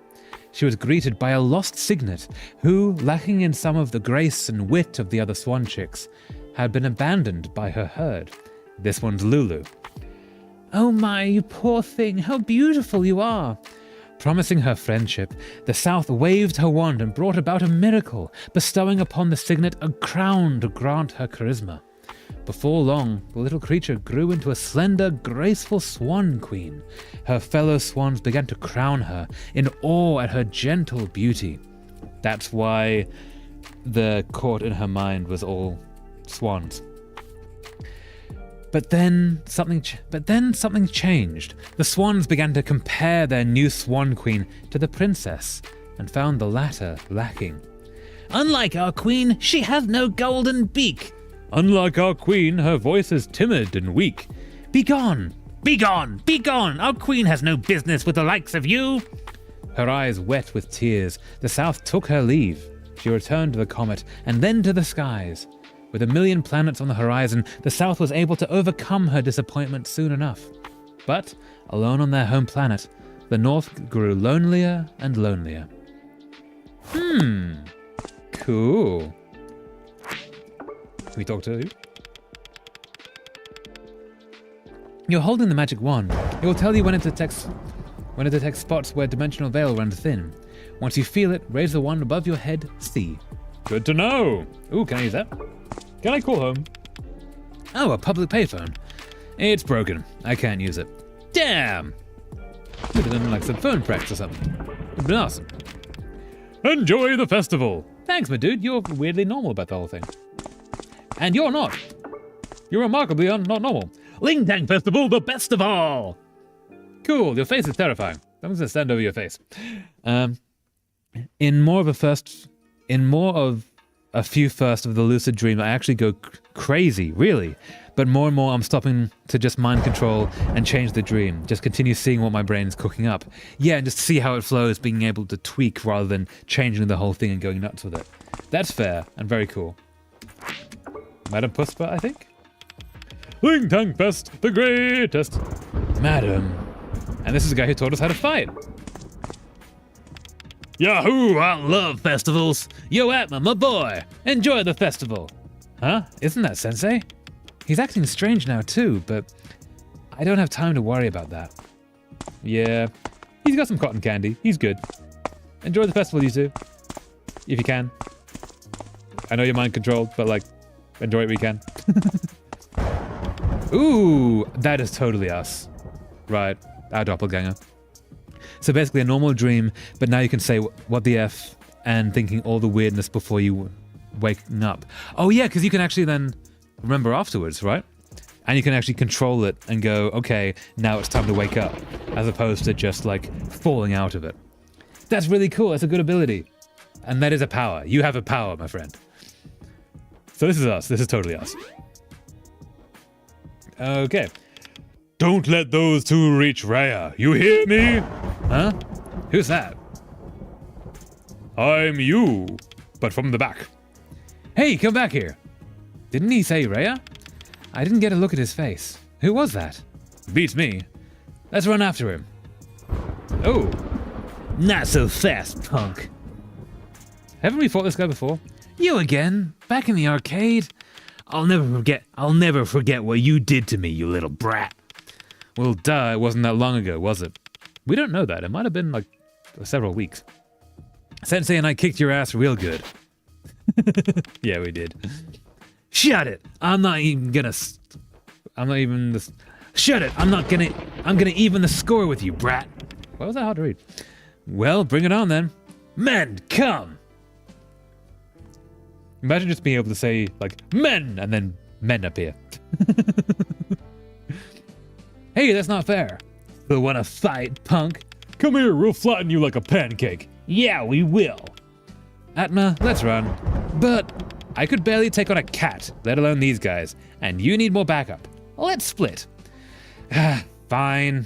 She was greeted by a lost signet, who, lacking in some of the grace and wit of the other swan chicks, had been abandoned by her herd. This one's Lulu. Oh my, you poor thing, how beautiful you are. Promising her friendship, the South waved her wand and brought about a miracle, bestowing upon the signet a crown to grant her charisma. Before long, the little creature grew into a slender, graceful swan queen. Her fellow swans began to crown her, in awe at her gentle beauty. That's why the court in her mind was all swans. But then something changed. The swans began to compare their new swan queen to the princess, and found the latter lacking. Unlike our queen, she has no golden beak. Unlike our queen, her voice is timid and weak. Begone! Begone! Begone! Our queen has no business with the likes of you! Her eyes wet with tears, the South took her leave. She returned to the comet, and then to the skies. With a million planets on the horizon, the South was able to overcome her disappointment soon enough. But, alone on their home planet, the North grew lonelier and lonelier. Cool. Can we talk to you? You're holding the magic wand. It will tell you when it detects spots where dimensional veil runs thin. Once you feel it, raise the wand above your head, see. Good to know. Ooh, can I use that? Can I call home? Oh, a public payphone. It's broken. I can't use it. Damn! Could have done like some phone pranks or something. It'd been awesome. Enjoy the festival. Thanks, my dude. You're weirdly normal about the whole thing. And you're not. You're remarkably not normal. Ling Tang Festival, the best of all. Cool, your face is terrifying. I'm just gonna stand over your face. In more of a few first of the lucid dream, I actually go crazy, really. But more and more, I'm stopping to just mind control and change the dream. Just continue seeing what my brain's cooking up. Yeah, and just see how it flows, being able to tweak rather than changing the whole thing and going nuts with it. That's fair and very cool. Madam Puspa, I think? Ling Tang Fest, the greatest. Madam. And this is the guy who taught us how to fight. Yahoo! I love festivals. Yo, Atma, my boy. Enjoy the festival. Huh? Isn't that Sensei? He's acting strange now too, but I don't have time to worry about that. Yeah, he's got some cotton candy. He's good. Enjoy the festival, you two. If you can. I know you're mind controlled, but like, enjoy it where you can. Ooh, that is totally us. Right, our doppelganger. So basically a normal dream, but now you can say what the F and thinking all the weirdness before you waking up. Oh yeah, because you can actually then remember afterwards, right? And you can actually control it and go, okay, now it's time to wake up, as opposed to just like falling out of it. That's really cool. That's a good ability. And that is a power. You have a power, my friend. So this is us. This is totally us. Okay. Don't let those two reach Raya. You hear me? Huh? Who's that? I'm you, but from the back. Hey, come back here. Didn't he say Raya? I didn't get a look at his face. Who was that? Beats me. Let's run after him. Oh. Not so fast, punk. Haven't we fought this guy before? You again? Back in the arcade? I'll never forget what you did to me, you little brat. Well, duh, it wasn't that long ago, was it? We don't know that. It might have been like several weeks. Sensei and I kicked your ass real good. Yeah, we did. Shut it! I'm gonna even the score with you, brat. Why was that hard to read? Well, bring it on then. Men, come! Imagine just being able to say, like, men, and then men appear. Hey, that's not fair. Still wanna fight, punk? Come here, we'll flatten you like a pancake. Yeah, we will. Atma, let's run. But I could barely take on a cat, let alone these guys, and you need more backup. Let's split. Fine.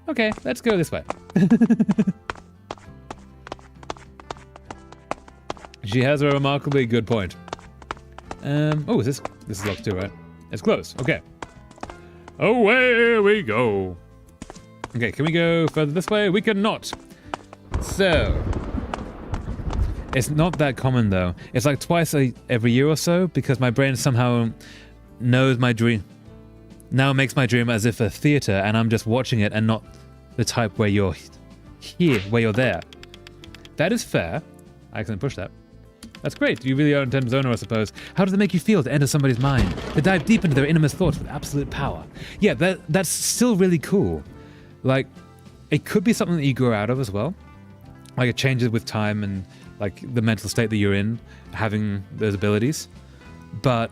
Okay, let's go this way. She has a remarkably good point. Oh, this is locked too, right? It's closed. Okay. Away we go. Okay, can we go further this way? We cannot. So, it's not that common though. It's like twice every year or so because my brain somehow knows my dream. Now it makes my dream as if a theater and I'm just watching it and not the type where you're here, where you're there. That is fair. I accidentally pushed that. That's great. You really are intense owner, I suppose. How does it make you feel to enter somebody's mind? To dive deep into their innermost thoughts with absolute power? Yeah, that's still really cool. Like, it could be something that you grow out of as well. Like, it changes with time and, like, the mental state that you're in, having those abilities. But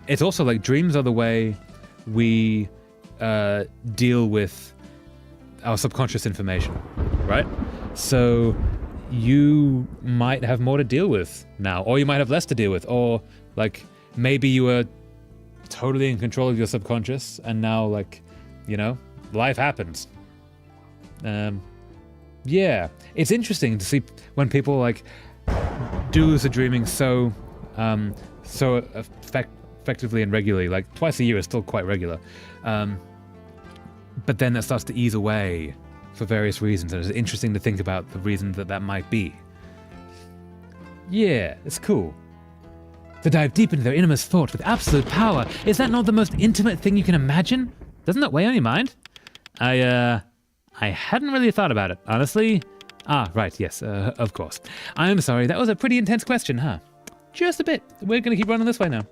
it's also, like, dreams are the way we deal with our subconscious information, right? So you might have more to deal with now, or you might have less to deal with, or like maybe you were totally in control of your subconscious and now, like, you know, life happens. Yeah, it's interesting to see when people like do lucid dreaming so effectively and regularly. Like twice a year is still quite regular, but then that starts to ease away for various reasons, and it's interesting to think about the reason that might be. Yeah, it's cool. To dive deep into their innermost thought with absolute power, is that not the most intimate thing you can imagine? Doesn't that weigh on your mind? I hadn't really thought about it, honestly. Ah, right, yes, of course. I'm sorry, that was a pretty intense question, huh? Just a bit. We're gonna keep running this way now.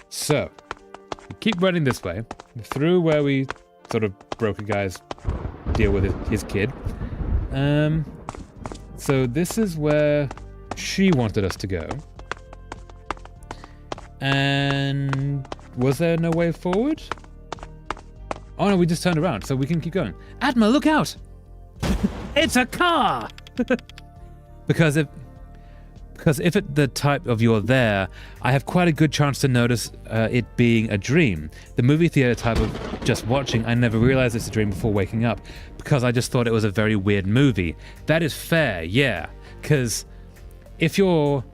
So, keep running this way, through where we sort of broke a guy's deal with his kid. So this is where she wanted us to go. And was there no way forward? Oh no, we just turned around, so we can keep going. Atma, look out! It's a car! Because if at the type of you're there, I have quite a good chance to notice it being a dream. The movie theater type of just watching, I never realized it's a dream before waking up because I just thought it was a very weird movie. That is fair, yeah. Because if you're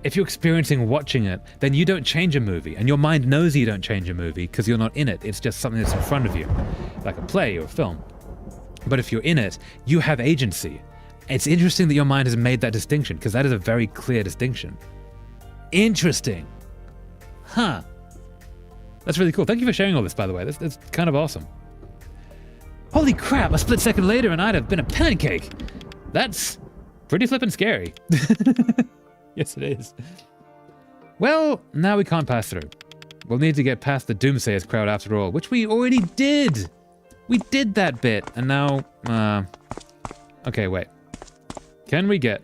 experiencing watching it, then you don't change a movie, and your mind knows you don't change a movie because you're not in it. It's just something that's in front of you, like a play or a film. But if you're in it, you have agency. It's interesting that your mind has made that distinction, because that is a very clear distinction. Interesting. Huh. That's really cool. Thank you for sharing all this, by the way. That's kind of awesome. Holy crap, a split second later and I'd have been a pancake. That's pretty flippin' scary. Yes, it is. Well, now we can't pass through. We'll need to get past the Doomsayers crowd after all, which we already did. We did that bit, and now, okay, wait. Can I get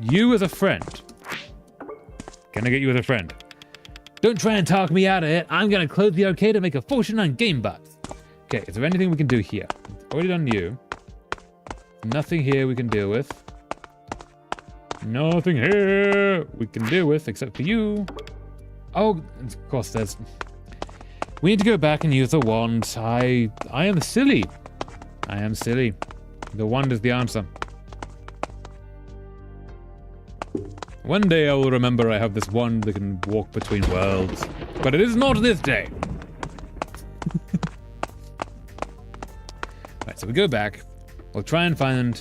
you as a friend? Can I get you as a friend? Don't try and talk me out of it. I'm gonna close the arcade and make a fortune on game bots. Okay, is there anything we can do here? Already done you. Nothing here we can deal with. Nothing here we can deal with except for you. Oh, of course there's... We need to go back and use the wand. I am silly. I am silly. The wand is the answer. One day I will remember I have this wand that can walk between worlds. But it is not this day. Right, so we go back. We'll try and find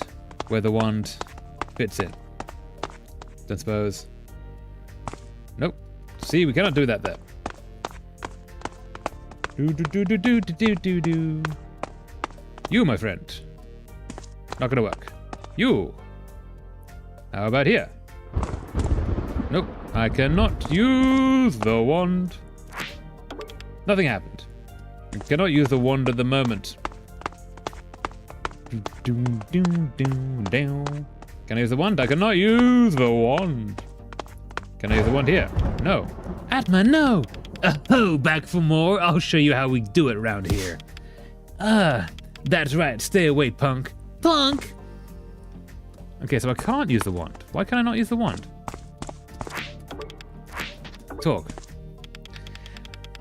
where the wand fits in. Don't suppose. Nope. See, we cannot do that there. Do. You, my friend. Not gonna work. You. How about here? Nope. I cannot use the wand. Nothing happened. I cannot use the wand at the moment. Can I use the wand? I cannot use the wand. Can I use the wand here? No. Atma, no! Oh, back for more? I'll show you how we do it around here. That's right. Stay away, punk. Punk! Okay, so I can't use the wand. Why can I not use the wand? Talk.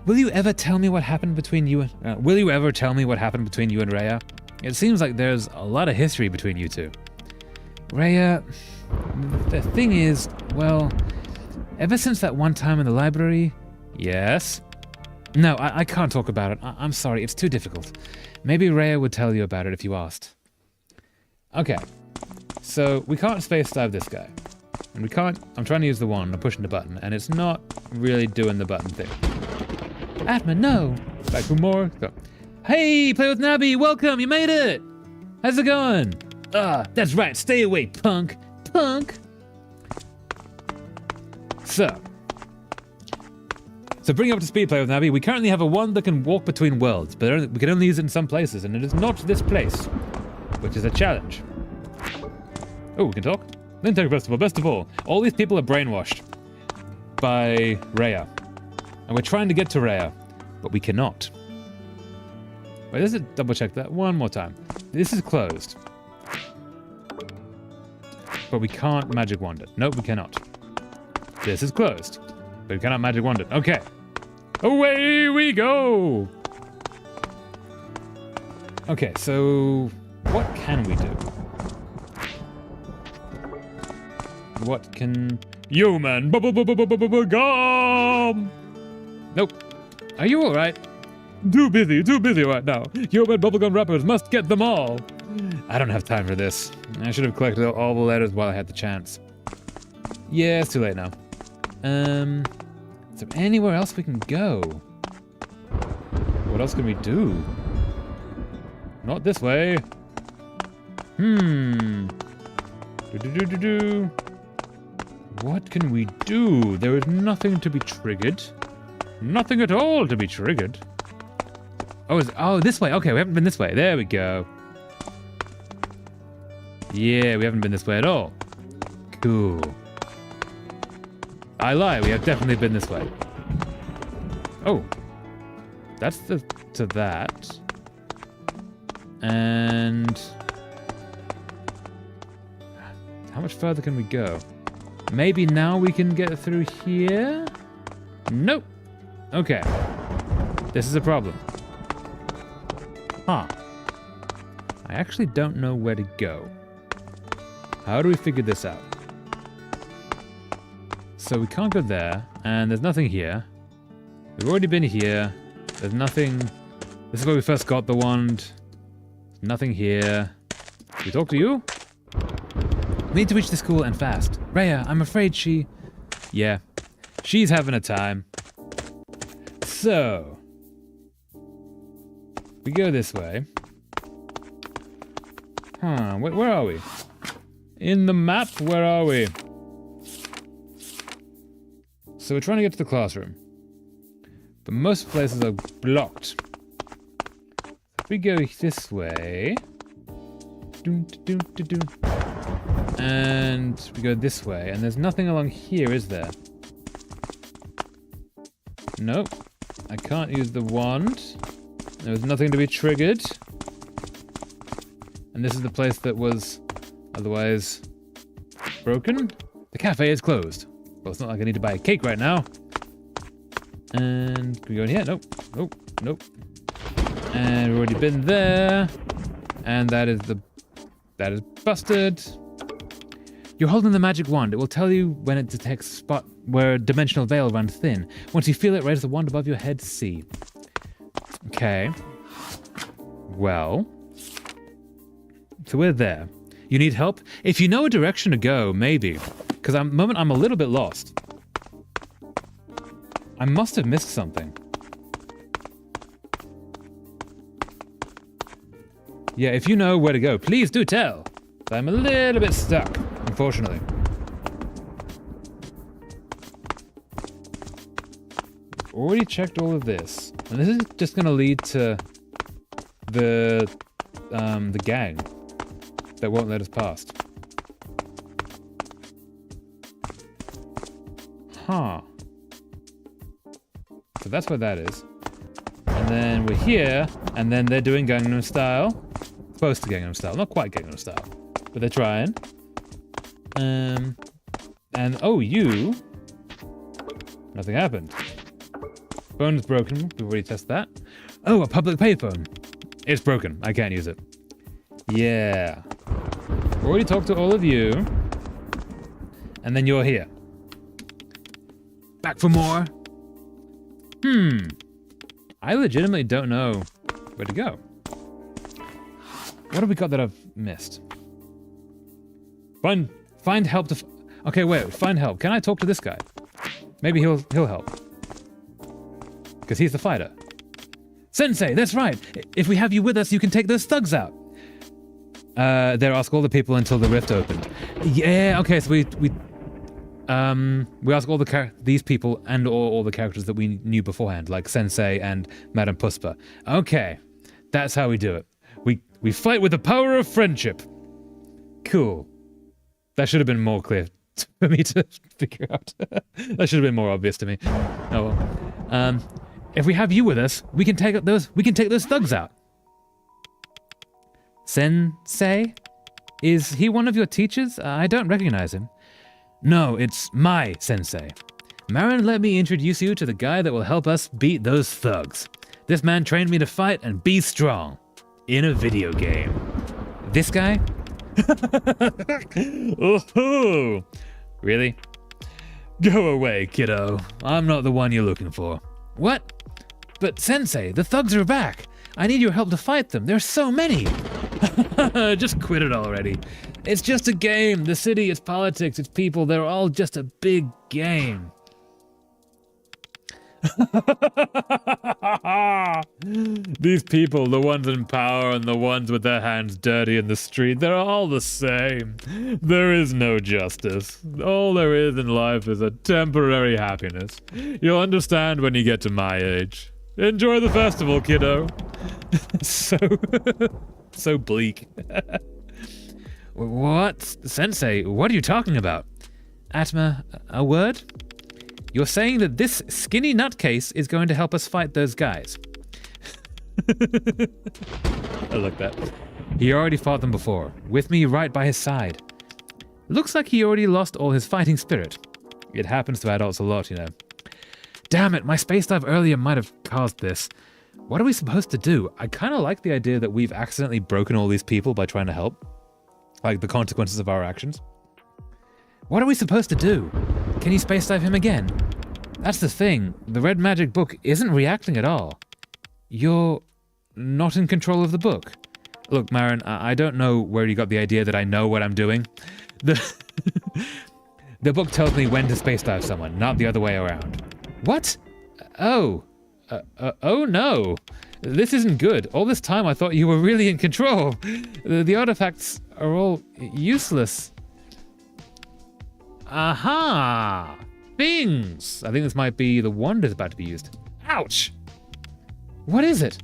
Will you ever tell me what happened between you and... Rhea? It seems like there's a lot of history between you two. Rhea... The thing is, well... Ever since that one time in the library... Yes? No, I can't talk about it. I'm sorry, it's too difficult. Maybe Rhea would tell you about it if you asked. Okay. So, we can't space dive this guy. And we can't... I'm trying to use the wand, I'm pushing the button, and it's not really doing the button thing. Atma, no! Back for more. Go. Hey, Play with Nabby, welcome, you made it! How's it going? That's right, stay away, punk! Punk! So bring you up to speed, Play with Nabby. We currently have a wand that can walk between worlds, but we can only use it in some places, and it is not this place, which is a challenge. Oh, we can talk? Nintendo Festival, best of all these people are brainwashed by Rhea. And we're trying to get to Rhea, but we cannot. Wait, let's double check that one more time. This is closed. But we can't magic wand it. Nope, we cannot. This is closed. But we cannot magic wand it. Okay. Away we go! Okay, so what can we do? What can... Human! Gum! Nope. Are you alright? Too busy right now. Human bubblegum rappers must get them all. I don't have time for this. I should have collected all the letters while I had the chance. Yeah, it's too late now. Is there anywhere else we can go? What else can we do? Not this way. What can we do? There is nothing to be triggered. Nothing at all to be triggered. Oh, this way. Okay, we haven't been this way. There we go. Yeah, we haven't been this way at all. Cool. I lie, we have definitely been this way. Oh. That's to that. And... how much further can we go? Maybe now we can get through here? Nope. Okay. This is a problem. Huh. I actually don't know where to go. How do we figure this out? So we can't go there, and there's nothing here. We've already been here. There's nothing... this is where we first got the wand. Nothing here. Can we talk to you? We need to reach the school and fast. Rhea, I'm afraid she... yeah. She's having a time. So... we go this way. Huh, where are we? In the map, where are we? So we're trying to get to the classroom. But most places are blocked. If we go this way... and we go this way, and there's nothing along here, is there? Nope. I can't use the wand. There's nothing to be triggered. And this is the place that was otherwise broken. The cafe is closed. Well, it's not like I need to buy a cake right now. And can we go in here? Nope. Nope. Nope. And we've already been there. And that is busted. You're holding the magic wand. It will tell you when it detects a spot where a dimensional veil runs thin. Once you feel it, raise the wand above your head to see. Okay. Well. So we're there. You need help? If you know a direction to go, maybe. Because at the moment I'm a little bit lost. I must have missed something. Yeah, if you know where to go, please do tell. I'm a little bit stuck, unfortunately. Already checked all of this. And this is just gonna lead to the gang that won't let us past. Huh. So that's where that is. And then we're here, and then they're doing Gangnam Style. Close to Gangnam Style, not quite Gangnam Style, but they're trying. And oh, you. Nothing happened. Phone is broken. We've already tested that. Oh, a public payphone. It's broken. I can't use it. Yeah. Already talked to all of you. And then you're here. Back for more. I legitimately don't know where to go. What have we got that I've missed? Find help to... okay, wait. Find help. Can I talk to this guy? Maybe he'll help. Because he's the fighter. Sensei, that's right. If we have you with us, you can take those thugs out. There, ask all the people until the rift opened. Yeah, okay, so we ask all these people and all the characters that we knew beforehand, like Sensei and Madame Puspa. Okay, that's how we do it. We fight with the power of friendship. Cool. That should have been more clear for me to figure out. That should have been more obvious to me. Oh well. If we have you with us, we can take those thugs out. Sensei? Is he one of your teachers? I don't recognize him. No, it's my sensei. Marin, let me introduce you to the guy that will help us beat those thugs. This man trained me to fight and be strong. In a video game. This guy? Ooh, really? Go away, kiddo. I'm not the one you're looking for. What? But Sensei, the thugs are back. I need your help to fight them. There's so many. Just quit it already. It's just a game. The city, it's politics, it's people. They're all just a big game. These people, the ones in power and the ones with their hands dirty in the street, they're all the same. There is no justice. All there is in life is a temporary happiness. You'll understand when you get to my age. Enjoy the festival, kiddo. So bleak. What? Sensei, what are you talking about? Atma, a word? you're saying that this skinny nutcase is going to help us fight those guys. I like that. He already fought them before, with me right by his side. Looks like he already lost all his fighting spirit. It happens to adults a lot, you know. Damn it, my space dive earlier might have caused this. What are we supposed to do? I kind of like the idea that we've accidentally broken all these people by trying to help. Like the consequences of our actions. What are we supposed to do? Can you space dive him again? That's the thing. The red magic book isn't reacting at all. You're not in control of the book. Look, Marin, I don't know where you got the idea that I know what I'm doing. The book tells me when to space dive someone, not the other way around. What? Oh. Oh no. This isn't good. All this time I thought you were really in control. The artifacts are all useless. Aha! Things! I think this might be the wand is about to be used. Ouch! What is it?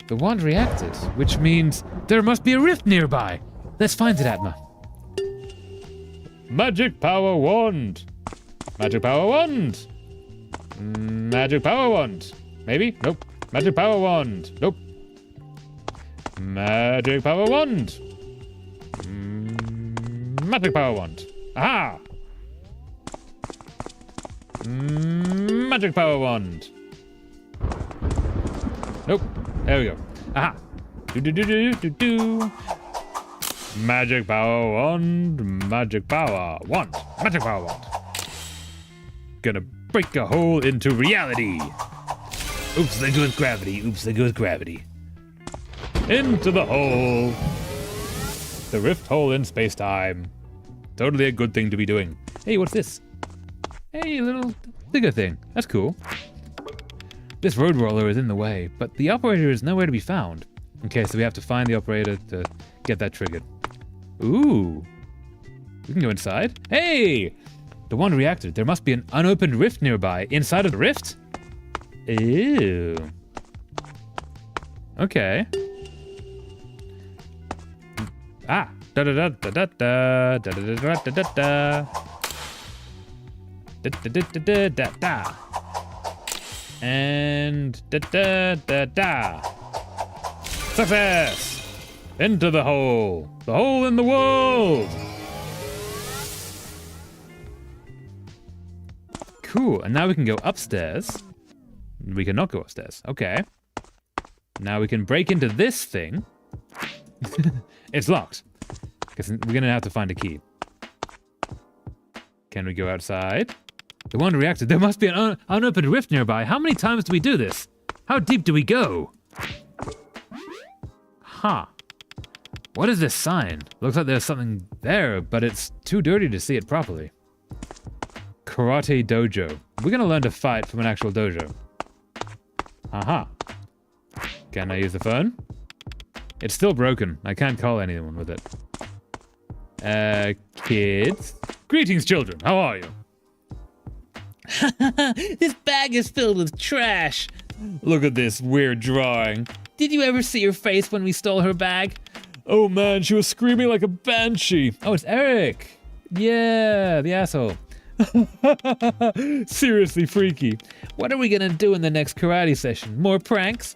The wand reacted, which means there must be a rift nearby. Let's find it, Atma. Magic power wand. Magic power wand. Magic power wand. Maybe? Nope. Magic power wand. Nope. Magic power wand. Magic power wand. Aha! Magic power wand. Nope. There we go. Aha. Do. Magic power wand. Magic power wand. Magic power wand. Gonna break a hole into reality. Oops, there goes gravity. Oops, there goes gravity. Into the hole. The rift hole in space-time. Totally a good thing to be doing. Hey, what's this? Hey, little digger thing. That's cool. This road roller is in the way, but the operator is nowhere to be found. Okay, so we have to find the operator to get that triggered. Ooh. We can go inside. Hey! The one reacted. There must be an unopened rift nearby. Inside of the rift? Ew. Okay. Ah. Da da da da da da da da da da da da. Da da da da da da. And da da da da. Success! Into the hole. The hole in the world. Cool, and now we can go upstairs. We cannot go upstairs. Okay. Now we can break into this thing. It's locked. Guess we're gonna have to find a key. Can we go outside? The one reacted. There must be an unopened rift nearby. How many times do we do this? How deep do we go? Huh. What is this sign? Looks like there's something there, but it's too dirty to see it properly. Karate dojo. We're gonna learn to fight from an actual dojo. Aha. Can I use the phone? It's still broken. I can't call anyone with it. Kids? Greetings, children. How are you? This bag is filled with trash. Look at this weird drawing. Did you ever see her face when we stole her bag? Oh man, she was screaming like a banshee. Oh, it's Eric. Yeah, the asshole. Seriously freaky. What are we gonna do in the next karate session? More pranks?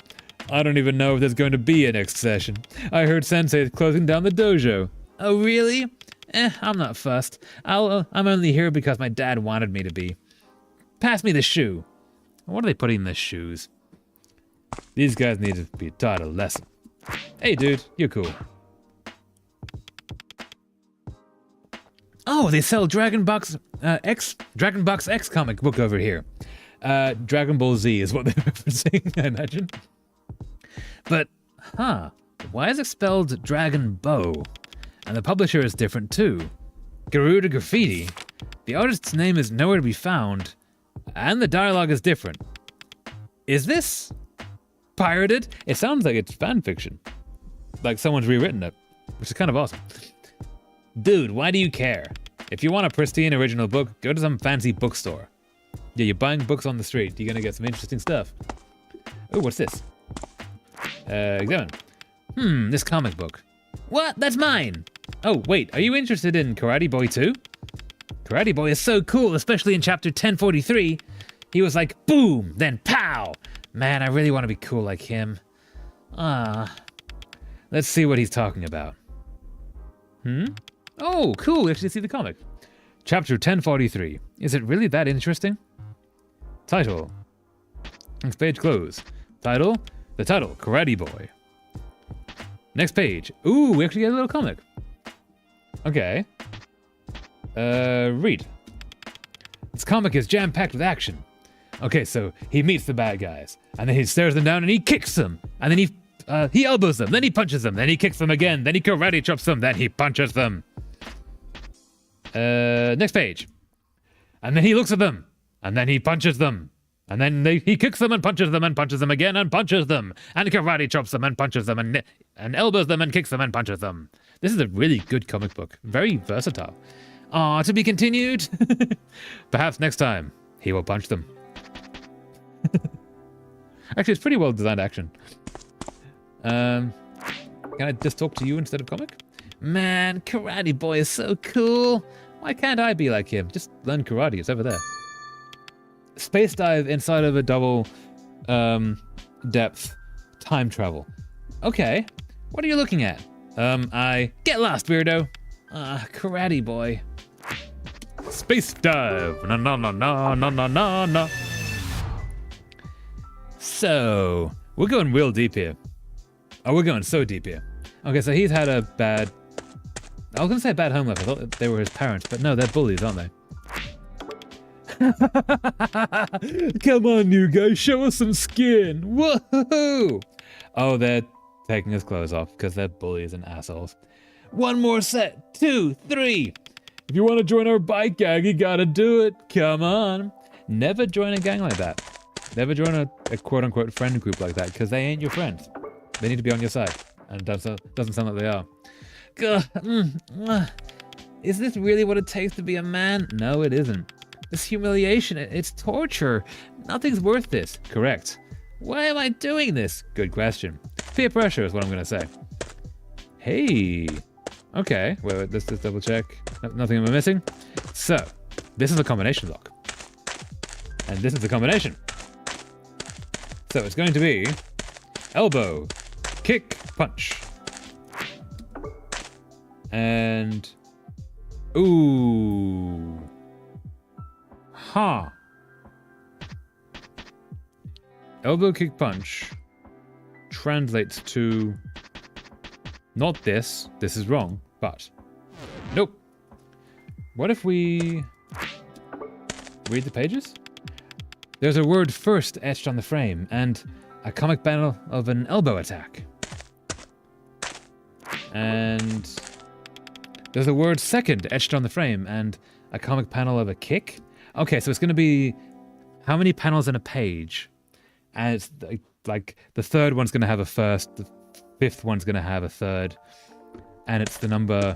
I don't even know if there's going to be a next session. I heard Sensei is closing down the dojo. Oh, really? I'm not fussed. I'm only here because my dad wanted me to be. Pass me the shoe. What are they putting in the shoes? These guys need to be taught a lesson. Hey, dude, you're cool. Oh, they sell Dragon Box X comic book over here. Dragon Ball Z is what they're referencing, I imagine. But, why is it spelled Dragon Bow? And the publisher is different too. Garuda Graffiti. The artist's name is nowhere to be found, and the dialogue is different. Is this pirated? It sounds like it's fan fiction. Like someone's rewritten it, which is kind of awesome. Dude, why do you care? If you want a pristine original book, go to some fancy bookstore. Yeah, you're buying books on the street. You're gonna get some interesting stuff. Oh, what's this? Examine. This comic book. What? That's mine! Oh, wait, are you interested in Karate Boy 2? Karate Boy is so cool, especially in chapter 1043. He was like, boom, then pow. Man, I really want to be cool like him. Let's see what he's talking about. Oh, cool, we actually see the comic. Chapter 1043. Is it really that interesting? Title. Next page, close. Title. The title, Karate Boy. Next page. Ooh, we actually get a little comic. Okay. Read. This comic is jam-packed with action. Okay, so he meets the bad guys, and then he stares them down and he kicks them, and then he elbows them, then he punches them, then he kicks them again, then he karate chops them, then he punches them. Next page. And then he looks at them, and then he punches them, and then he kicks them and punches them again and punches them, and karate chops them and punches them and elbows them and kicks them and punches them. This is a really good comic book, very versatile. To be continued. Perhaps next time he will punch them. Actually, it's pretty well designed action. Can I just talk to you instead of comic? Man, Karate Boy is so cool. Why can't I be like him? Just learn karate, it's over there. Space dive inside of a double depth time travel. Okay, what are you looking at? Get lost, weirdo. Karate Boy. Space dive. No. So, we're going real deep here. Oh, we're going so deep here. Okay, so he's had a bad... I was going to say bad home life. I thought they were his parents, but no, they're bullies, aren't they? Come on, you guys, show us some skin. Woohoo! Oh, they're taking his clothes off because they're bullies and assholes. One more set. 2, 3. If you want to join our bike gang, you gotta do it. Come on. Never join a gang like that. Never join a quote-unquote friend group like that, because they ain't your friends. They need to be on your side, and it doesn't sound like they are. Is this really what it takes to be a man? No, it isn't. This humiliation, it's torture. Nothing's worth this. Correct. Why am I doing this? Good question. Peer pressure is what I'm going to say. Hey. Okay, wait, let's just double check. Nothing am I missing? So, this is a combination lock. And this is the combination. So it's going to be elbow, kick, punch. And... ooh. Huh. Elbow, kick, punch translates to... not this. This is wrong, but... nope. What if we... read the pages? There's a word first etched on the frame, and a comic panel of an elbow attack. And there's a word second etched on the frame, and a comic panel of a kick. Okay, so it's going to be how many panels in a page? And it's like the third one's going to have a first, the fifth one's going to have a third, and it's the number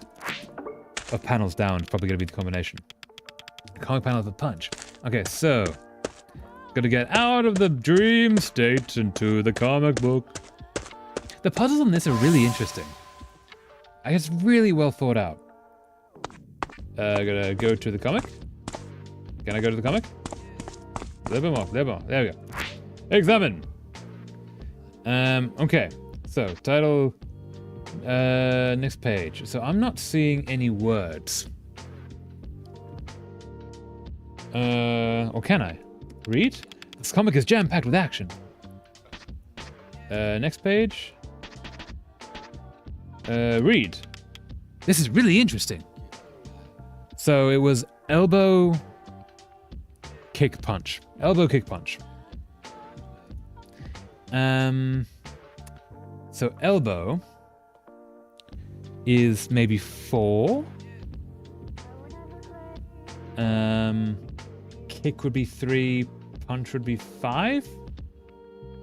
of panels down. It's probably going to be the combination. Comic panel of a punch. Okay, so... gotta get out of the dream state into the comic book. The puzzles on this are really interesting. It's really well thought out. Gotta go to the comic. Can I go to the comic? A little bit more. There we go. Examine. Okay. So, title. Next page. So, I'm not seeing any words. Or can I? Read? This comic is jam-packed with action. Next page. Read. This is really interesting. So it was elbow, kick, punch. Elbow, kick, punch. So elbow is maybe 4. Kick would be 3, punch would be 5?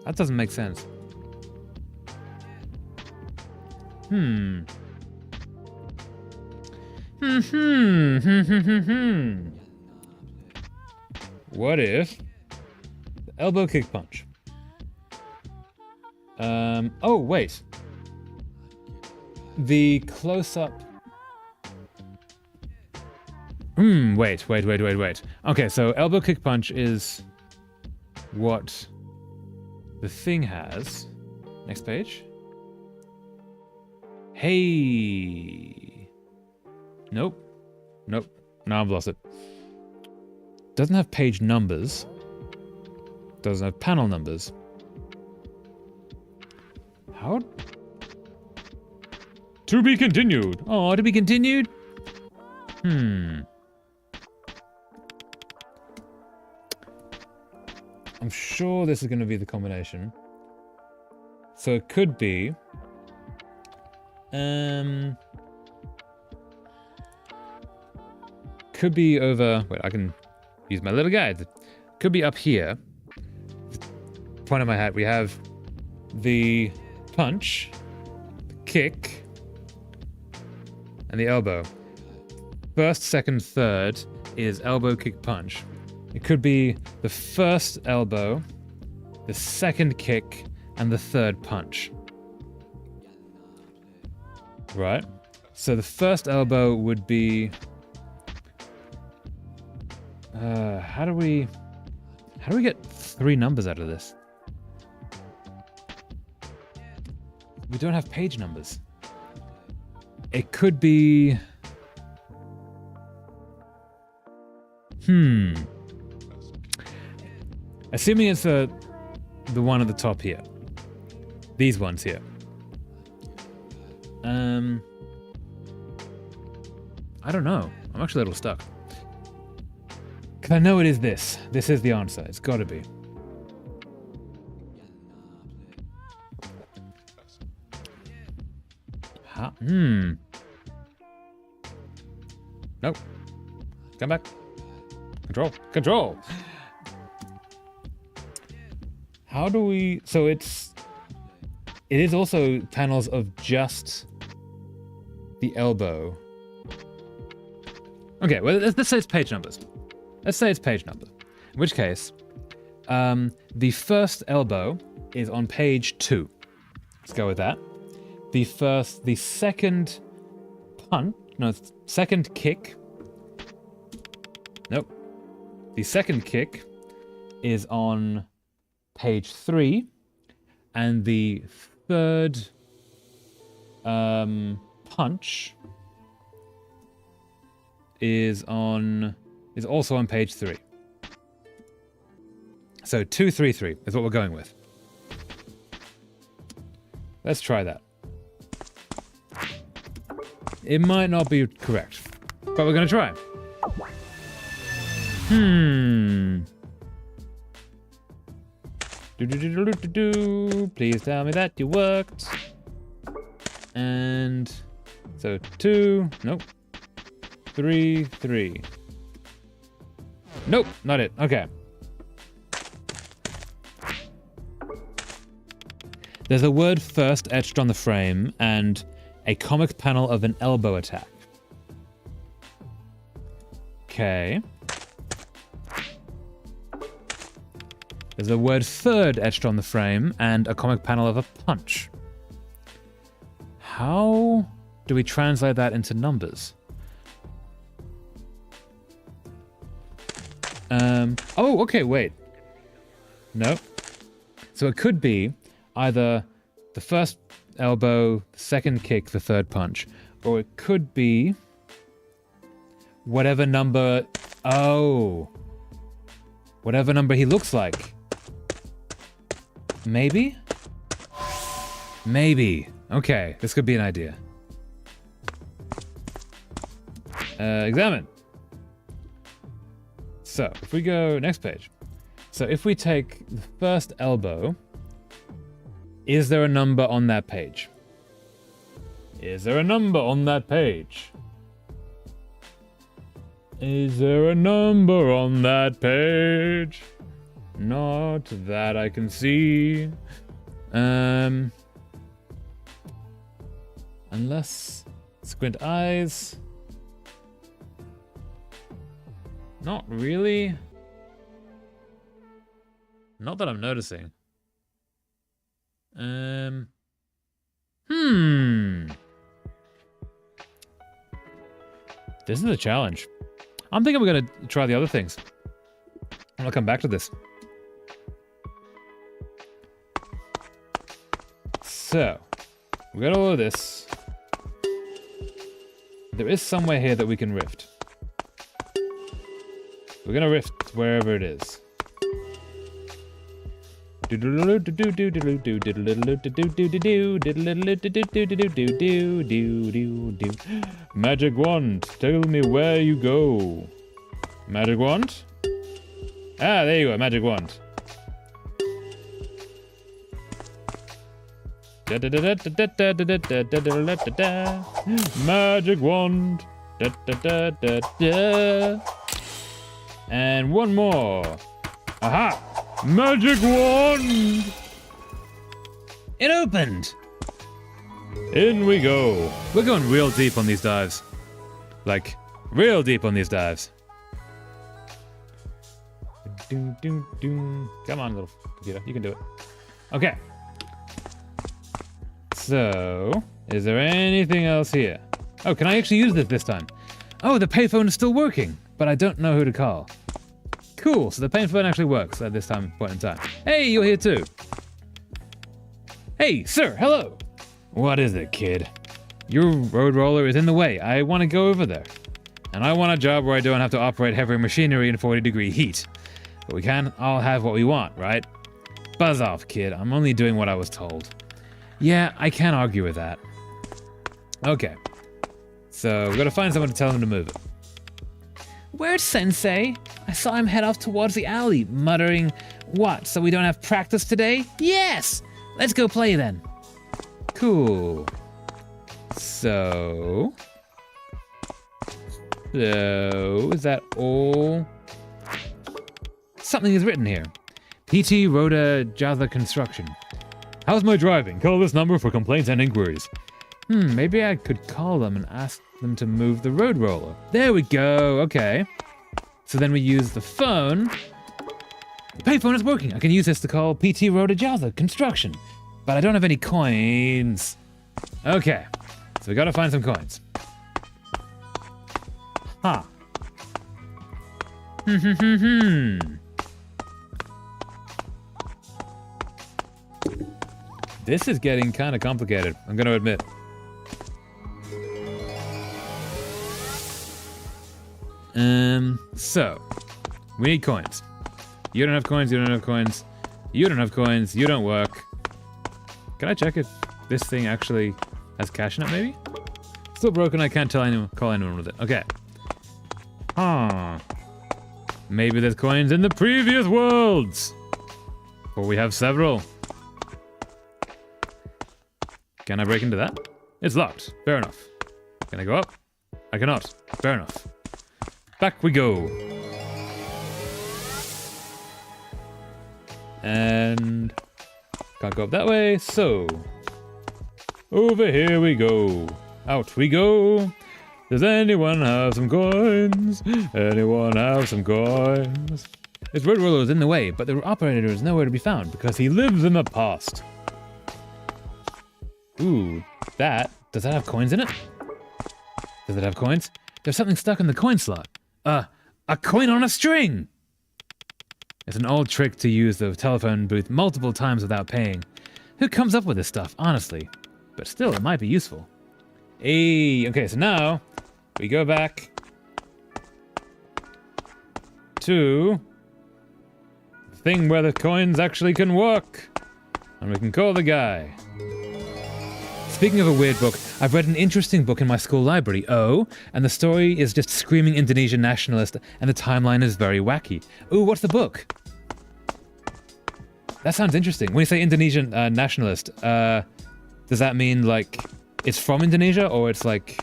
That doesn't make sense. What if elbow, kick, punch? Oh, wait. The close-up... Wait. Okay, so elbow kick punch is what the thing has. Next page. Hey. Nope. Now I've lost it. Doesn't have page numbers. Doesn't have panel numbers. How? To be continued. Oh, to be continued? I'm sure this is going to be the combination. So it could be... could be over... Wait, I can use my little guide. Could be up here. Point of my hat, we have the punch, the kick, and the elbow. First, second, third is elbow, kick, punch. It could be the first elbow, the second kick, and the third punch. Right? So the first elbow would be... how do we get 3 numbers out of this? We don't have page numbers. It could be... Assuming it's the one at the top here. These ones here. I don't know. I'm actually a little stuck. Because I know it is this. This is the answer. It's got to be. Huh? Nope. Come back. Control. How do we... So it is also panels of just the elbow. Okay, well, let's say it's page numbers. Let's say it's page number. In which case, the first elbow is on page 2. Let's go with that. The second punch, no, second kick. Nope. The second kick is on page 3, and the third punch is also on page 3. So 2, 3, 3 is what we're going with. Let's try that. It might not be correct, but we're going to try. Please tell me that you worked. And so 2, nope. 3, 3. Nope, not it. Okay. There's a word first etched on the frame and a comic panel of an elbow attack. Okay. There's a word third etched on the frame and a comic panel of a punch. How do we translate that into numbers? Oh, okay, wait. No. So it could be either the first elbow, the second kick, the third punch, or it could be whatever number... Oh. Whatever number he looks like. Maybe? Maybe. Okay, this could be an idea. Examine. So, if we go next page. So, if we take the first elbow, is there a number on that page? Is there a number on that page? Is there a number on that page? Not that I can see. Unless squint eyes. Not really. Not that I'm noticing. This is a challenge. I'm thinking we're gonna try the other things. I'll come back to this. So, we got all of this. There is somewhere here that we can rift. We're gonna rift wherever it is. Magic wand, tell me where you go. Magic wand? Ah, there you go, magic wand. Magic wand. And one more. Aha! Magic wand! It opened! In we go. We're going real deep on these dives. Like, real deep on these dives. Come on, little computer. You can do it. Okay. So, is there anything else here? Oh, can I actually use this time? Oh, the payphone is still working, but I don't know who to call. Cool, so the payphone actually works at this point in time. Hey, you're here too. Hey, sir, hello. What is it, kid? Your road roller is in the way. I want to go over there. And I want a job where I don't have to operate heavy machinery in 40-degree heat. But we can't all have what we want, right? Buzz off, kid. I'm only doing what I was told. Yeah, I can't argue with that. Okay. So, we've got to find someone to tell him to move it. Where's Sensei? I saw him head off towards the alley, muttering, "What, so we don't have practice today?" Yes! Let's go play then. Cool. So, is that all? Something is written here. PT Rhoda Jatha Construction. How's my driving? Call this number for complaints and inquiries. Maybe I could call them and ask them to move the road roller. There we go, okay. So then we use the phone. The payphone is working. I can use this to call PT Rhoda Jatha Construction. But I don't have any coins. Okay, so we gotta find some coins. Huh. This is getting kind of complicated, I'm gonna admit. So, we need coins. You don't have coins, you don't have coins. You don't have coins, you don't work. Can I check if this thing actually has cash in it, maybe? Still broken, I can't call anyone with it. Okay. Huh. Maybe there's coins in the previous worlds. Or we have several. Can I break into that? It's locked. Fair enough. Can I go up? I cannot. Fair enough. Back we go. And can't go up that way, so over here we go. Out we go. Does anyone have some coins? Anyone have some coins? This road roller is in the way, but the operator is nowhere to be found because he lives in the past. Ooh, does that have coins in it? Does it have coins? There's something stuck in the coin slot. A coin on a string! It's an old trick to use the telephone booth multiple times without paying. Who comes up with this stuff, honestly? But still, it might be useful. Hey, okay, so now we go back to the thing where the coins actually can work. And we can call the guy. Speaking of a weird book, I've read an interesting book in my school library, and the story is just screaming Indonesian nationalist, and the timeline is very wacky. Ooh, what's the book? That sounds interesting. When you say Indonesian nationalist, does that mean, like, it's from Indonesia, or it's like...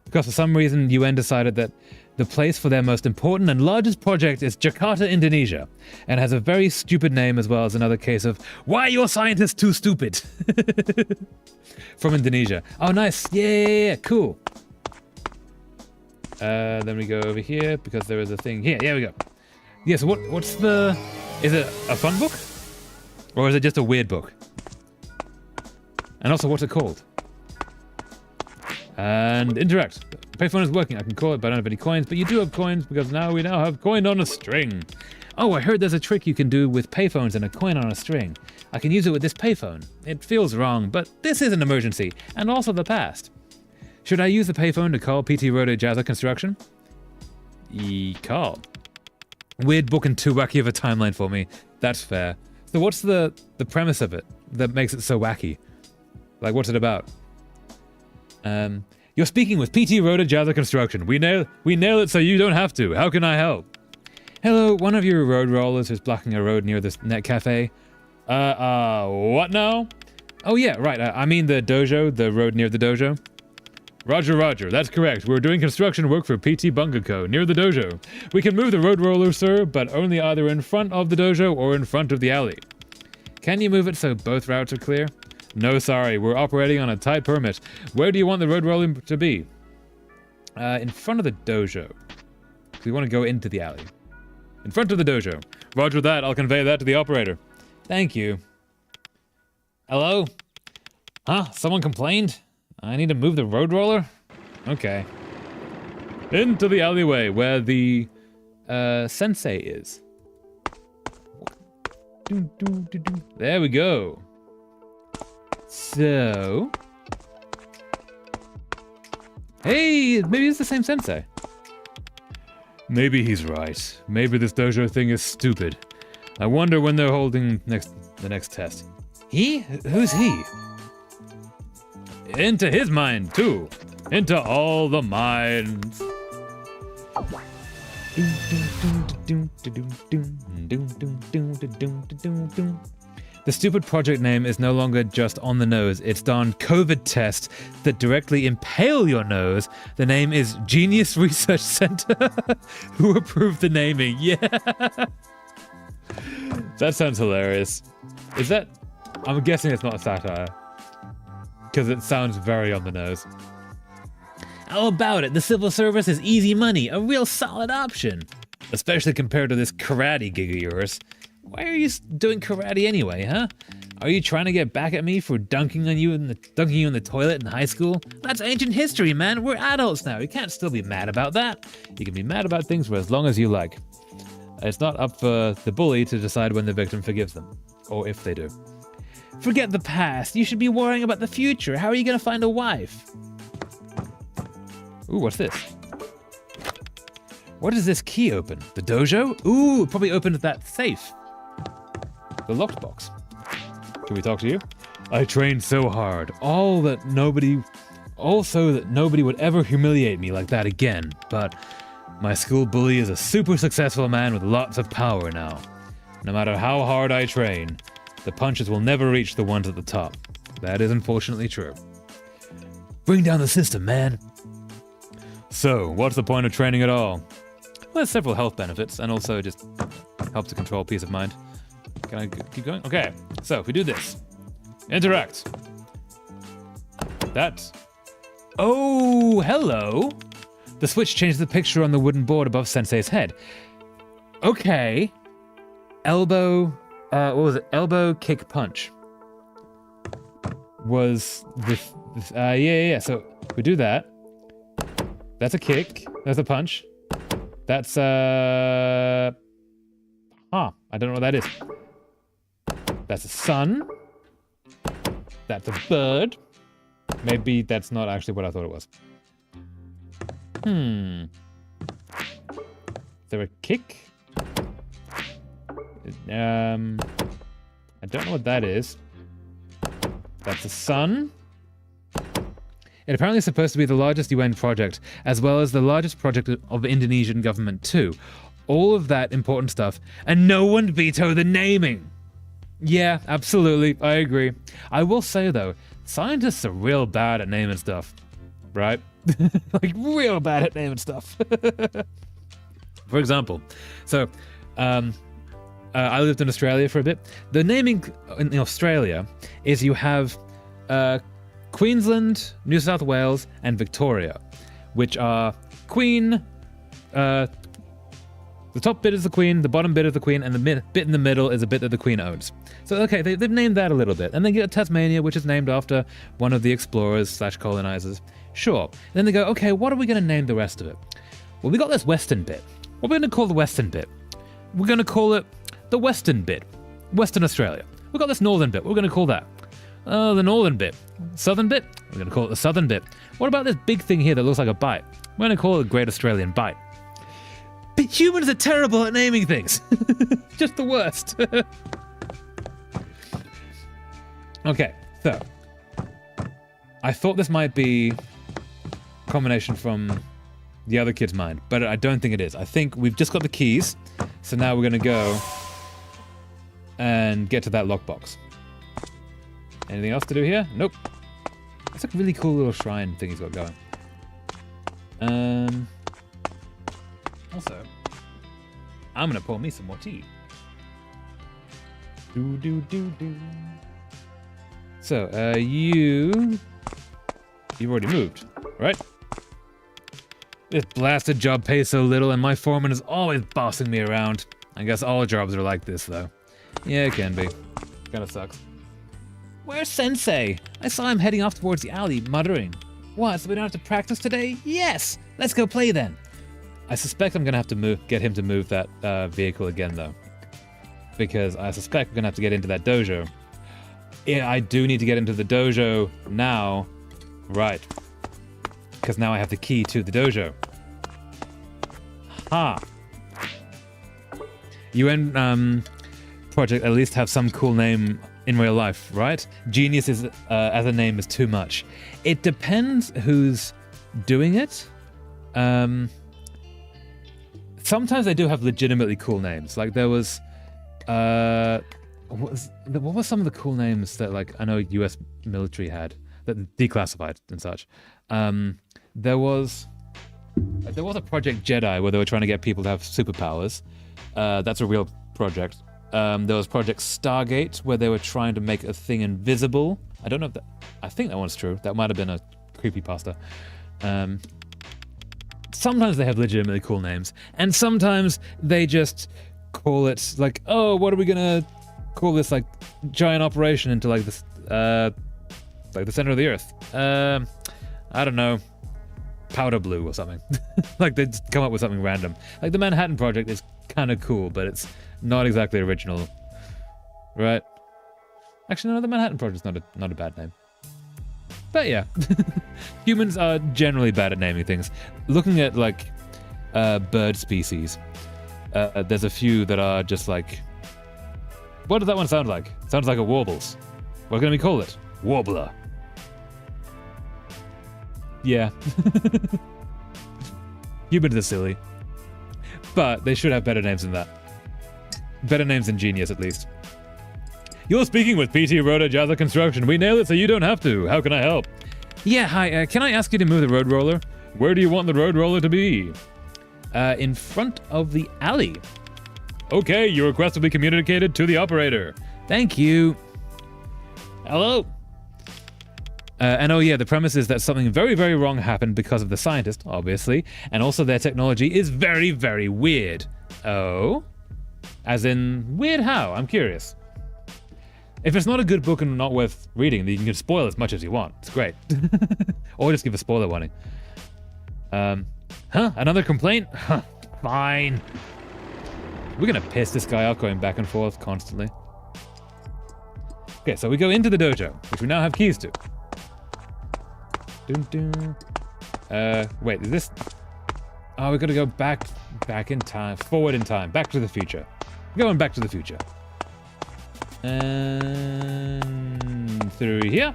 Because for some reason, UN decided that the place for their most important and largest project is Jakarta, Indonesia, and has a very stupid name as well as another case of, why are your scientists too stupid? From Indonesia. Oh, nice. Yeah, cool. Then we go over here because there is a thing here. Yeah, we go. Yeah, so what's the... Is it a fun book? Or is it just a weird book? And also, what's it called? And interact. Payphone is working. I can call it, but I don't have any coins. But you do have coins because we now have coin on a string. Oh, I heard there's a trick you can do with payphones and a coin on a string. I can use it with this payphone. It feels wrong, but this is an emergency, and also the past. Should I use the payphone to call PT Roto Jazza Construction? Call. Weird booking too wacky of a timeline for me. That's fair. So what's the premise of it that makes it so wacky? Like, what's it about? You're speaking with PT Roto Jazza Construction. We nail it so you don't have to. How can I help? Hello, one of your road rollers is blocking a road near this net cafe. What now? Oh yeah, right. I mean the dojo, the road near the dojo. Roger, that's correct. We're doing construction work for PT Bunga Co. near the dojo. We can move the road roller, sir, but only either in front of the dojo or in front of the alley. Can you move it so both routes are clear? No, sorry. We're operating on a tight permit. Where do you want the road roller to be? In front of the dojo. We want to go into the alley. In front of the dojo. Roger that. I'll convey that to the operator. Thank you. Hello? Huh? Someone complained? I need to move the road roller? Okay. Into the alleyway where the sensei is. There we go. So... Hey, maybe it's the same sensei. Maybe he's right. Maybe this dojo thing is stupid. I wonder when they're holding the next test. He? Who's he? Into his mind, too. Into all the minds. The stupid project name is no longer just on the nose. It's done COVID tests that directly impale your nose. The name is Genius Research Center. Who approved the naming? Yeah. That sounds hilarious. Is that... I'm guessing it's not a satire. Because it sounds very on the nose. How about it? The civil service is easy money. A real solid option. Especially compared to this karate gig of yours. Why are you doing karate anyway, huh? Are you trying to get back at me for dunking you in the toilet in high school? That's ancient history, man. We're adults now. You can't still be mad about that. You can be mad about things for as long as you like. It's not up for the bully to decide when the victim forgives them. Or if they do. Forget the past. You should be worrying about the future. How are you going to find a wife? Ooh, what's this? What does this key open? The dojo? Ooh, it probably opened that safe. The locked box. Can we talk to you? I trained so hard. Also that nobody would ever humiliate me like that again. But my school bully is a super successful man with lots of power now. No matter how hard I train, the punches will never reach the ones at the top. That is unfortunately true. Bring down the system, man. So, what's the point of training at all? Well, there's several health benefits, and also just helps to control peace of mind. Can I keep going? Okay, so if we do this. Interact. That. Oh, hello. The switch changes the picture on the wooden board above Sensei's head. Okay. Elbow, what was it? Elbow, kick, punch. Was this, yeah. So we do that. That's a kick. That's a punch. That's, I don't know what that is. That's a sun. That's a bird. Maybe that's not actually what I thought it was. Is there a kick? I don't know what that is. That's a sun. It apparently is supposed to be the largest UN project, as well as the largest project of the Indonesian government too. All of that important stuff, and no one vetoed the naming. Yeah, absolutely, I agree. I will say though, scientists are real bad at naming stuff, right? Like real bad at naming stuff. For example, so I lived in Australia for a bit. The naming in Australia is you have Queensland, New South Wales, and Victoria, which are Queen. The top bit is the Queen, the bottom bit is the Queen, and the bit in the middle is a bit that the Queen owns. So, okay, they've named that a little bit. And then you get Tasmania, which is named after one of the explorers / colonizers. Sure. Then they go, okay, what are we going to name the rest of it? Well, we got this western bit. What are we going to call the western bit? We're going to call it the western bit. Western Australia. We've got this northern bit. What are we going to call that? The northern bit. Southern bit? We're going to call it the southern bit. What about this big thing here that looks like a bite? We're going to call it the Great Australian Bite. But humans are terrible at naming things. Just the worst. Okay, so I thought this might be a combination from the other kid's mind, but I don't think it is. I think we've just got the keys, so now we're going to go and get to that lockbox. Anything else to do here? Nope. It's a really cool little shrine thing he's got going. Also, I'm going to pour me some more tea. Do. So, you've already moved, right? This blasted job pays so little and my foreman is always bossing me around. I guess all jobs are like this, though. Yeah, it can be. Kinda sucks. Where's Sensei? I saw him heading off towards the alley, muttering. What, so we don't have to practice today? Yes! Let's go play then! I suspect I'm gonna have to get him to move that vehicle again, though. Because I suspect we're gonna have to get into that dojo. Yeah, I do need to get into the dojo now. Right. Because now I have the key to the dojo. Ha! UN project at least have some cool name in real life, right? Genius is as a name is too much. It depends who's doing it. Sometimes they do have legitimately cool names. Like there was... what were some of the cool names that, like, I know US military had that declassified and such? There was a Project Jedi where they were trying to get people to have superpowers. That's a real project. There was Project Stargate where they were trying to make a thing invisible. I don't know if that... I think that one's true. That might have been a creepypasta. Sometimes they have legitimately cool names, and sometimes they just call it like, oh, what are we gonna call this, like, giant operation into, like, this like the center of the earth? I don't know, powder blue or something. Like they just come up with something random. Like the Manhattan Project is kind of cool, but it's not exactly original, right? Actually, no, the Manhattan Project's not a bad name. But yeah, humans are generally bad at naming things. Looking at, like, bird species, there's a few that are just like, what does that one sound like? Sounds like a warbles. What can we call it? Warbler. Yeah. Humans are silly. But they should have better names than that. Better names than Genius, at least. You're speaking with PT Rhoda Jazza Construction. We nail it so you don't have to. How can I help? Yeah, hi. Can I ask you to move the road roller? Where do you want the road roller to be? In front of the alley. Okay, your request will be communicated to the operator. Thank you. Hello? And oh yeah, the premise is that something very, very wrong happened because of the scientist, obviously, and also their technology is very, very weird. Oh? As in, weird how? I'm curious. If it's not a good book and not worth reading, then you can spoil as much as you want. It's great. Or just give a spoiler warning. Huh? Another complaint? Huh, fine. We're gonna piss this guy off going back and forth constantly. Okay, so we go into the dojo, which we now have keys to. Wait, is this... Oh, we gotta go back in time, forward in time, back to the future. Going back to the future. And through here,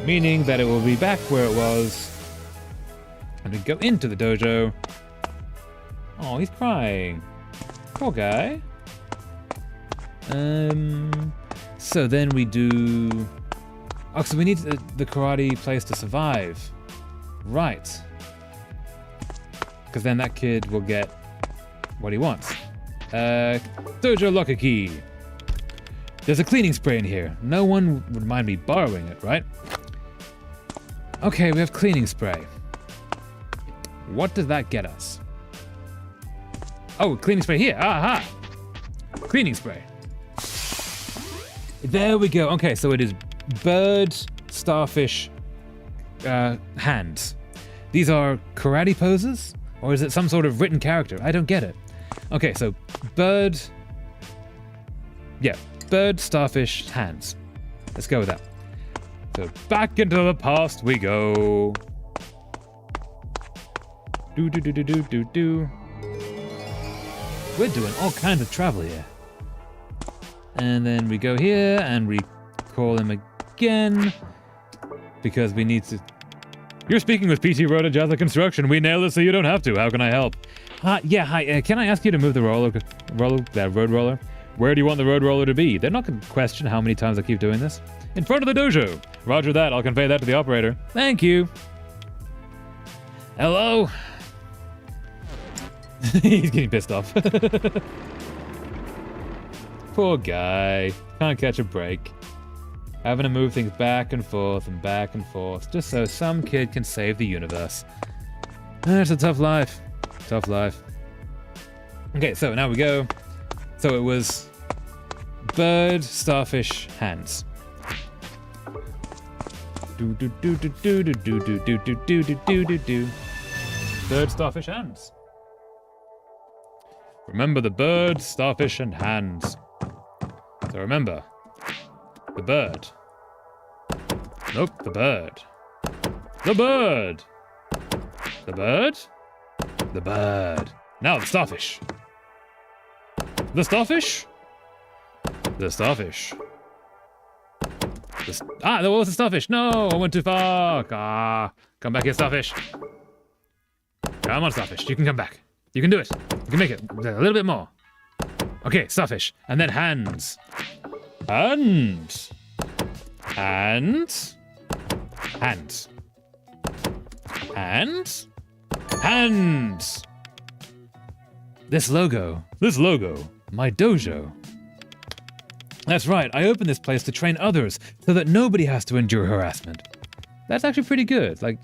meaning that it will be back where it was. And we go into the dojo. Oh, he's crying. Poor guy. So then we do... Oh, so we need the karate place to survive. Right. Because then that kid will get what he wants. Dojo locker key. There's a cleaning spray in here. No one would mind me borrowing it, right? Okay, we have cleaning spray. What does that get us? Oh, cleaning spray here. Aha! Cleaning spray. There we go. Okay, so it is bird, starfish, hands. These are karate poses? Or is it some sort of written character? I don't get it. Okay, so bird... Yeah, bird, starfish, hands. Let's go with that. So back into the past we go. Do. We're doing all kinds of travel here. And then we go here and we call him again because we need to... You're speaking with PT Rotor Jazza Construction. We nailed it so you don't have to. How can I help? Yeah, hi. Can I ask you to move the road roller? Where do you want the road roller to be? They're not going to question how many times I keep doing this. In front of the dojo. Roger that. I'll convey that to the operator. Thank you. Hello? He's getting pissed off. Poor guy. Can't catch a break. Having to move things back and forth just so some kid can save the universe. It's a tough life. Tough life. Okay, so now we go. So it was bird, starfish, hands. Bird, starfish, hands. Remember the bird, starfish, and hands. So remember, the bird. Nope, the bird. The bird. The bird. The bird. Now the starfish. The starfish. The starfish. There was the starfish. No, I went too far. Come back here, starfish. Come on, starfish. You can come back. You can do it. You can make it. A little bit more. Okay, starfish. And then hands. Hands. Hands. Hands. Hands. Hands. This logo, my dojo. That's right, I opened this place to train others so that nobody has to endure harassment. That's actually pretty good, like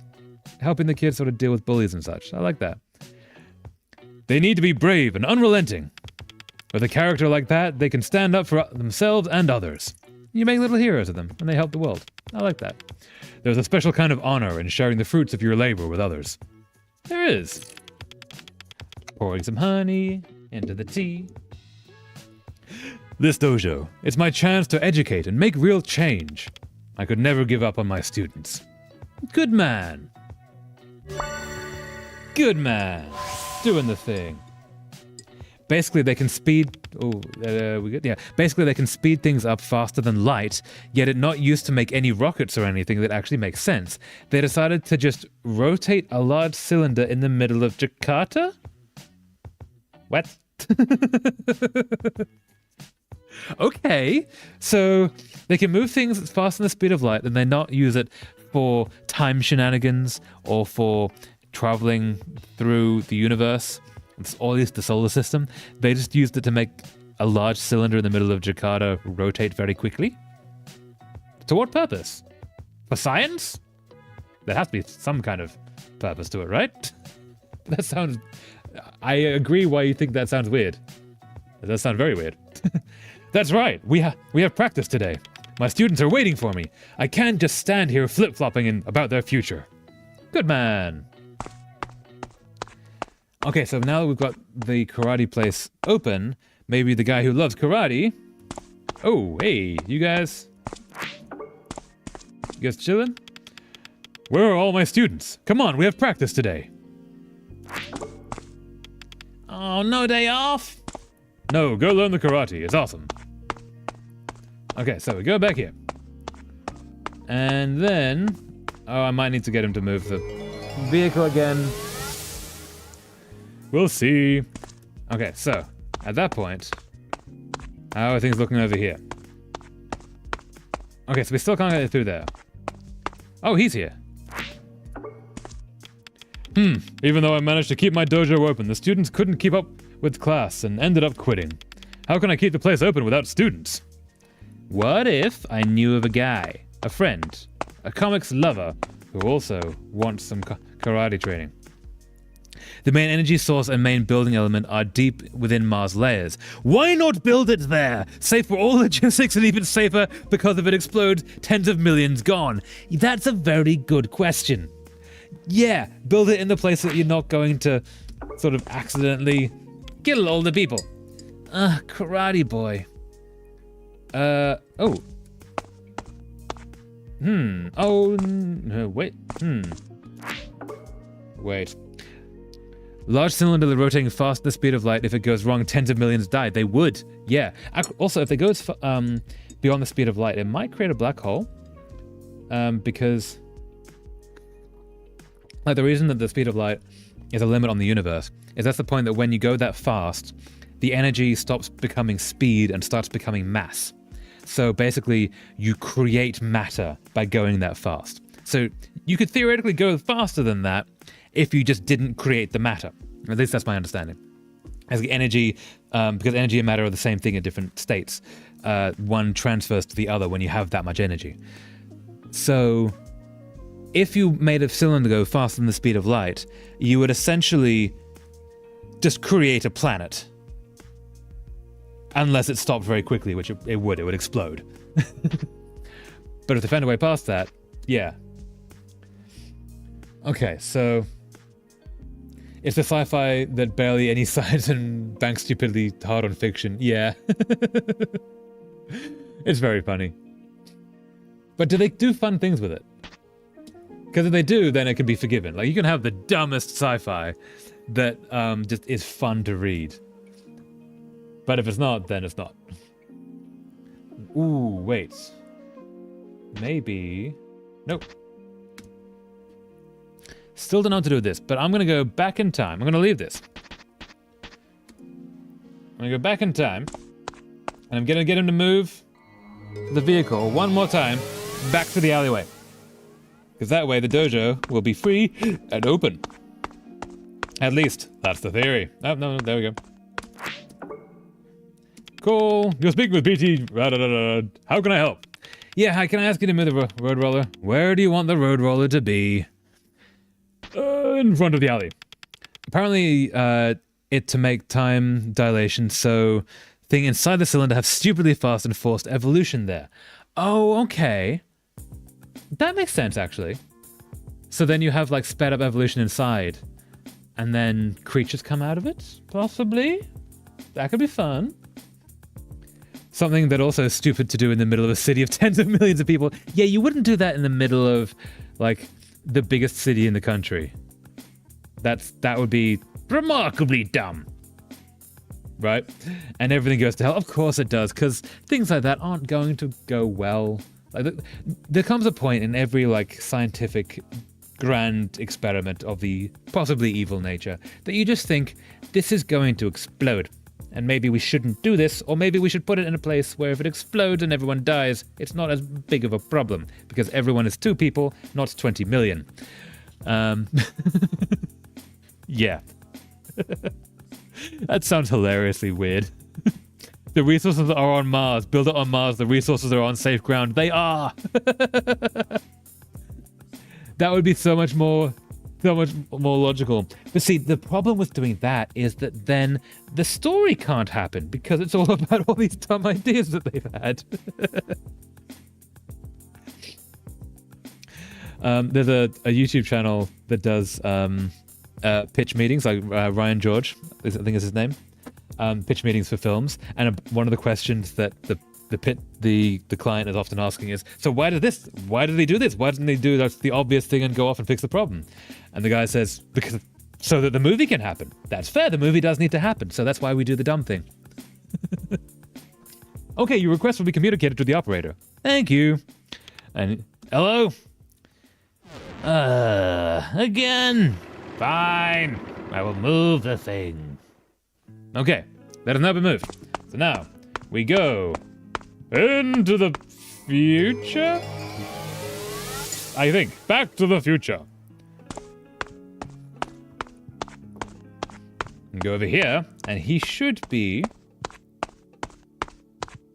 helping the kids sort of deal with bullies and such. I like that. They need to be brave and unrelenting. With a character like that, they can stand up for themselves and others. You make little heroes of them, and they help the world. I like that. There's a special kind of honor in sharing the fruits of your labor with others. There is. Pouring some honey into the tea. This dojo, it's my chance to educate and make real change. I could never give up on my students. Good man. Good man. Doing the thing. Basically, they can speed... Basically, they can speed things up faster than light, yet it not used to make any rockets or anything that actually makes sense. They decided to just rotate a large cylinder in the middle of Jakarta? What? Okay, so they can move things as fast than the speed of light, and they not use it for time shenanigans or for traveling through the universe, or at least the solar system. They just used it to make a large cylinder in the middle of Jakarta rotate very quickly. To what purpose? For science? There has to be some kind of purpose to it, right? That sounds... I agree why you think that sounds weird. It does sound very weird. That's right, we have practice today. My students are waiting for me. I can't just stand here flip-flopping about their future. Good man. Okay, so now we've got the karate place open. Maybe the guy who loves karate... Oh, hey, you guys chilling? Where are all my students? Come on, we have practice today. Oh, no day off? No, go learn the karate. It's awesome. Okay, so we go back here. And then... Oh, I might need to get him to move the vehicle again. We'll see. Okay, so, at that point, how are things looking over here? Okay, so we still can't get through there. Oh, he's here. Even though I managed to keep my dojo open, the students couldn't keep up with class and ended up quitting. How can I keep the place open without students? What if I knew of a guy, a friend, a comics lover, who also wants some karate training? The main energy source and main building element are deep within Mars' layers. Why not build it there? Safe for all logistics and even safer because if it explodes, tens of millions gone. That's a very good question. Yeah, build it in the place that you're not going to sort of accidentally kill all the people. Karate boy. Oh. Oh, no, wait. Wait. Large cylinder rotating fast at the speed of light. If it goes wrong, tens of millions die. They would. Yeah. Also, if it goes beyond the speed of light, it might create a black hole. Because like the reason that the speed of light is a limit on the universe is that's the point that when you go that fast, the energy stops becoming speed and starts becoming mass. So basically, you create matter by going that fast. So you could theoretically go faster than that if you just didn't create the matter. At least that's my understanding. As the energy, because energy and matter are the same thing in different states, one transfers to the other when you have that much energy. So if you made a cylinder go faster than the speed of light, you would essentially just create a planet. Unless it stopped very quickly, which it would explode. But if they found a way past that, yeah. Okay, so it's the sci-fi that barely any science and banks stupidly hard on fiction. Yeah. It's very funny. But do they do fun things with it? Because if they do, then it can be forgiven. Like, you can have the dumbest sci-fi that just is fun to read. But if it's not, then it's not. Ooh, wait. Maybe... Nope. Still don't know what to do with this, but I'm going to go back in time. I'm going to leave this. I'm going to go back in time, and I'm going to get him to move the vehicle one more time back to the alleyway. Because that way the dojo will be free and open. At least, that's the theory. Oh, no, there we go. Cool. You're speaking with BT. How can I help? Yeah, hi, can I ask you to move the road roller? Where do you want the road roller to be? In front of the alley. Apparently, it to make time dilation, so thing inside the cylinder have stupidly fast and forced evolution there. Oh, okay. That makes sense, actually. So then you have, like, sped up evolution inside, and then creatures come out of it, possibly? That could be fun. Something that also is stupid to do in the middle of a city of tens of millions of people. Yeah, you wouldn't do that in the middle of, like, the biggest city in the country. That would be remarkably dumb. Right? And everything goes to hell. Of course it does, because things like that aren't going to go well. Like, there comes a point in every, like, scientific grand experiment of the possibly evil nature that you just think, this is going to explode. And maybe we shouldn't do this, or maybe we should put it in a place where if it explodes and everyone dies, it's not as big of a problem, because everyone is 2 people, not 20 million. Yeah. That sounds hilariously weird. The resources are on Mars. Build it on Mars. The resources are on safe ground. They are! That would be so much more logical. But see, the problem with doing that is that then the story can't happen because it's all about all these dumb ideas that they've had. There's a YouTube channel that does pitch meetings, like Ryan George, I think is his name. Pitch meetings for films, and one of the questions that the client is often asking is, so why did they do this? Why didn't they do the obvious thing and go off and fix the problem? And the guy says, because so that the movie can happen. That's fair, the movie does need to happen, so that's why we do the dumb thing. Okay, your request will be communicated to the operator. Thank you. And hello? Again. Fine. I will move the thing. Okay, that has now been moved. So now we go into the future? I think. Back to the future. And go over here, and he should be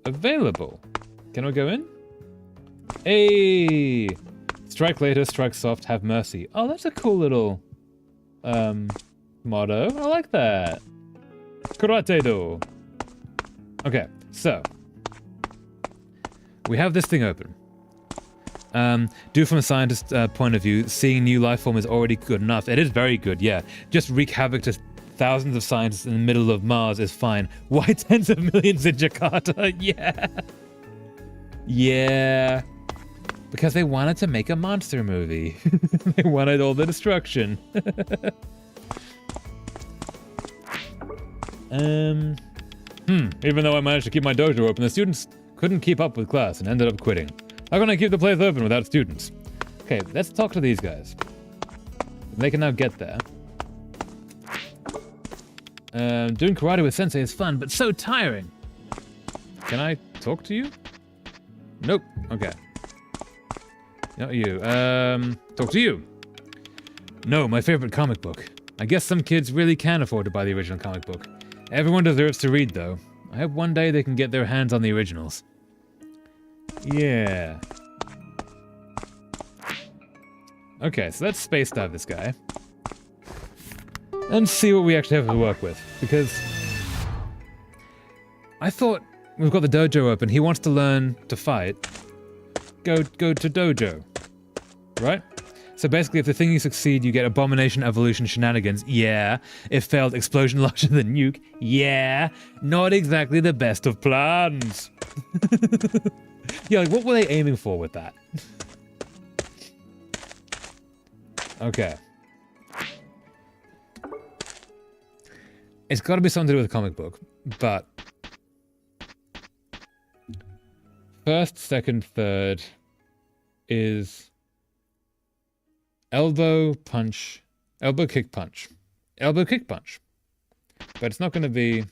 available. Can I go in? Hey! Strike later, strike soft, have mercy. Oh, that's a cool little motto. I like that. Karate do. Okay, so we have this thing open. Due from a scientist's point of view, seeing new life form is already good enough. It is very good, yeah. Just wreak havoc to thousands of scientists in the middle of Mars is fine. Why tens of millions in Jakarta? Yeah. Yeah. Because they wanted to make a monster movie. They wanted all the destruction. Even though I managed to keep my dojo open, the students couldn't keep up with class and ended up quitting. How can I keep the place open without students? Okay, let's talk to these guys. They can now get there. Doing karate with sensei is fun, but so tiring. Can I talk to you? Nope. Okay. Not you. Talk to you. No, my favorite comic book. I guess some kids really can afford to buy the original comic book. Everyone deserves to read, though. I hope one day they can get their hands on the originals. Yeah. Okay, so let's space dive this guy. And see what we actually have to work with. Because I thought we've got the dojo open. He wants to learn to fight. Go to dojo. Right? So basically, if the thing you succeed, you get abomination evolution shenanigans. Yeah. If failed, explosion larger than nuke. Yeah. Not exactly the best of plans. Yeah, like what were they aiming for with that? Okay. It's got to be something to do with a comic book, but first, second, third is elbow punch, elbow kick punch, elbow kick punch. But it's not going to be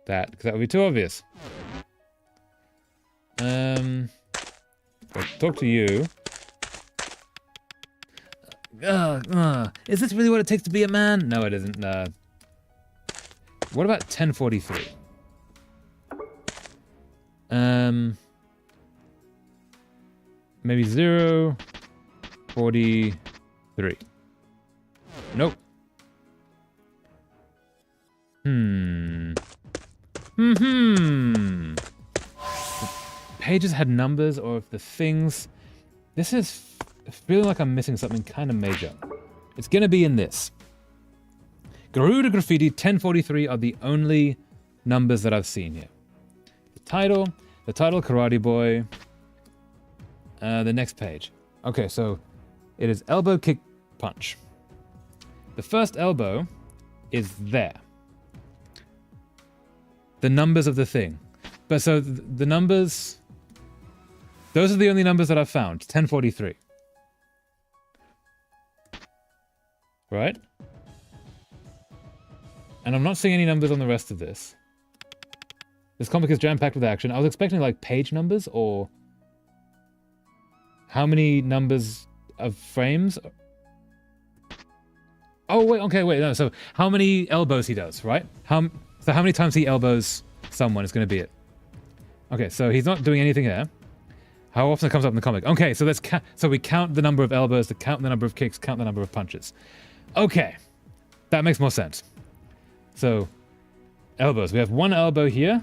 that, because that would be too obvious. Let's talk to you. Is this really what it takes to be a man? No, it isn't. What about 1043? Maybe 043. Nope. Pages had numbers, or if the things... This is feeling like I'm missing something kind of major. It's gonna be in this. Garuda Graffiti 1043 are the only numbers that I've seen here. The title Karate Boy. The next page. Okay, so it is elbow kick punch. The first elbow is there. The numbers of the thing. But so the numbers... Those are the only numbers that I've found. 1043. Right? And I'm not seeing any numbers on the rest of this. This comic is jam-packed with action. I was expecting like page numbers or how many numbers of frames. Oh, wait, okay, wait, no. So how many elbows he does, right? So how many times he elbows someone is going to be it. Okay, so he's not doing anything there. How often it comes up in the comic? Okay, so let's so we count the number of elbows, to count the number of kicks, count the number of punches. Okay, that makes more sense. So, elbows. We have one elbow here.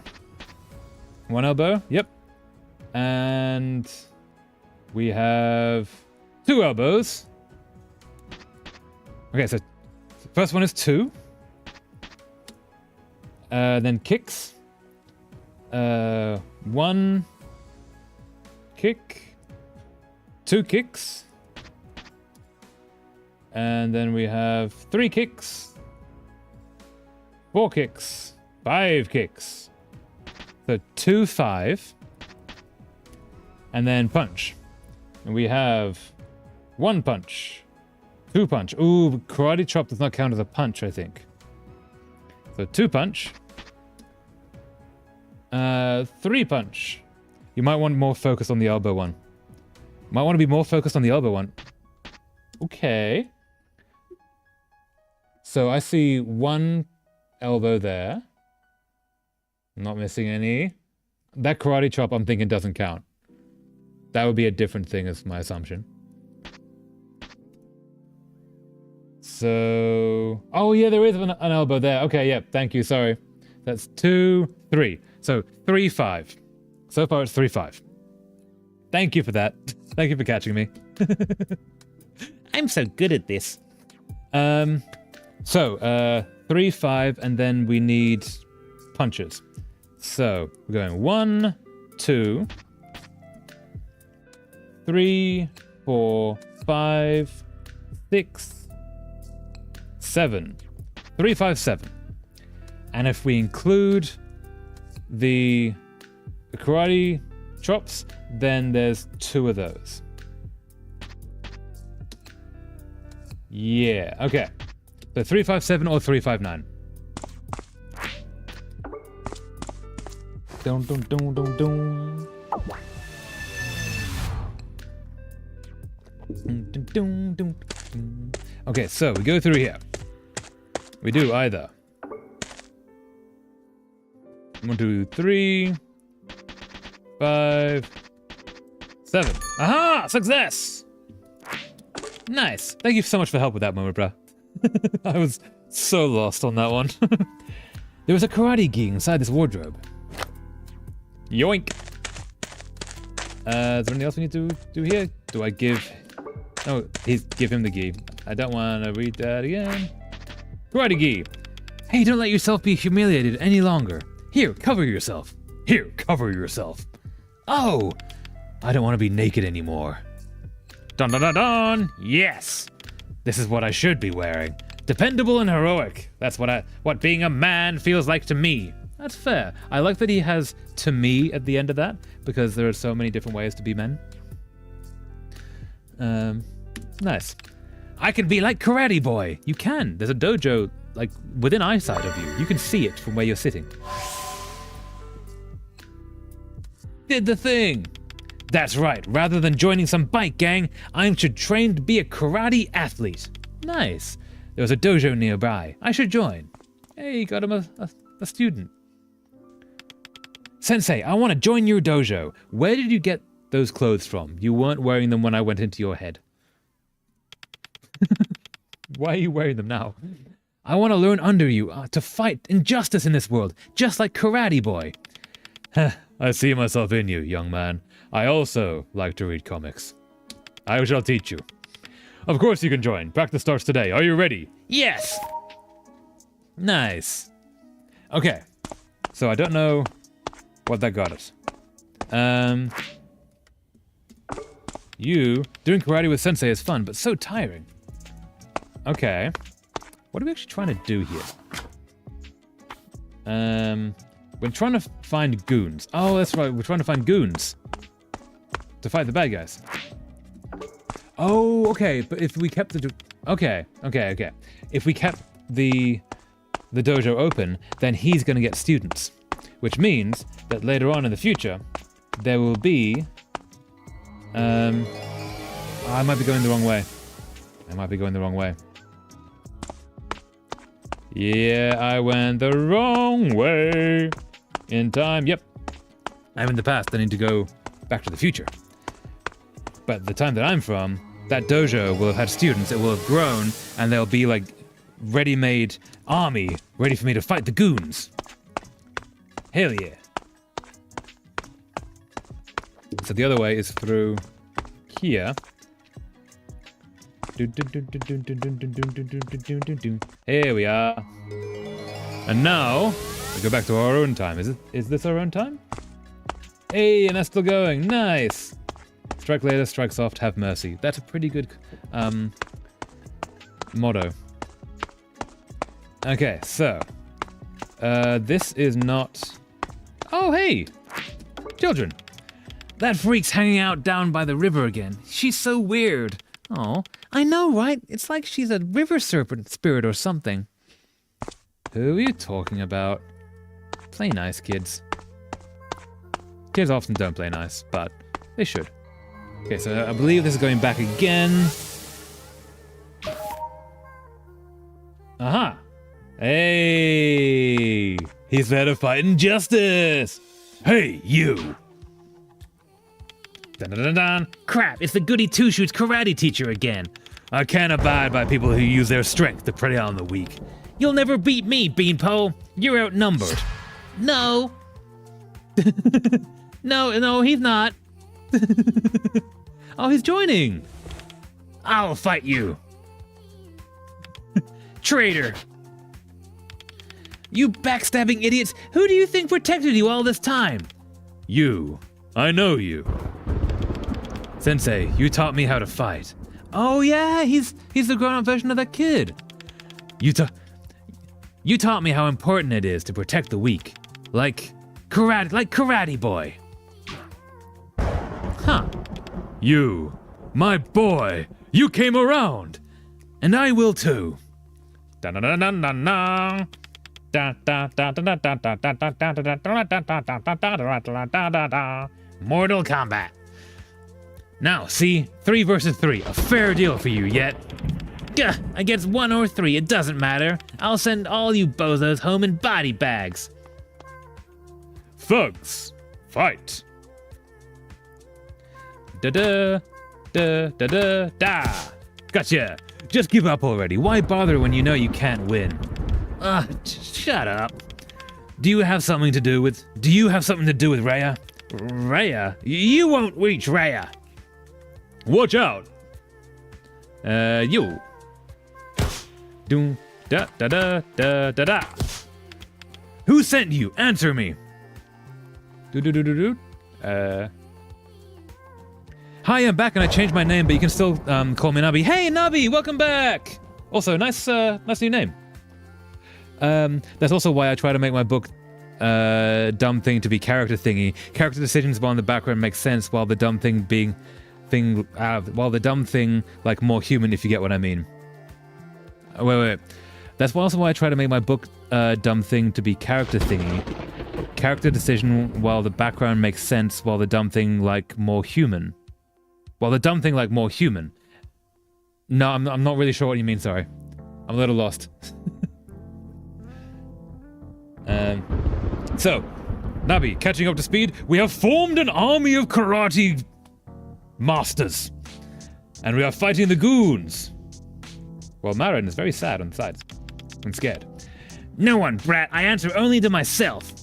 One elbow, yep. And we have two elbows. Okay, so the first one is 2. Then kicks. 1 kick. 2 kicks. And then we have 3 kicks. 4 kicks. 5 kicks. So 2, 5. And then punch. And we have 1 punch. 2 punch. Ooh, karate chop does not count as a punch, I think. So 2 punch. 3 punch. You might want more focus on the elbow one. Might want to be more focused on the elbow one. Okay. So I see 1 elbow there. Not missing any. That karate chop I'm thinking doesn't count. That would be a different thing is my assumption. So... Oh, yeah, there is an elbow there. Okay, yeah, thank you, sorry. That's 2, 3. So 3, 5. So far it's 3, 5. Thank you for that. Thank you for catching me. I'm so good at this. 3, 5, and then we need punches. So we're going 1, 2, 3, 4, 5, 6, 7. 3, 5, 7. And if we include the karate chops, then there's 2 of those. Yeah, okay. So 3, 5, 7 or 3, 5, 9. Dun, dun, dun, dun, dun. Dun, dun, dun, dun, dun. Okay, so we go through here. We do either 1, 2, 3, 5, 7. Aha! Success! Nice. Thank you so much for help with that moment, bruh. I was so lost on that one. There was a karate gi inside this wardrobe. Yoink! Is there anything else we need to do here? Do I give... Oh, give him the gi. I don't want to read that again. Karate gi! Hey, don't let yourself be humiliated any longer. Here, cover yourself. Here, cover yourself. Oh! I don't want to be naked anymore. Dun dun dun dun! Yes! This is what I should be wearing. Dependable and heroic. That's what being a man feels like to me. That's fair. I like that he has "to me" at the end of that, because there are so many different ways to be men. Nice. I can be like Karate Boy. You can. There's a dojo, like, within eyesight of you. You can see it from where you're sitting. Did the thing! That's right. Rather than joining some bike gang, I should train to be a karate athlete. Nice. There was a dojo nearby. I should join. Hey, got him a student. Sensei, I want to join your dojo. Where did you get those clothes from? You weren't wearing them when I went into your head. Why are you wearing them now? I want to learn under you to fight injustice in this world, just like Karate Boy. I see myself in you, young man. I also like to read comics. I shall teach you. Of course you can join. Practice starts today. Are you ready? Yes! Nice. Okay. So I don't know what that got us. Doing karate with sensei is fun, but so tiring. Okay. What are we actually trying to do here? We're trying to find goons. Oh, that's right. We're trying to find goons to fight the bad guys. Oh, okay. But if we kept the... Okay. If we kept the dojo open, then he's going to get students. Which means that later on in the future, there will be... I might be going the wrong way. Yeah, I went the wrong way. In time, yep. I'm in the past, I need to go back to the future. But the time that I'm from, that dojo will have had students, it will have grown, and they'll be like ready-made army, ready for me to fight the goons. Hell yeah. So the other way is through here. Here we are. And now, we go back to our own time. Is this our own time? Hey, and that's still going. Nice. Strike later, strike soft, have mercy. That's a pretty good motto. Okay, so this is not... Oh, hey! Children! That freak's hanging out down by the river again. She's so weird. Oh, I know, right? It's like she's a river serpent spirit or something. Who are you talking about? Play nice, kids. Kids often don't play nice, but they should. Okay, so I believe this is going back again. Aha! Hey! He's there to fight injustice! Hey, you! Dun dun dun dun! Crap, it's the goody two-shoes karate teacher again. I can't abide by people who use their strength to prey on the weak. You'll never beat me, Beanpole. You're outnumbered. No. No, he's not. Oh, he's joining. I'll fight you. Traitor. You backstabbing idiots. Who do you think protected you all this time? You. I know you. Sensei, you taught me how to fight. Oh yeah, he's the grown-up version of that kid. You taught me how important it is to protect the weak. Like Karate Boy. Huh. You, my boy, you came around. And I will too. Mortal Kombat. Now, see, 3 versus 3, a fair deal for you yet. Gah, against 1 or 3, it doesn't matter. I'll send all you bozos home in body bags. Thugs, fight. Da-da, da-da-da-da. Gotcha. Just give up already. Why bother when you know you can't win? Shut up. Do you have something to do with Rhea? Rhea? You won't reach Rhea. Watch out. You. Doom, da da da da da da. Who sent you? Answer me. Do do do do do. Hi, I'm back and I changed my name, but you can still call me Nubby. Hey, Nubby, welcome back. Also, nice new name. That's also why I try to make my book dumb thing to be character thingy. Character decisions while in the background make sense, while the dumb thing like more human, if you get what I mean. Wait. That's also why I try to make my book dumb thing to be character thingy. Character decision while the background makes sense, while the dumb thing like more human. No, I'm not really sure what you mean, sorry. I'm a little lost. So, Nabi, catching up to speed, we have formed an army of karate masters. And we are fighting the goons. Well, Marin is very sad on the sides. I'm scared. No one, brat. I answer only to myself.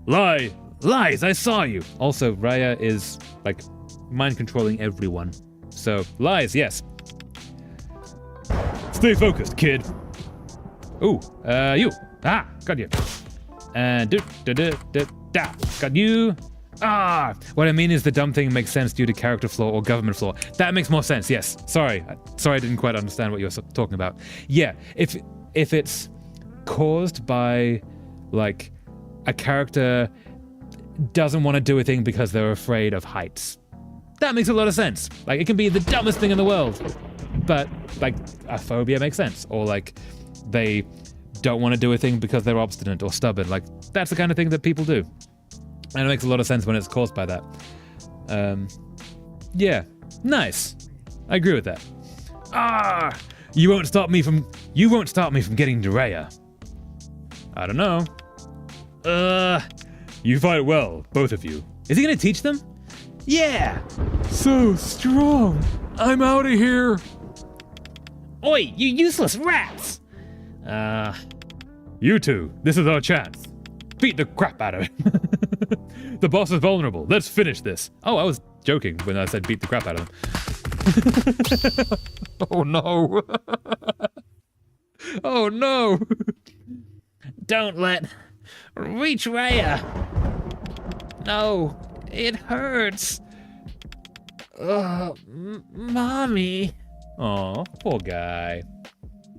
Lies, I saw you. Also, Raya is, like, mind controlling everyone. So, lies, yes. Stay focused, kid. Ooh, you. Ah, got you. And got you. Ah, what I mean is the dumb thing makes sense due to character flaw or government flaw. That makes more sense, yes. Sorry, I didn't quite understand what you were talking about. Yeah, if it's caused by, like, a character doesn't want to do a thing because they're afraid of heights. That makes a lot of sense. Like, it can be the dumbest thing in the world, but, like, a phobia makes sense. Or, like, they don't want to do a thing because they're obstinate or stubborn. Like, that's the kind of thing that people do. And it makes a lot of sense when it's caused by that. Yeah, nice. I agree with that. Ah, you won't stop me from getting to Rhea. I don't know. You fight well, both of you. Is he gonna teach them? Yeah. So strong. I'm out of here. Oi, you useless rats. You two, this is our chance. Beat the crap out of him. The boss is vulnerable. Let's finish this. Oh, I was joking when I said beat the crap out of him. Oh no. Oh no. Don't reach Rhea. No, it hurts. Mommy. Aw, poor guy.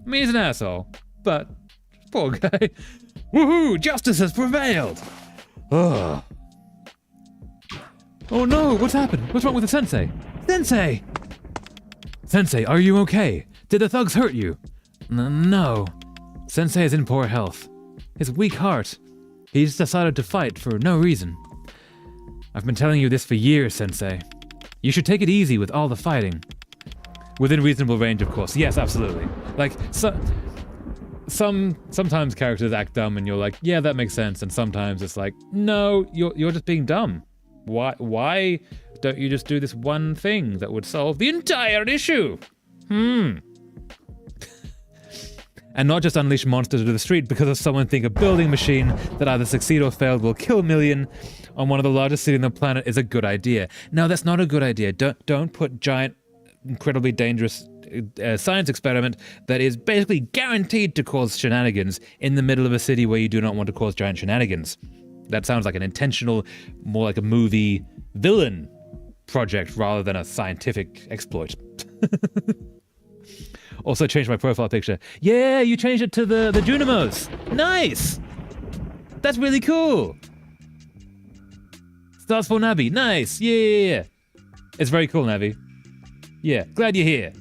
I mean, he's an asshole, but poor guy. Woohoo! Justice has prevailed! Ugh. Oh no, what's happened? What's wrong with the sensei? Sensei! Sensei, are you okay? Did the thugs hurt you? No. Sensei is in poor health. His weak heart. He's decided to fight for no reason. I've been telling you this for years, Sensei. You should take it easy with all the fighting. Within reasonable range, of course. Yes, absolutely. Like, sometimes characters act dumb and you're like, yeah, that makes sense. And sometimes it's like, no, you're just being dumb. Why don't you just do this one thing that would solve the entire issue? And not just unleash monsters to the street because of someone think a building machine that either succeed or failed will kill a million on one of the largest cities on the planet is a good idea. No, that's not a good idea. Don't put giant, incredibly dangerous science experiment that is basically guaranteed to cause shenanigans in the middle of a city where you do not want to cause giant shenanigans. That sounds like an intentional, more like a movie villain project rather than a scientific exploit. Also changed my profile picture. Yeah, you changed it to the Junimos. Nice! That's really cool. Stars for Navi. Nice. Yeah. It's very cool, Navi. Yeah, glad you're here.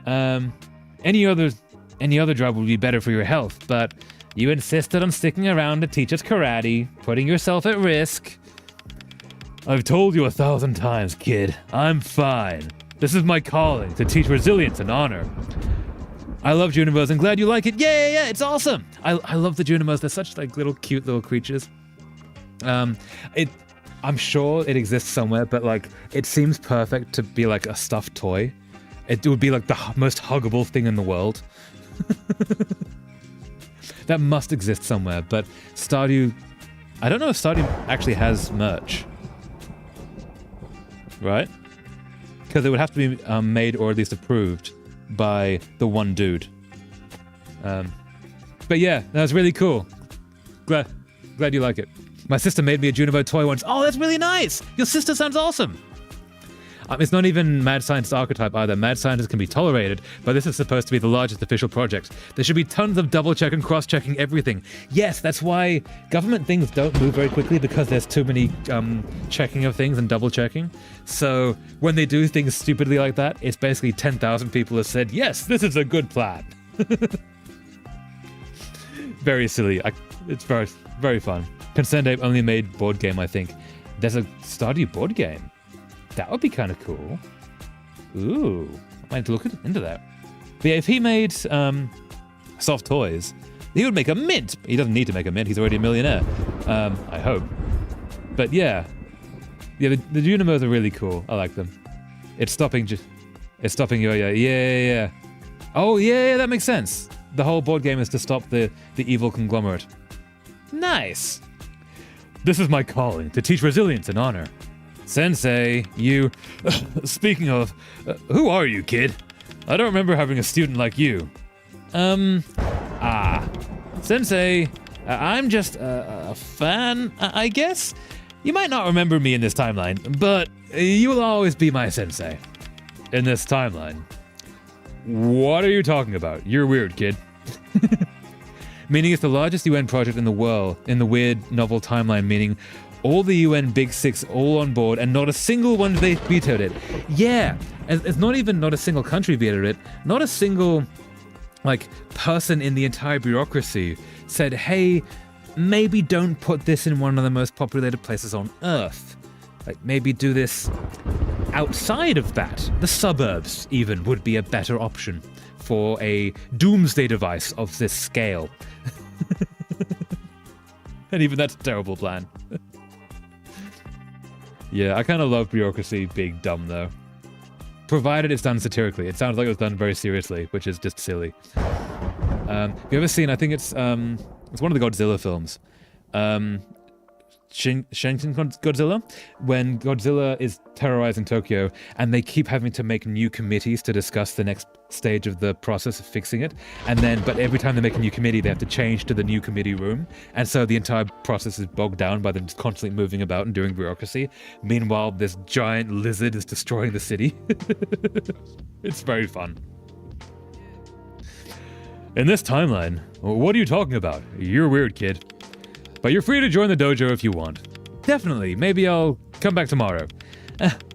Any other job would be better for your health, but you insisted on sticking around to teach us karate, putting yourself at risk. I've told you 1,000 times, kid. I'm fine. This is my calling, to teach resilience and honor. I love Junimos and glad you like it. Yeah, it's awesome. I love the Junimos. They're such like little cute little creatures. I'm sure it exists somewhere, but like it seems perfect to be like a stuffed toy. It would be like the most huggable thing in the world. That must exist somewhere, but Stardew... I don't know if Stardew actually has merch. Right? Because it would have to be made or at least approved by the one dude. But yeah, that was really cool. Glad you like it. My sister made me a Junimo toy once. Oh, that's really nice! Your sister sounds awesome! It's not even mad scientist archetype either. Mad scientist can be tolerated, but this is supposed to be the largest official project. There should be tons of double-check and cross-checking everything. Yes, that's why government things don't move very quickly, because there's too many checking of things and double-checking. So when they do things stupidly like that, it's basically 10,000 people have said, yes, this is a good plan. Very silly. It's very, very fun. Concerned Ape only made board game, I think. There's a Stardew board game. That would be kind of cool. Ooh, I might look into that. But yeah, if he made soft toys, he would make a mint. He doesn't need to make a mint. He's already a millionaire. I hope. But yeah, the Junimos are really cool. I like them. It's stopping you. Yeah. Oh yeah, that makes sense. The whole board game is to stop the evil conglomerate. Nice. This is my calling, to teach resilience and honor. Sensei, you... Speaking of, who are you, kid? I don't remember having a student like you. Sensei, I'm just a fan, I guess? You might not remember me in this timeline, but you will always be my sensei. In this timeline. What are you talking about? You're weird, kid. Meaning it's the largest UN project in the world, in the weird novel timeline, meaning all the UN Big Six all on board and not a single one they vetoed it. Yeah, it's not a single country vetoed it. Not a single, person in the entire bureaucracy said, hey, maybe don't put this in one of the most populated places on Earth. Maybe do this outside of that. The suburbs, even, would be a better option for a doomsday device of this scale. And even that's a terrible plan. Yeah, I kind of love bureaucracy being dumb, though. Provided it's done satirically. It sounds like it was done very seriously, which is just silly. Have you ever seen, I think it's one of the Godzilla films. Shin Godzilla, when Godzilla is terrorizing Tokyo and they keep having to make new committees to discuss the next stage of the process of fixing it, but every time they make a new committee they have to change to the new committee room, and so the entire process is bogged down by them just constantly moving about and doing bureaucracy. Meanwhile, this giant lizard is destroying the city. It's very fun. In this timeline, what are you talking about? You're weird, kid. But you're free to join the dojo if you want. Definitely. Maybe I'll come back tomorrow.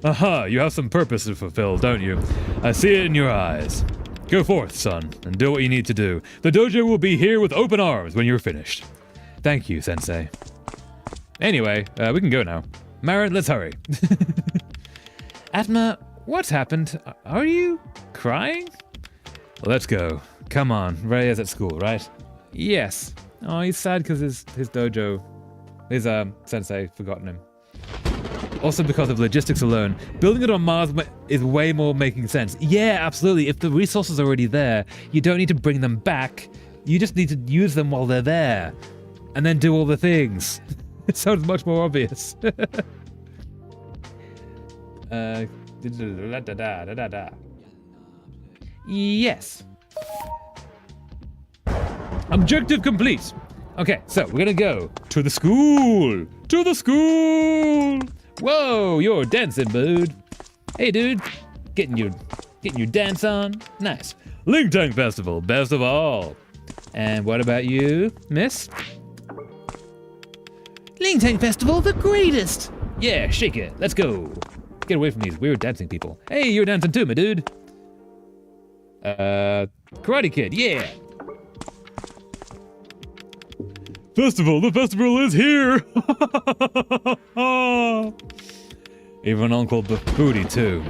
Aha, you have some purpose to fulfill, don't you? I see it in your eyes. Go forth, son, and do what you need to do. The dojo will be here with open arms when you're finished. Thank you, Sensei. Anyway, we can go now. Marin, let's hurry. Atma, what's happened? Are you crying? Let's go. Come on, Ray is at school, right? Yes. Oh, he's sad because his dojo, his sensei, forgotten him. Also because of logistics alone. Building it on Mars is way more making sense. Yeah, absolutely. If the resources are already there, you don't need to bring them back. You just need to use them while they're there. And then do all the things. It sounds much more obvious. Yes. Objective complete. Okay, so we're gonna go to the school. To the school. Whoa, you're dancing, dude. Hey, dude. Getting your dance on. Nice. Link Tank Festival, best of all. And what about you, miss? Link Tank Festival, the greatest! Yeah, shake it. Let's go. Get away from these weird dancing people. Hey, you're dancing too, my dude. Karate Kid, yeah. Festival, the festival is here. Even Uncle Booty too.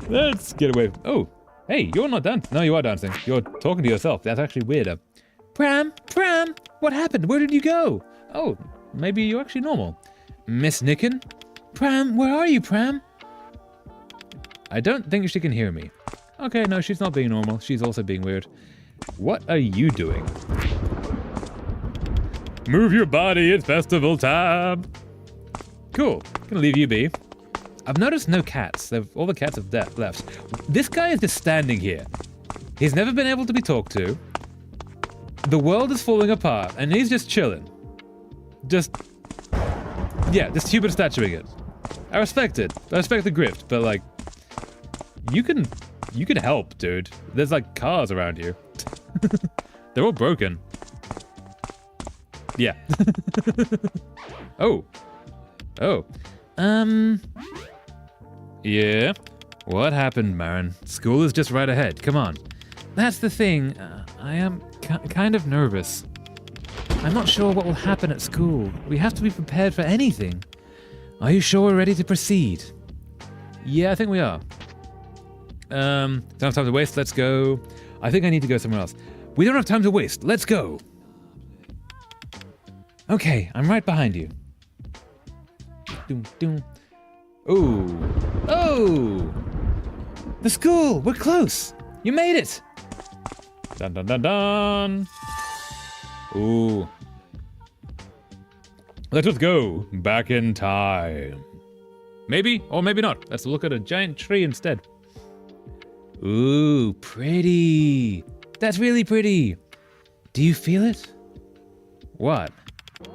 Let's get away. Oh, hey, you're not dancing. No, you are dancing. You're talking to yourself. That's actually weirder. Pram, what happened? Where did you go? Oh, maybe you're actually normal. Miss Nicken? Pram, where are you, Pram? I don't think she can hear me. Okay, no, she's not being normal. She's also being weird. What are you doing? Move your body, it's festival time. Cool, gonna leave you be. I've noticed no cats. All the cats have left. This guy is just standing here. He's never been able to be talked to. The world is falling apart, and he's just chilling. Just human statuing it. I respect it. I respect the grift, but like, you can help, dude. There's like cars around you. They're all broken. Yeah. Oh. Yeah. What happened, Marin? School is just right ahead. Come on. That's the thing. I am kind of nervous. I'm not sure what will happen at school. We have to be prepared for anything. Are you sure we're ready to proceed? Yeah, I think we are. Don't have time to waste. Let's go. I think I need to go somewhere else. We don't have time to waste. Let's go. Okay, I'm right behind you. Doom, doom. Oh! The school! We're close! You made it! Dun dun dun dun! Ooh. Let us go back in time. Maybe, or maybe not. Let's look at a giant tree instead. Ooh, pretty. That's really pretty. Do you feel it? What?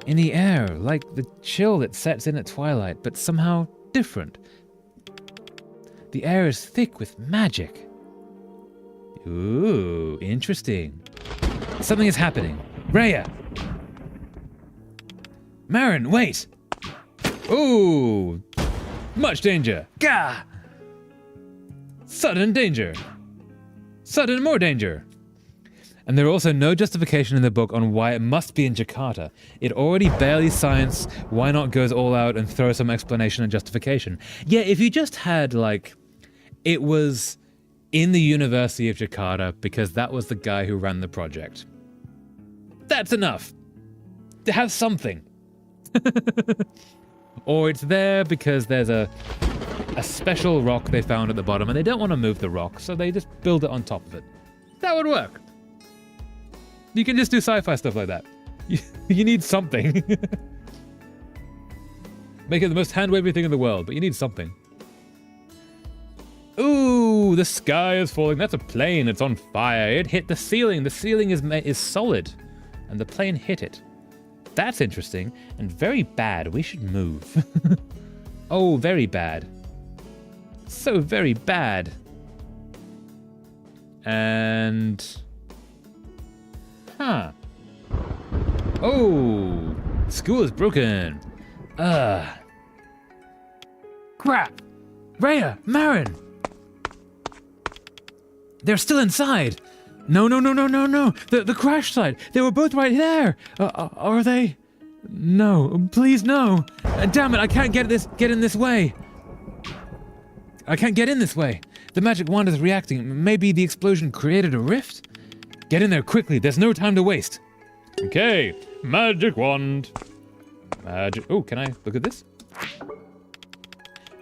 In the air, like the chill that sets in at twilight, but somehow different. The air is thick with magic. Ooh, interesting. Something is happening. Rhea! Marin, wait! Ooh! Much danger! Gah! Sudden danger! Sudden more danger! And there are also no justification in the book on why it must be in Jakarta. It already barely science, why not goes all out and throw some explanation and justification. Yeah, if you just had, like, it was in the University of Jakarta because that was the guy who ran the project. That's enough. To have something. Or it's there because there's a special rock they found at the bottom and they don't want to move the rock, so they just build it on top of it. That would work. You can just do sci-fi stuff like that. You need something. Make it the most hand-wavy thing in the world, but you need something. Ooh, the sky is falling. That's a plane. It's on fire. It hit the ceiling. The ceiling is solid, and the plane hit it. That's interesting and very bad. We should move. Oh, very bad. So very bad. And... Huh. Oh, school is broken. Crap. Rhea, Marin. They're still inside. No. The crash site. They were both right there. Are they? No, please no. Damn it, I can't get in this way. I can't get in this way. The magic wand is reacting. Maybe the explosion created a rift? Get in there quickly, there's no time to waste. Okay, magic wand. Oh, can I look at this?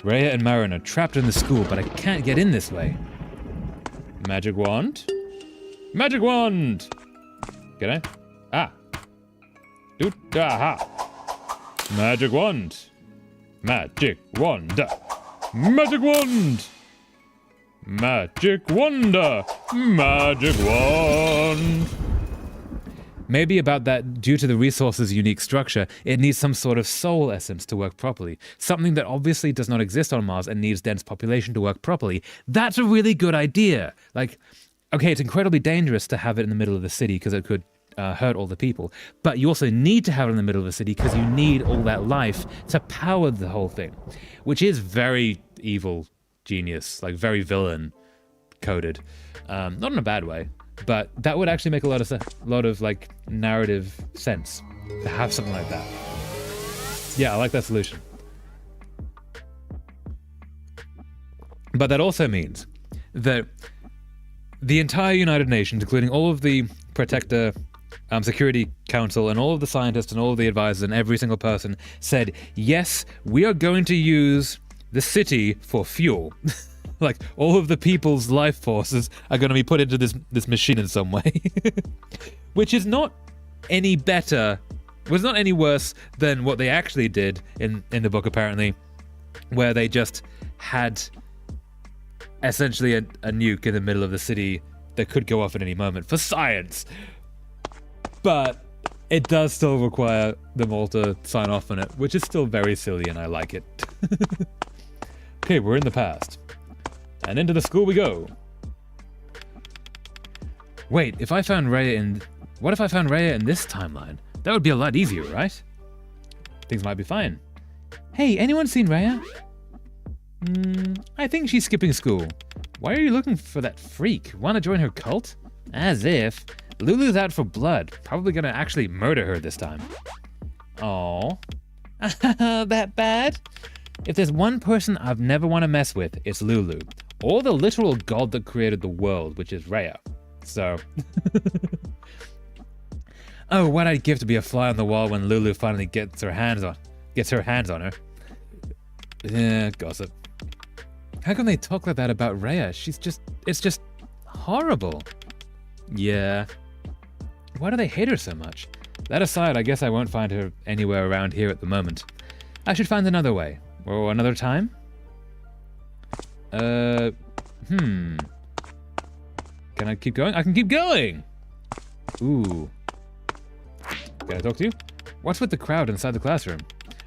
Rhea and Marin are trapped in the school, but I can't get in this way. Magic wand? Magic wand! Can I? Ah. Doot, aha. Magic wand. Magic wand. Magic wand! Magic wonder! Magic wand! Maybe about that, due to the resource's unique structure, it needs some sort of soul essence to work properly. Something that obviously does not exist on Mars and needs dense population to work properly. That's a really good idea. Like, okay, it's incredibly dangerous to have it in the middle of the city because it could hurt all the people. But you also need to have it in the middle of the city because you need all that life to power the whole thing. Which is very evil genius, like very villain coded. Not in a bad way. But that would actually make a lot of like narrative sense to have something like that. Yeah, I like that solution. But that also means that the entire United Nations, including all of the Protector Security Council and all of the scientists and all of the advisors and every single person said, yes, we are going to use the city for fuel. Like, all of the people's life forces are going to be put into this machine in some way. Which is not any better, was not any worse than what they actually did in the book, apparently, where they just had essentially a nuke in the middle of the city that could go off at any moment for science. But it does still require them all to sign off on it, which is still very silly, and I like it. Okay, we're in the past. And into the school we go. Wait, if I found Rhea in... What if I found Rhea in this timeline? That would be a lot easier, right? Things might be fine. Hey, anyone seen Rhea? I think she's skipping school. Why are you looking for that freak? Want to join her cult? As if. Lulu's out for blood. Probably gonna actually murder her this time. Aww. That bad? If there's one person I've never want to mess with, it's Lulu. Or the literal god that created the world, which is Rhea. So... Oh, what I'd give to be a fly on the wall when Lulu finally gets her hands on her. Yeah, gossip. How can they talk like that about Rhea? It's just horrible. Yeah. Why do they hate her so much? That aside, I guess I won't find her anywhere around here at the moment. I should find another way. Or another time? Can I keep going? I can keep going! Ooh. Can I talk to you? What's with the crowd inside the classroom?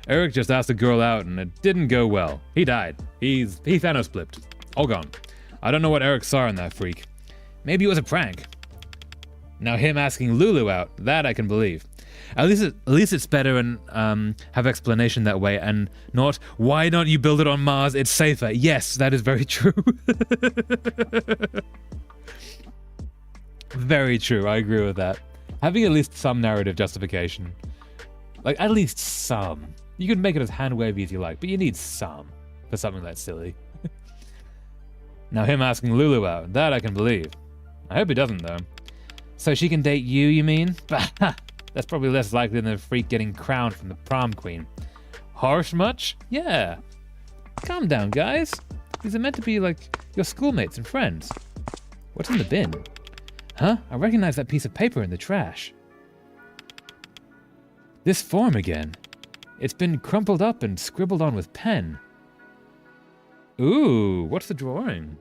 Eric just asked a girl out and it didn't go well. He died. He Thanos flipped. All gone. I don't know what Eric saw in that freak. Maybe it was a prank. Now him asking Lulu out, that I can believe. At least it's better and have explanation that way and not, why don't you build it on Mars? It's safer. Yes, that is very true. Very true. I agree with that. Having at least some narrative justification. Like, at least some. You can make it as hand-wavy as you like, but you need some for something that silly. Now him asking Lulu out, that I can believe. I hope he doesn't, though. So she can date you mean? That's probably less likely than the freak getting crowned from the prom queen. Harsh much? Yeah. Calm down, guys. These are meant to be, like, your schoolmates and friends. What's in the bin? Huh? I recognize that piece of paper in the trash. This form again. It's been crumpled up and scribbled on with pen. Ooh, what's the drawing?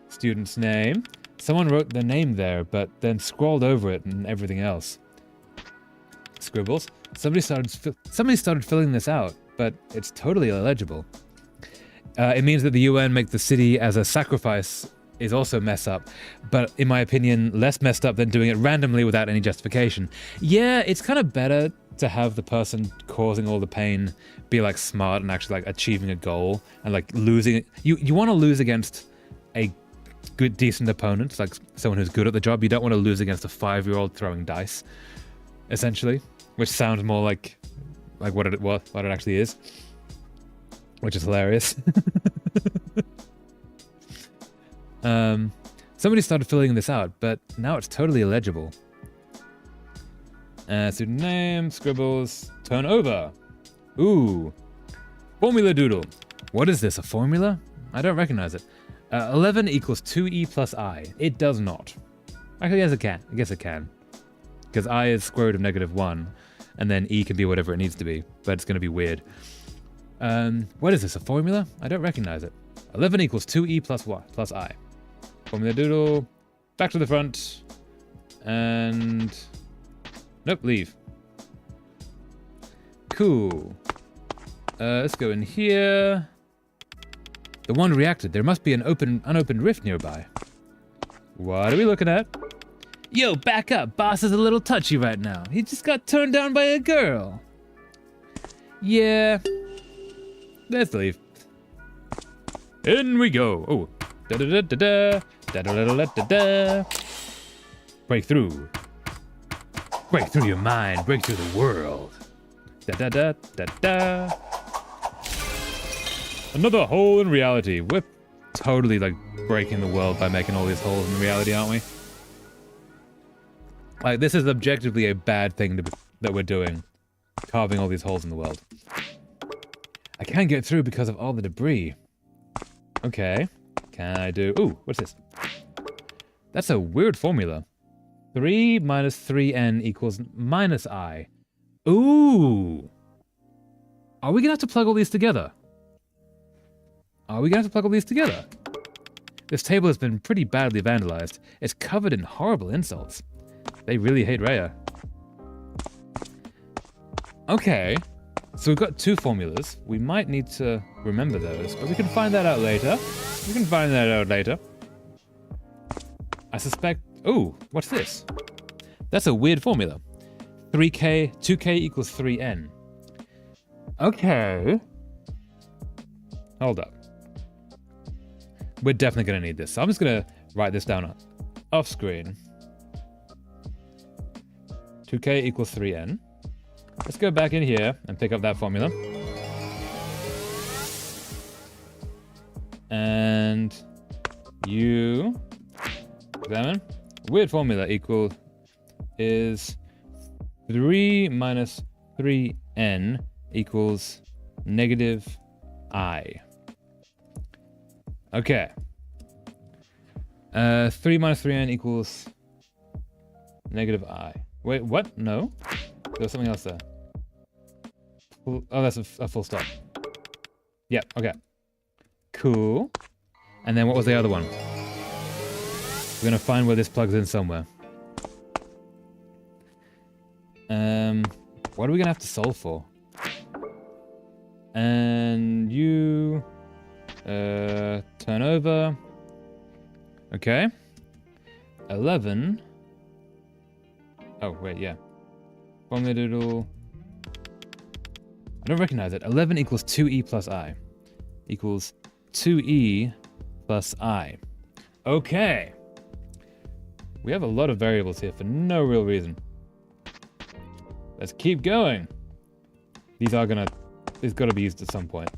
Student's name. Someone wrote their name there, but then scrawled over it and everything else. Scribbles. Somebody started filling this out, but it's totally illegible. It means that the UN make the city as a sacrifice is also mess up, but in my opinion, less messed up than doing it randomly without any justification. Yeah, it's kind of better to have the person causing all the pain be like smart and actually like achieving a goal and like losing. You want to lose against a good, decent opponent, like someone who's good at the job. You don't want to lose against a 5-year-old throwing dice, essentially, which sounds more like what it actually is, which is hilarious. Somebody started filling this out, but now it's totally illegible. Student name, scribbles, turn over. Ooh. Formula doodle. What is this, a formula? I don't recognize it. 11 equals 2e plus I. It does not. Actually, yes, it can. I guess it can. Because I is square root of -1, and then e can be whatever it needs to be, but it's going to be weird. What is this, a formula? I don't recognize it. 11 equals 2e plus I. Formula doodle. Back to the front. And... Nope, leave. Cool. Let's go in here. The one reacted. There must be an unopened rift nearby. What are we looking at? Yo, back up. Boss is a little touchy right now. He just got turned down by a girl. Yeah. Let's leave. In we go. Oh. Da-da-da-da-da. Da-da-da-da-da-da. Break through. Break through your mind. Break through the world. Da-da-da-da-da. Another hole in reality. We're totally, like, breaking the world by making all these holes in reality, aren't we? Like, this is objectively a bad thing that we're doing. Carving all these holes in the world. I can't get through because of all the debris. Okay. Can I do... Ooh, what's this? That's a weird formula. 3 minus 3n equals minus I. Ooh! Are we gonna have to plug all these together? This table has been pretty badly vandalized. It's covered in horrible insults. They really hate Rhea. Okay. So we've got 2 formulas. We might need to remember those, but we can find that out later. I suspect... Ooh, what's this? That's a weird formula. 2k equals 3n. Okay. Hold up. We're definitely going to need this. So I'm just going to write this down off screen. 2k equals 3n. Let's go back in here and pick up that formula. And you examine. Weird formula is 3 minus 3n equals negative I. Okay. 3 minus 3n equals negative I. Wait, what? No. There's something else there. Oh, that's a full stop. Yeah, okay. Cool. And then what was the other one? We're gonna find where this plugs in somewhere. What are we gonna have to solve for? And you... turn over. Okay. 11. Oh, wait, yeah. Formula doodle. I don't recognize it. 11 equals 2e plus I. Equals 2e plus I. Okay. We have a lot of variables here for no real reason. Let's keep going. These got to be used at some point.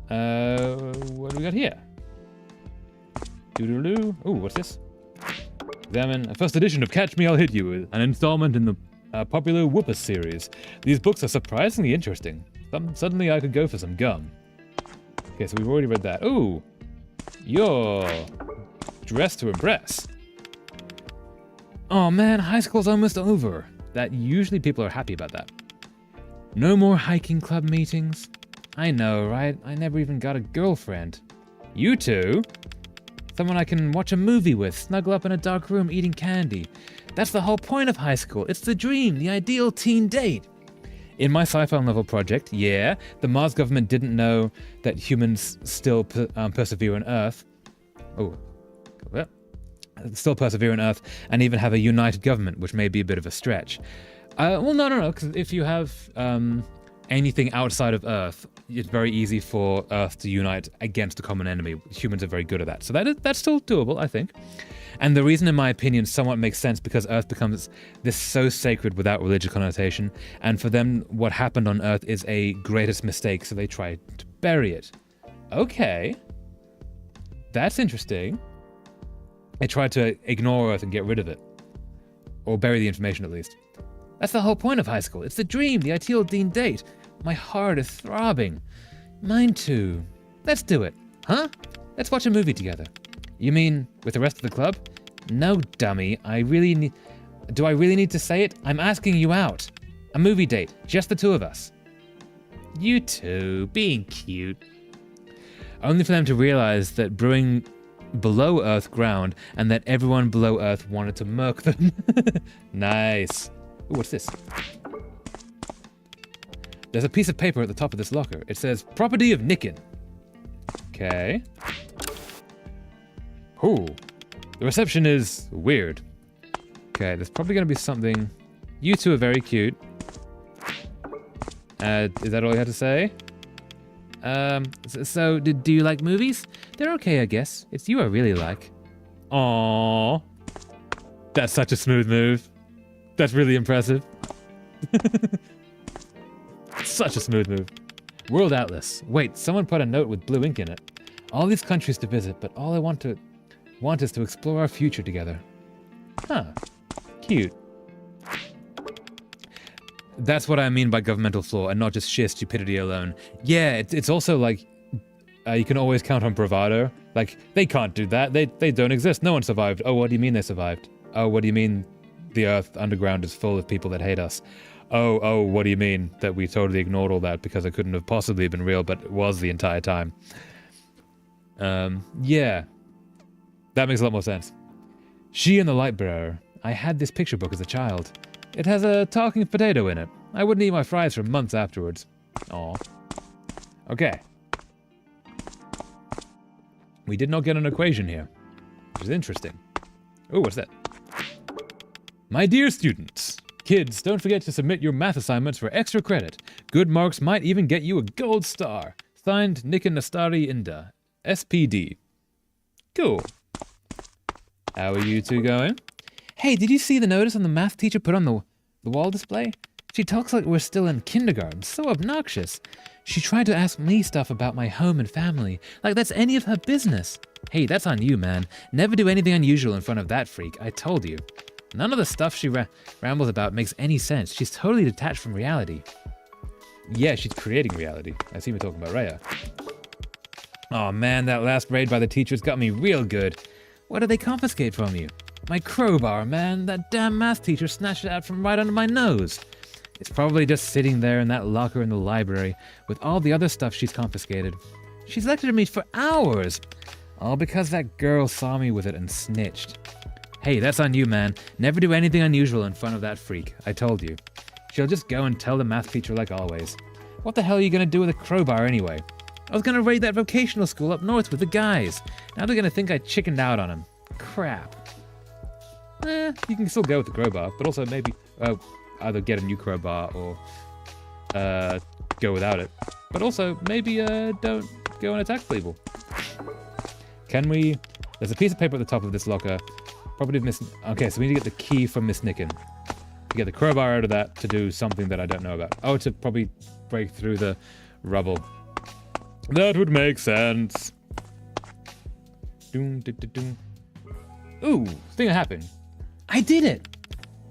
What do we got here? Doodaloo. Ooh, what's this? Examine a first edition of Catch Me, I'll Hit You, an installment in the popular Whoopus series. These books are surprisingly interesting. Suddenly I could go for some gum. Okay, so we've already read that. Ooh, you're dressed to impress. Oh man, high school's almost over. That usually people are happy about that. No more hiking club meetings. I know, right? I never even got a girlfriend. You two? Someone I can watch a movie with, snuggle up in a dark room eating candy. That's the whole point of high school. It's the dream, the ideal teen date. In my sci-fi level project, yeah, the Mars government didn't know that humans still persevere on Earth. Oh, well, still persevere on Earth and even have a united government, which may be a bit of a stretch. Well, no, because if you have anything outside of Earth, it's very easy for Earth to unite against a common enemy. Humans are very good at that. So that's still doable, I think. And the reason, in my opinion, somewhat makes sense because Earth becomes this so sacred without religious connotation. And for them, what happened on Earth is a greatest mistake, so they try to bury it. Okay. That's interesting. They tried to ignore Earth and get rid of it. Or bury the information, at least. That's the whole point of high school. It's the dream, the ideal teen date. My heart is throbbing. Mine too. Let's do it. Huh? Let's watch a movie together. You mean with the rest of the club? No, dummy. Do I really need to say it? I'm asking you out. A movie date. Just the two of us. You two, being cute. Only for them to realize that brewing below Earth ground and that everyone below Earth wanted to murk them. Nice. Ooh, what's this? There's a piece of paper at the top of this locker. It says, property of Nicken. Okay. Ooh. The reception is weird. Okay, there's probably going to be something. You two are very cute. Is that all you had to say? So do you like movies? They're okay, I guess. It's you I really like. Aww. That's such a smooth move. That's really impressive. Such a smooth move. World Atlas. Wait, someone put a note with blue ink in it. All these countries to visit, but all I want is to explore our future together. Huh. Cute. That's what I mean by governmental flaw, and not just sheer stupidity alone. Yeah, it's also like, you can always count on bravado. Like, they can't do that. They don't exist. No one survived. Oh, what do you mean they survived? Oh, what do you mean the Earth underground is full of people that hate us? Oh, what do you mean that we totally ignored all that because it couldn't have possibly been real, but it was the entire time? Yeah. That makes a lot more sense. She and the light bearer. I had this picture book as a child. It has a talking potato in it. I wouldn't eat my fries for months afterwards. Aw. Okay. We did not get an equation here, which is interesting. Oh, what's that? My dear students, kids, don't forget to submit your math assignments for extra credit. Good marks might even get you a gold star. Signed, Nicken Nastari Inda, SPD. Cool. How are you two going? Hey, did you see the notice on the math teacher put on the wall display? She talks like we're still in kindergarten. So obnoxious. She tried to ask me stuff about my home and family, like that's any of her business. Hey, that's on you, man. Never do anything unusual in front of that freak. I told you. None of the stuff she rambles about makes any sense. She's totally detached from reality. Yeah, she's creating reality. I see we're talking about Rhea. Oh man, that last raid by the teachers got me real good. What did they confiscate from you? My crowbar, man. That damn math teacher snatched it out from right under my nose. It's probably just sitting there in that locker in the library with all the other stuff she's confiscated. She's lectured at me for hours. All because that girl saw me with it and snitched. Hey, that's on you, man. Never do anything unusual in front of that freak. I told you. She'll just go and tell the math teacher like always. What the hell are you gonna do with a crowbar anyway? I was gonna raid that vocational school up north with the guys. Now they're gonna think I chickened out on them. Crap. You can still go with the crowbar, but also maybe either get a new crowbar or go without it. But also maybe don't go and attack people. Can we? There's a piece of paper at the top of this locker. Property of Miss. Okay, so we need to get the key from Miss Nicken. To get the crowbar out of that to do something that I don't know about. Oh, to probably break through the rubble. That would make sense. Doom, doom, doom, doom. Ooh, thing happened. I did it.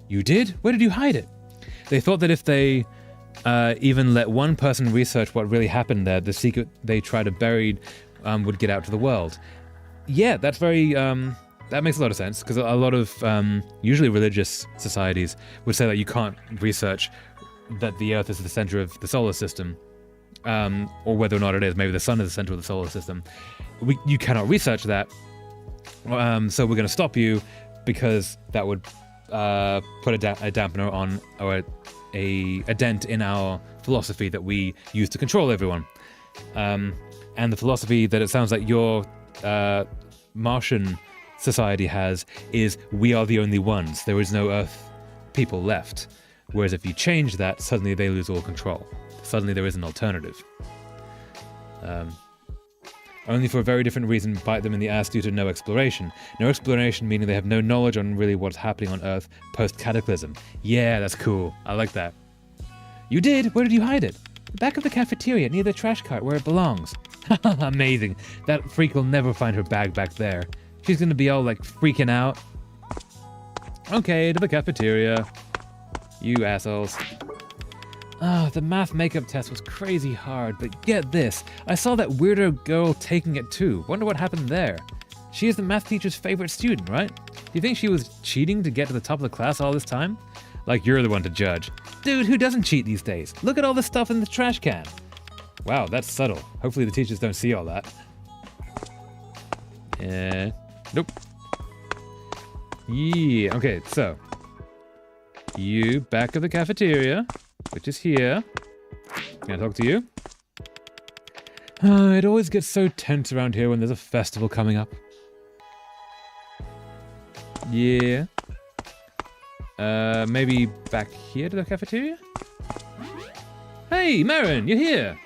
You did? Where did you hide it? They thought that if they even let one person research what really happened there, the secret they tried to bury would get out to the world. Yeah, that's very. That makes a lot of sense, because a lot of usually religious societies would say that you can't research that the Earth is the center of the solar system, or whether or not it is. Maybe the sun is the center of the solar system. You cannot research that, so we're going to stop you, because that would put a dampener on, or a dent in our philosophy that we use to control everyone. And the philosophy that it sounds like your Martian society has is we are the only ones. There is no Earth people left. Whereas if you change that, suddenly they lose all control. Suddenly there is an alternative. Only for a very different reason bite them in the ass due to no exploration. No exploration meaning they have no knowledge on really what's happening on Earth post-cataclysm. Yeah, that's cool. I like that. You did? Where did you hide it? The back of the cafeteria near the trash cart where it belongs. Amazing. That freak will never find her bag back there. She's gonna be all like freaking out. Okay, to the cafeteria. You assholes. The math makeup test was crazy hard, but get this. I saw that weirdo girl taking it too. Wonder what happened there. She is the math teacher's favorite student, right? Do you think she was cheating to get to the top of the class all this time? Like you're the one to judge. Dude, who doesn't cheat these days? Look at all the stuff in the trash can. Wow, that's subtle. Hopefully the teachers don't see all that. Nope. Yeah, okay, so. You back of the cafeteria, which is here. Can I talk to you? It always gets so tense around here when there's a festival coming up. Yeah. Maybe back here to the cafeteria? Hey, Marin, you're here!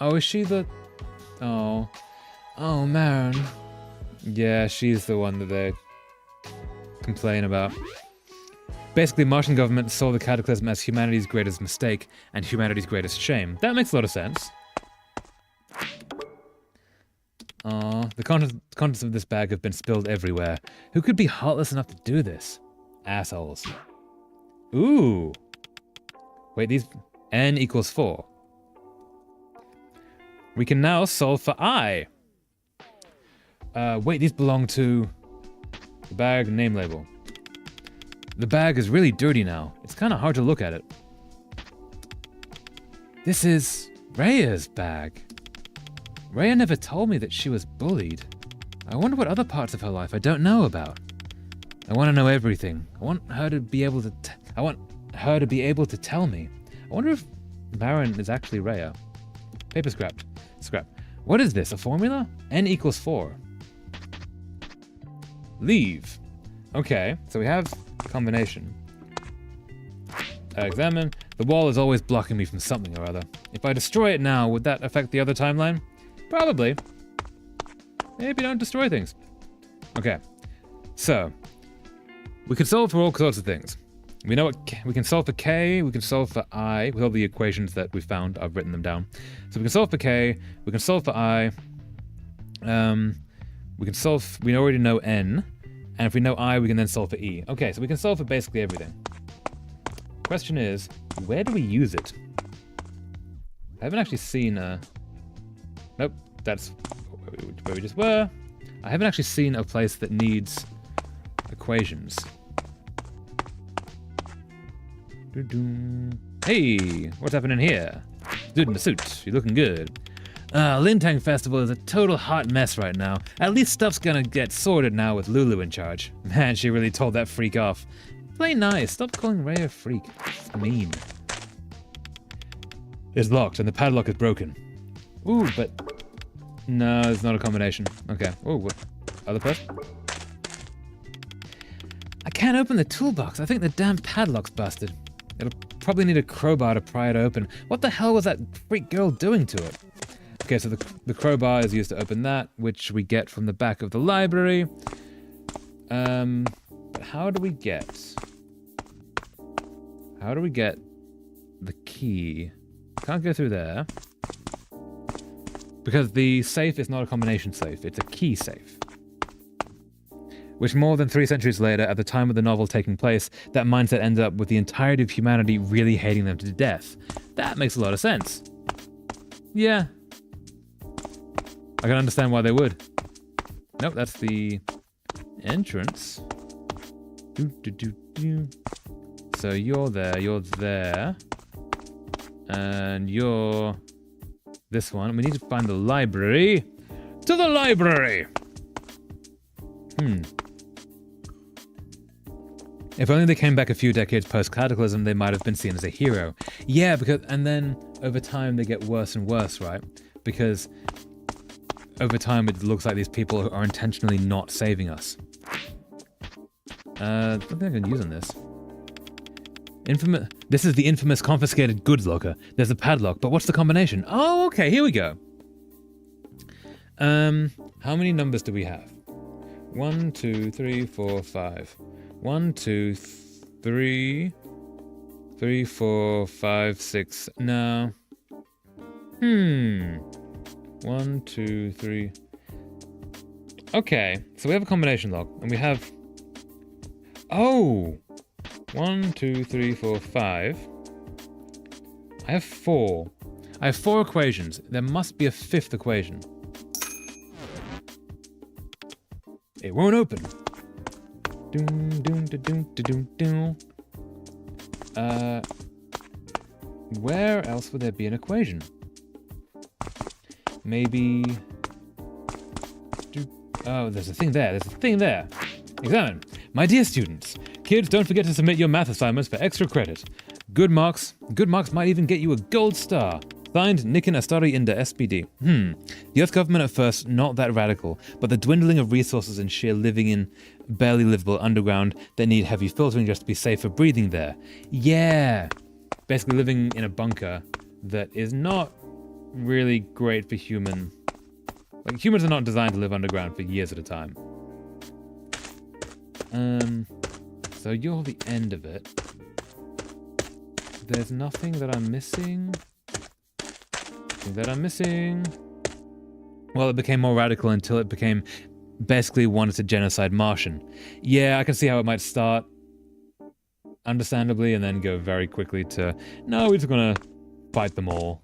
Oh, is she the... Oh, Marin. Yeah, she's the one that they complain about. Basically, Martian government saw the cataclysm as humanity's greatest mistake and humanity's greatest shame. That makes a lot of sense. The contents of this bag have been spilled everywhere. Who could be heartless enough to do this? Assholes. Ooh. Wait, these... N equals 4. We can now solve for I. Wait, these belong to... the bag name label. The bag is really dirty now. It's kind of hard to look at it. This is Rhea's bag. Rhea never told me that she was bullied. I wonder what other parts of her life I don't know about. I want to know everything. I want her to be able to tell me. I wonder if Marin is actually Rhea. Paper scrapped. Scrap. What is this? A formula? N equals 4. Leave. Okay, so we have a combination. Examine. The wall is always blocking me from something or other. If I destroy it now, would that affect the other timeline? Probably. Maybe don't destroy things. Okay, so we can solve for all sorts of things. We know we can solve for K, we can solve for I, with all the equations that we found. I've written them down. So we can solve for K, we can solve for I, we already know N, and if we know I, we can then solve for E. Okay, so we can solve for basically everything. Question is, where do we use it? I haven't actually seen nope, that's where we just were. I haven't actually seen a place that needs equations. Hey, what's happening here? Dude in the suit, you're looking good. Lintang Festival is a total hot mess right now. At least stuff's gonna get sorted now with Lulu in charge. Man, she really told that freak off. Play nice, stop calling Ray a freak. It's mean. It's locked and the padlock is broken. Ooh, but... no, it's not a combination. Okay. Ooh, what? Other person? I can't open the toolbox. I think the damn padlock's busted. It'll probably need a crowbar to pry it open. What the hell was that freak girl doing to it? Okay, so the crowbar is used to open that, which we get from the back of the library. But how do we get the key? Can't go through there. Because the safe is not a combination safe, it's a key safe. Which more than 3 centuries later, at the time of the novel taking place, that mindset ends up with the entirety of humanity really hating them to death. That makes a lot of sense. Yeah. I can understand why they would. Nope, that's the entrance. So you're there, and you're this one. We need to find the library. To the library! If only they came back a few decades post-Cataclysm, they might have been seen as a hero. Yeah, and then over time they get worse and worse, right? Because over time it looks like these people are intentionally not saving us. I don't think I can use on this. This is the infamous confiscated goods locker. There's a padlock, but what's the combination? Oh, okay, here we go. How many numbers do we have? 1, 2, 3, 4, 5. 1, 2, 3, 4, 5, 6. No. 1, 2, 3. Okay, so we have a combination lock, and we have... oh! 1, 2, 3, 4, 5. I have 4. I have 4 equations. There must be a 5th equation. It won't open. Doom, doom, doom, doom, doom. Where else would there be an equation? Maybe... Oh, there's a thing there. There's a thing there. Examine. My dear students, kids, don't forget to submit your math assignments for extra credit. Good marks might even get you a gold star. Signed, Nikin Astari Inda, SPD. The Earth government at first, not that radical, but the dwindling of resources and sheer living in barely livable underground that need heavy filtering just to be safe for breathing there. Yeah. Basically living in a bunker that is not really great for human... Like, humans are not designed to live underground for years at a time. So you're the end of it. There's nothing that I'm missing. Well, it became more radical until it became basically wanted to genocide Martian. Yeah, I can see how it might start understandably and then go very quickly to, no, we're just gonna fight them all.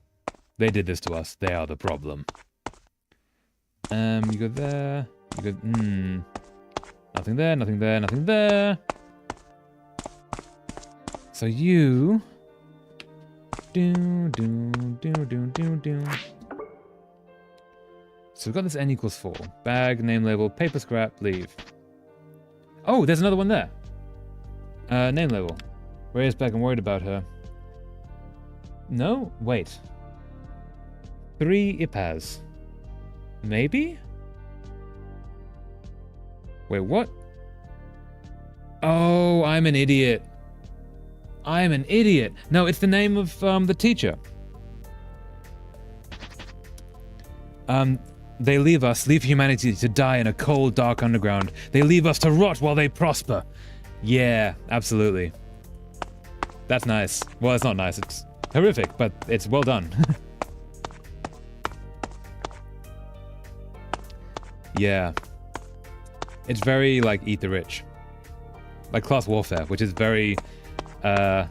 They did this to us. They are the problem. You go there. You go, nothing there, nothing there, nothing there. So you... So we've got this n equals 4. Bag, name label, paper scrap, leave. Oh, there's another one there. Name label. Rhea's back and worried about her. No? Wait. 3 Ipaz. Maybe? Wait, what? Oh, I'm an idiot. I'm an idiot. No, it's the name of the teacher. They leave humanity to die in a cold, dark underground. They leave us to rot while they prosper. Yeah, absolutely. That's nice. Well, it's not nice. It's horrific, but it's well done. Yeah. It's very, like, eat the rich. Like class warfare, which is very, yeah,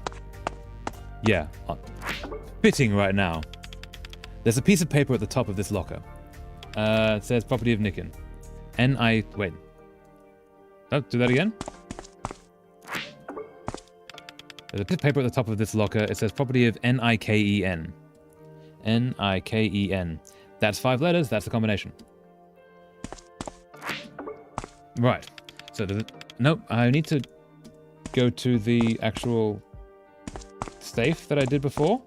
fitting right now. There's a piece of paper at the top of this locker. It says property of Nikin. Wait. Oh, do that again? There's a piece of paper at the top of this locker. It says property of Niken. Niken. That's 5 letters. That's the combination. Right. So nope, I need to go to the actual safe that I did before.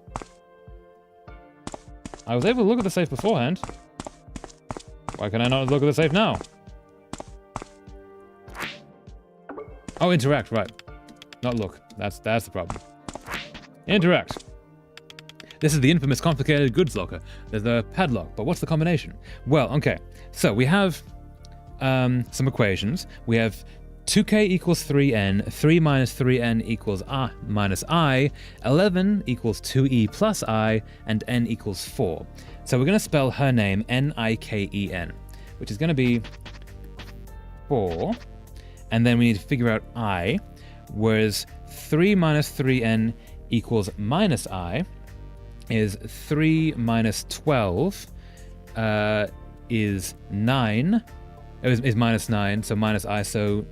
I was able to look at the safe beforehand. Why can I not look at the safe now? Oh, interact, right. Not look. That's the problem. Interact. This is the infamous complicated goods locker. There's the padlock, but what's the combination? Well, okay. So we have some equations. We have 2k equals 3n, 3 minus 3n equals minus I, 11 equals 2e plus I, and n equals 4. So we're going to spell her name Niken, which is going to be 4. And then we need to figure out I, whereas 3 minus 3n equals minus I is 3 minus 12 is 9. Is minus 9, so minus I, so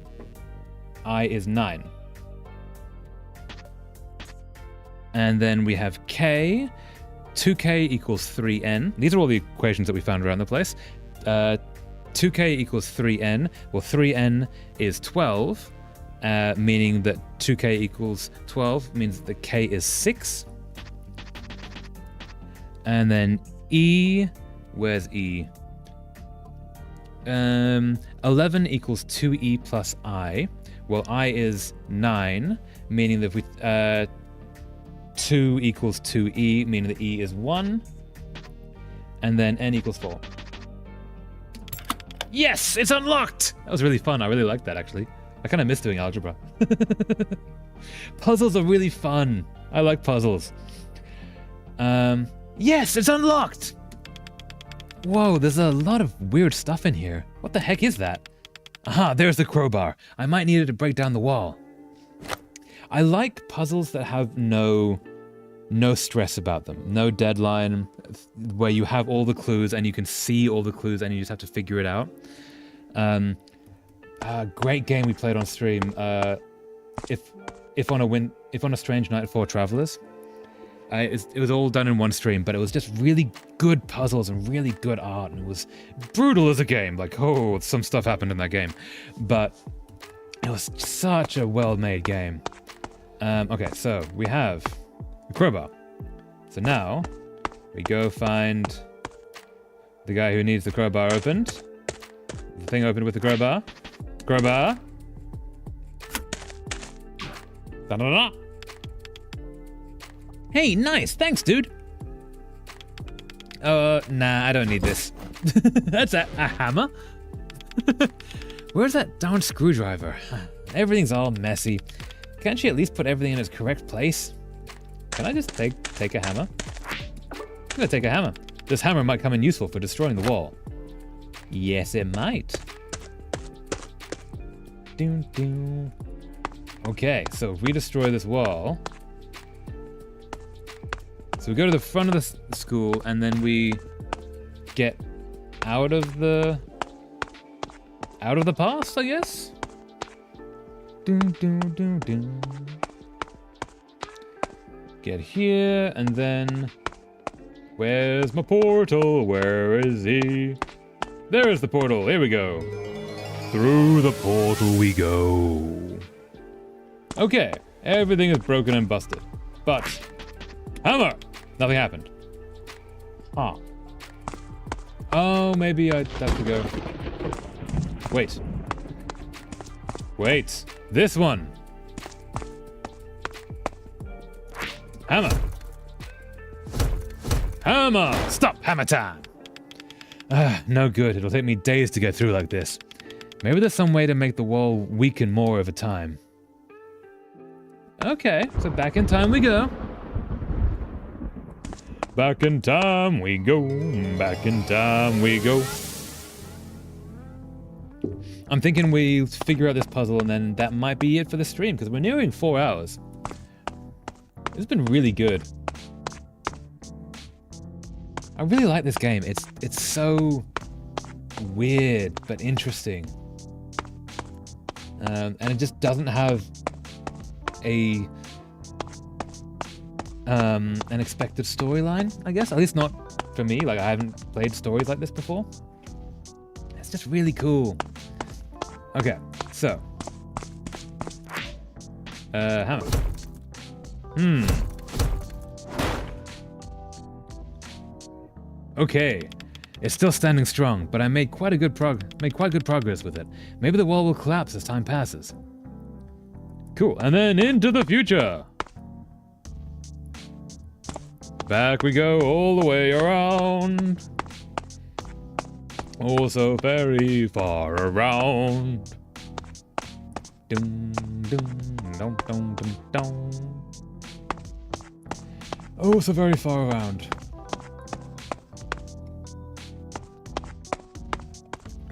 I is 9. And then we have k, 2k equals 3n. These are all the equations that we found around the place. 2k equals 3n. Well, 3n is 12, meaning that 2k equals 12 means that k is 6. And then e, where's e? 11 equals 2e plus I. Well, I is 9, meaning that if we 2 equals 2e, meaning that e is 1. And then n equals 4. Yes, it's unlocked! That was really fun. I really liked that, actually. I kind of miss doing algebra. Puzzles are really fun. I like puzzles. Yes, it's unlocked! Whoa, there's a lot of weird stuff in here. What the heck is that? Aha, there's the crowbar. I might need it to break down the wall. I like puzzles that have no no stress about them. No deadline where you have all the clues and you can see all the clues and you just have to figure it out. Great game we played on stream. If on a strange night for travelers. It was all done in one stream, but it was just really good puzzles and really good art, and it was brutal as a game. Like, oh, some stuff happened in that game, but it was such a well-made game. Okay, so we have the crowbar. So now we go find the guy who needs the crowbar opened. The thing opened with the crowbar. Crowbar. Da-da-da. Hey, nice. Thanks, dude. Nah, I don't need this. That's a hammer. Where's that darn screwdriver? Everything's all messy. Can't she at least put everything in its correct place? Can I just take a hammer? I'm gonna take a hammer. This hammer might come in useful for destroying the wall. Yes, it might. Doom, doom. Okay, so if we destroy this wall... So we go to the front of the school, and then we get out of the past, I guess? Doom, doom, doom, doom. Get here, and then... Where's my portal? Where is he? There's the portal. Here we go. Through the portal we go. Okay, everything is broken and busted. But... Hammer! Nothing happened. Huh. Oh, maybe I'd have to go... Wait. Wait. This one! Hammer! Hammer! Stop! Hammer time! No good. It'll take me days to get through like this. Maybe there's some way to make the wall weaken more over time. Okay, so back in time we go. Back in time we go. Back in time we go. I'm thinking we figure out this puzzle and then that might be it for the stream, because we're nearing 4 hours. It's been really good. I really like this game. It's so weird but interesting. And it just doesn't have an expected storyline, I guess. At least not for me. Like, I haven't played stories like this before. It's just really cool. Okay, so. Hammer. Okay. It's still standing strong, but I made quite good progress with it. Maybe the wall will collapse as time passes. Cool, and then into the future. Back we go all the way around. Oh, so very far around. Dum, dum, dum, dum, dum, dum. Oh, so very far around.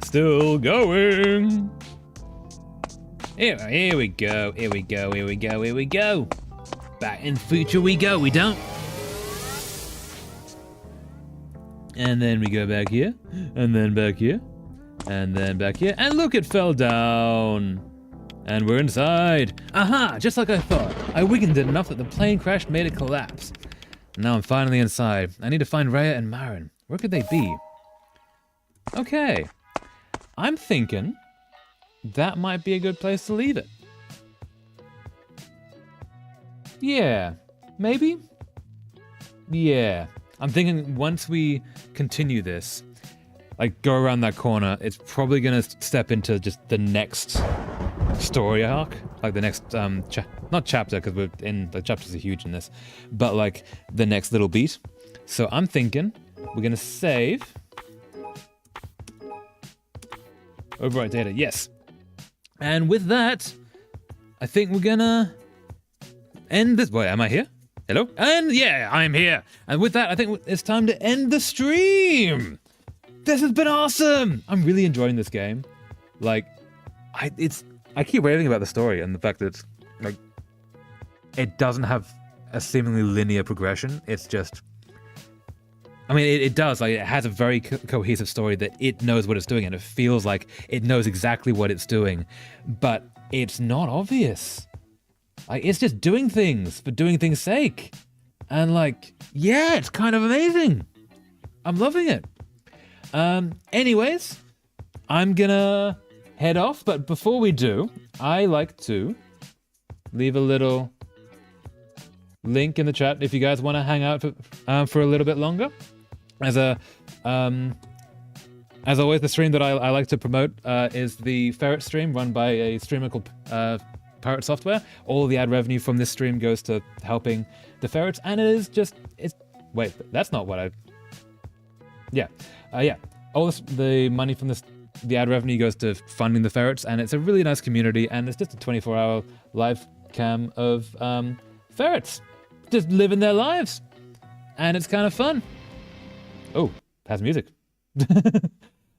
Still going. Here we go. Here we go. Here we go. Here we go. Back in the future we go. We don't. And then we go back here. And then back here. And then back here. And look, it fell down. And we're inside. Aha! Just like I thought. I weakened it enough that the plane crash made it collapse. Now I'm finally inside. I need to find Rhea and Marin. Where could they be? Okay. I'm thinking that might be a good place to leave it. Yeah. Maybe? Yeah. I'm thinking once we continue this, like go around that corner, it's probably going to step into just the next story arc. Like the next, not chapter, because the chapters are huge in this, but like the next little beat. So I'm thinking we're going to save. Overwrite data, yes. And with that, I think we're gonna end this. Wait, am I here? Hello? And yeah, I'm here. And with that, I think it's time to end the stream. This has been awesome. I'm really enjoying this game. Like, I keep raving about the story and the fact that it's like it doesn't have a seemingly linear progression. It's just, I mean, it does. Like, it has a very cohesive story that it knows what it's doing, and it feels like it knows exactly what it's doing, but it's not obvious. Like, it's just doing things for doing things' sake. And like, yeah, it's kind of amazing. I'm loving it. Anyways, I'm gonna head off, but before we do, I like to leave a little link in the chat if you guys want to hang out for a little bit longer. As always, the stream that I like to promote is the Ferret stream, run by a streamer called Pirate Software. All the ad revenue from this stream goes to helping the ferrets, and wait, that's not what yeah. All the money from the ad revenue goes to funding the ferrets, and it's a really nice community, and it's just a 24-hour live cam of ferrets just living their lives, and it's kind of fun. Oh, has music.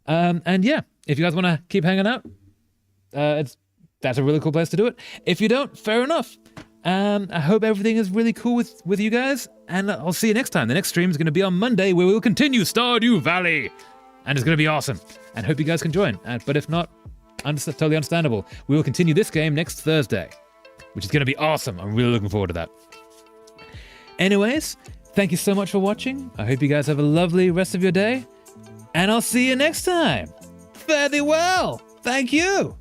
And yeah, if you guys want to keep hanging out, that's a really cool place to do it. If you don't, fair enough. I hope everything is really cool with you guys, and I'll see you next time. The next stream is going to be on Monday, where we'll continue Stardew Valley, and it's going to be awesome. And hope you guys can join. But if not, totally understandable. We will continue this game next Thursday, which is going to be awesome. I'm really looking forward to that. Anyways, thank you so much for watching. I hope you guys have a lovely rest of your day, and I'll see you next time. Fare thee well. Thank you.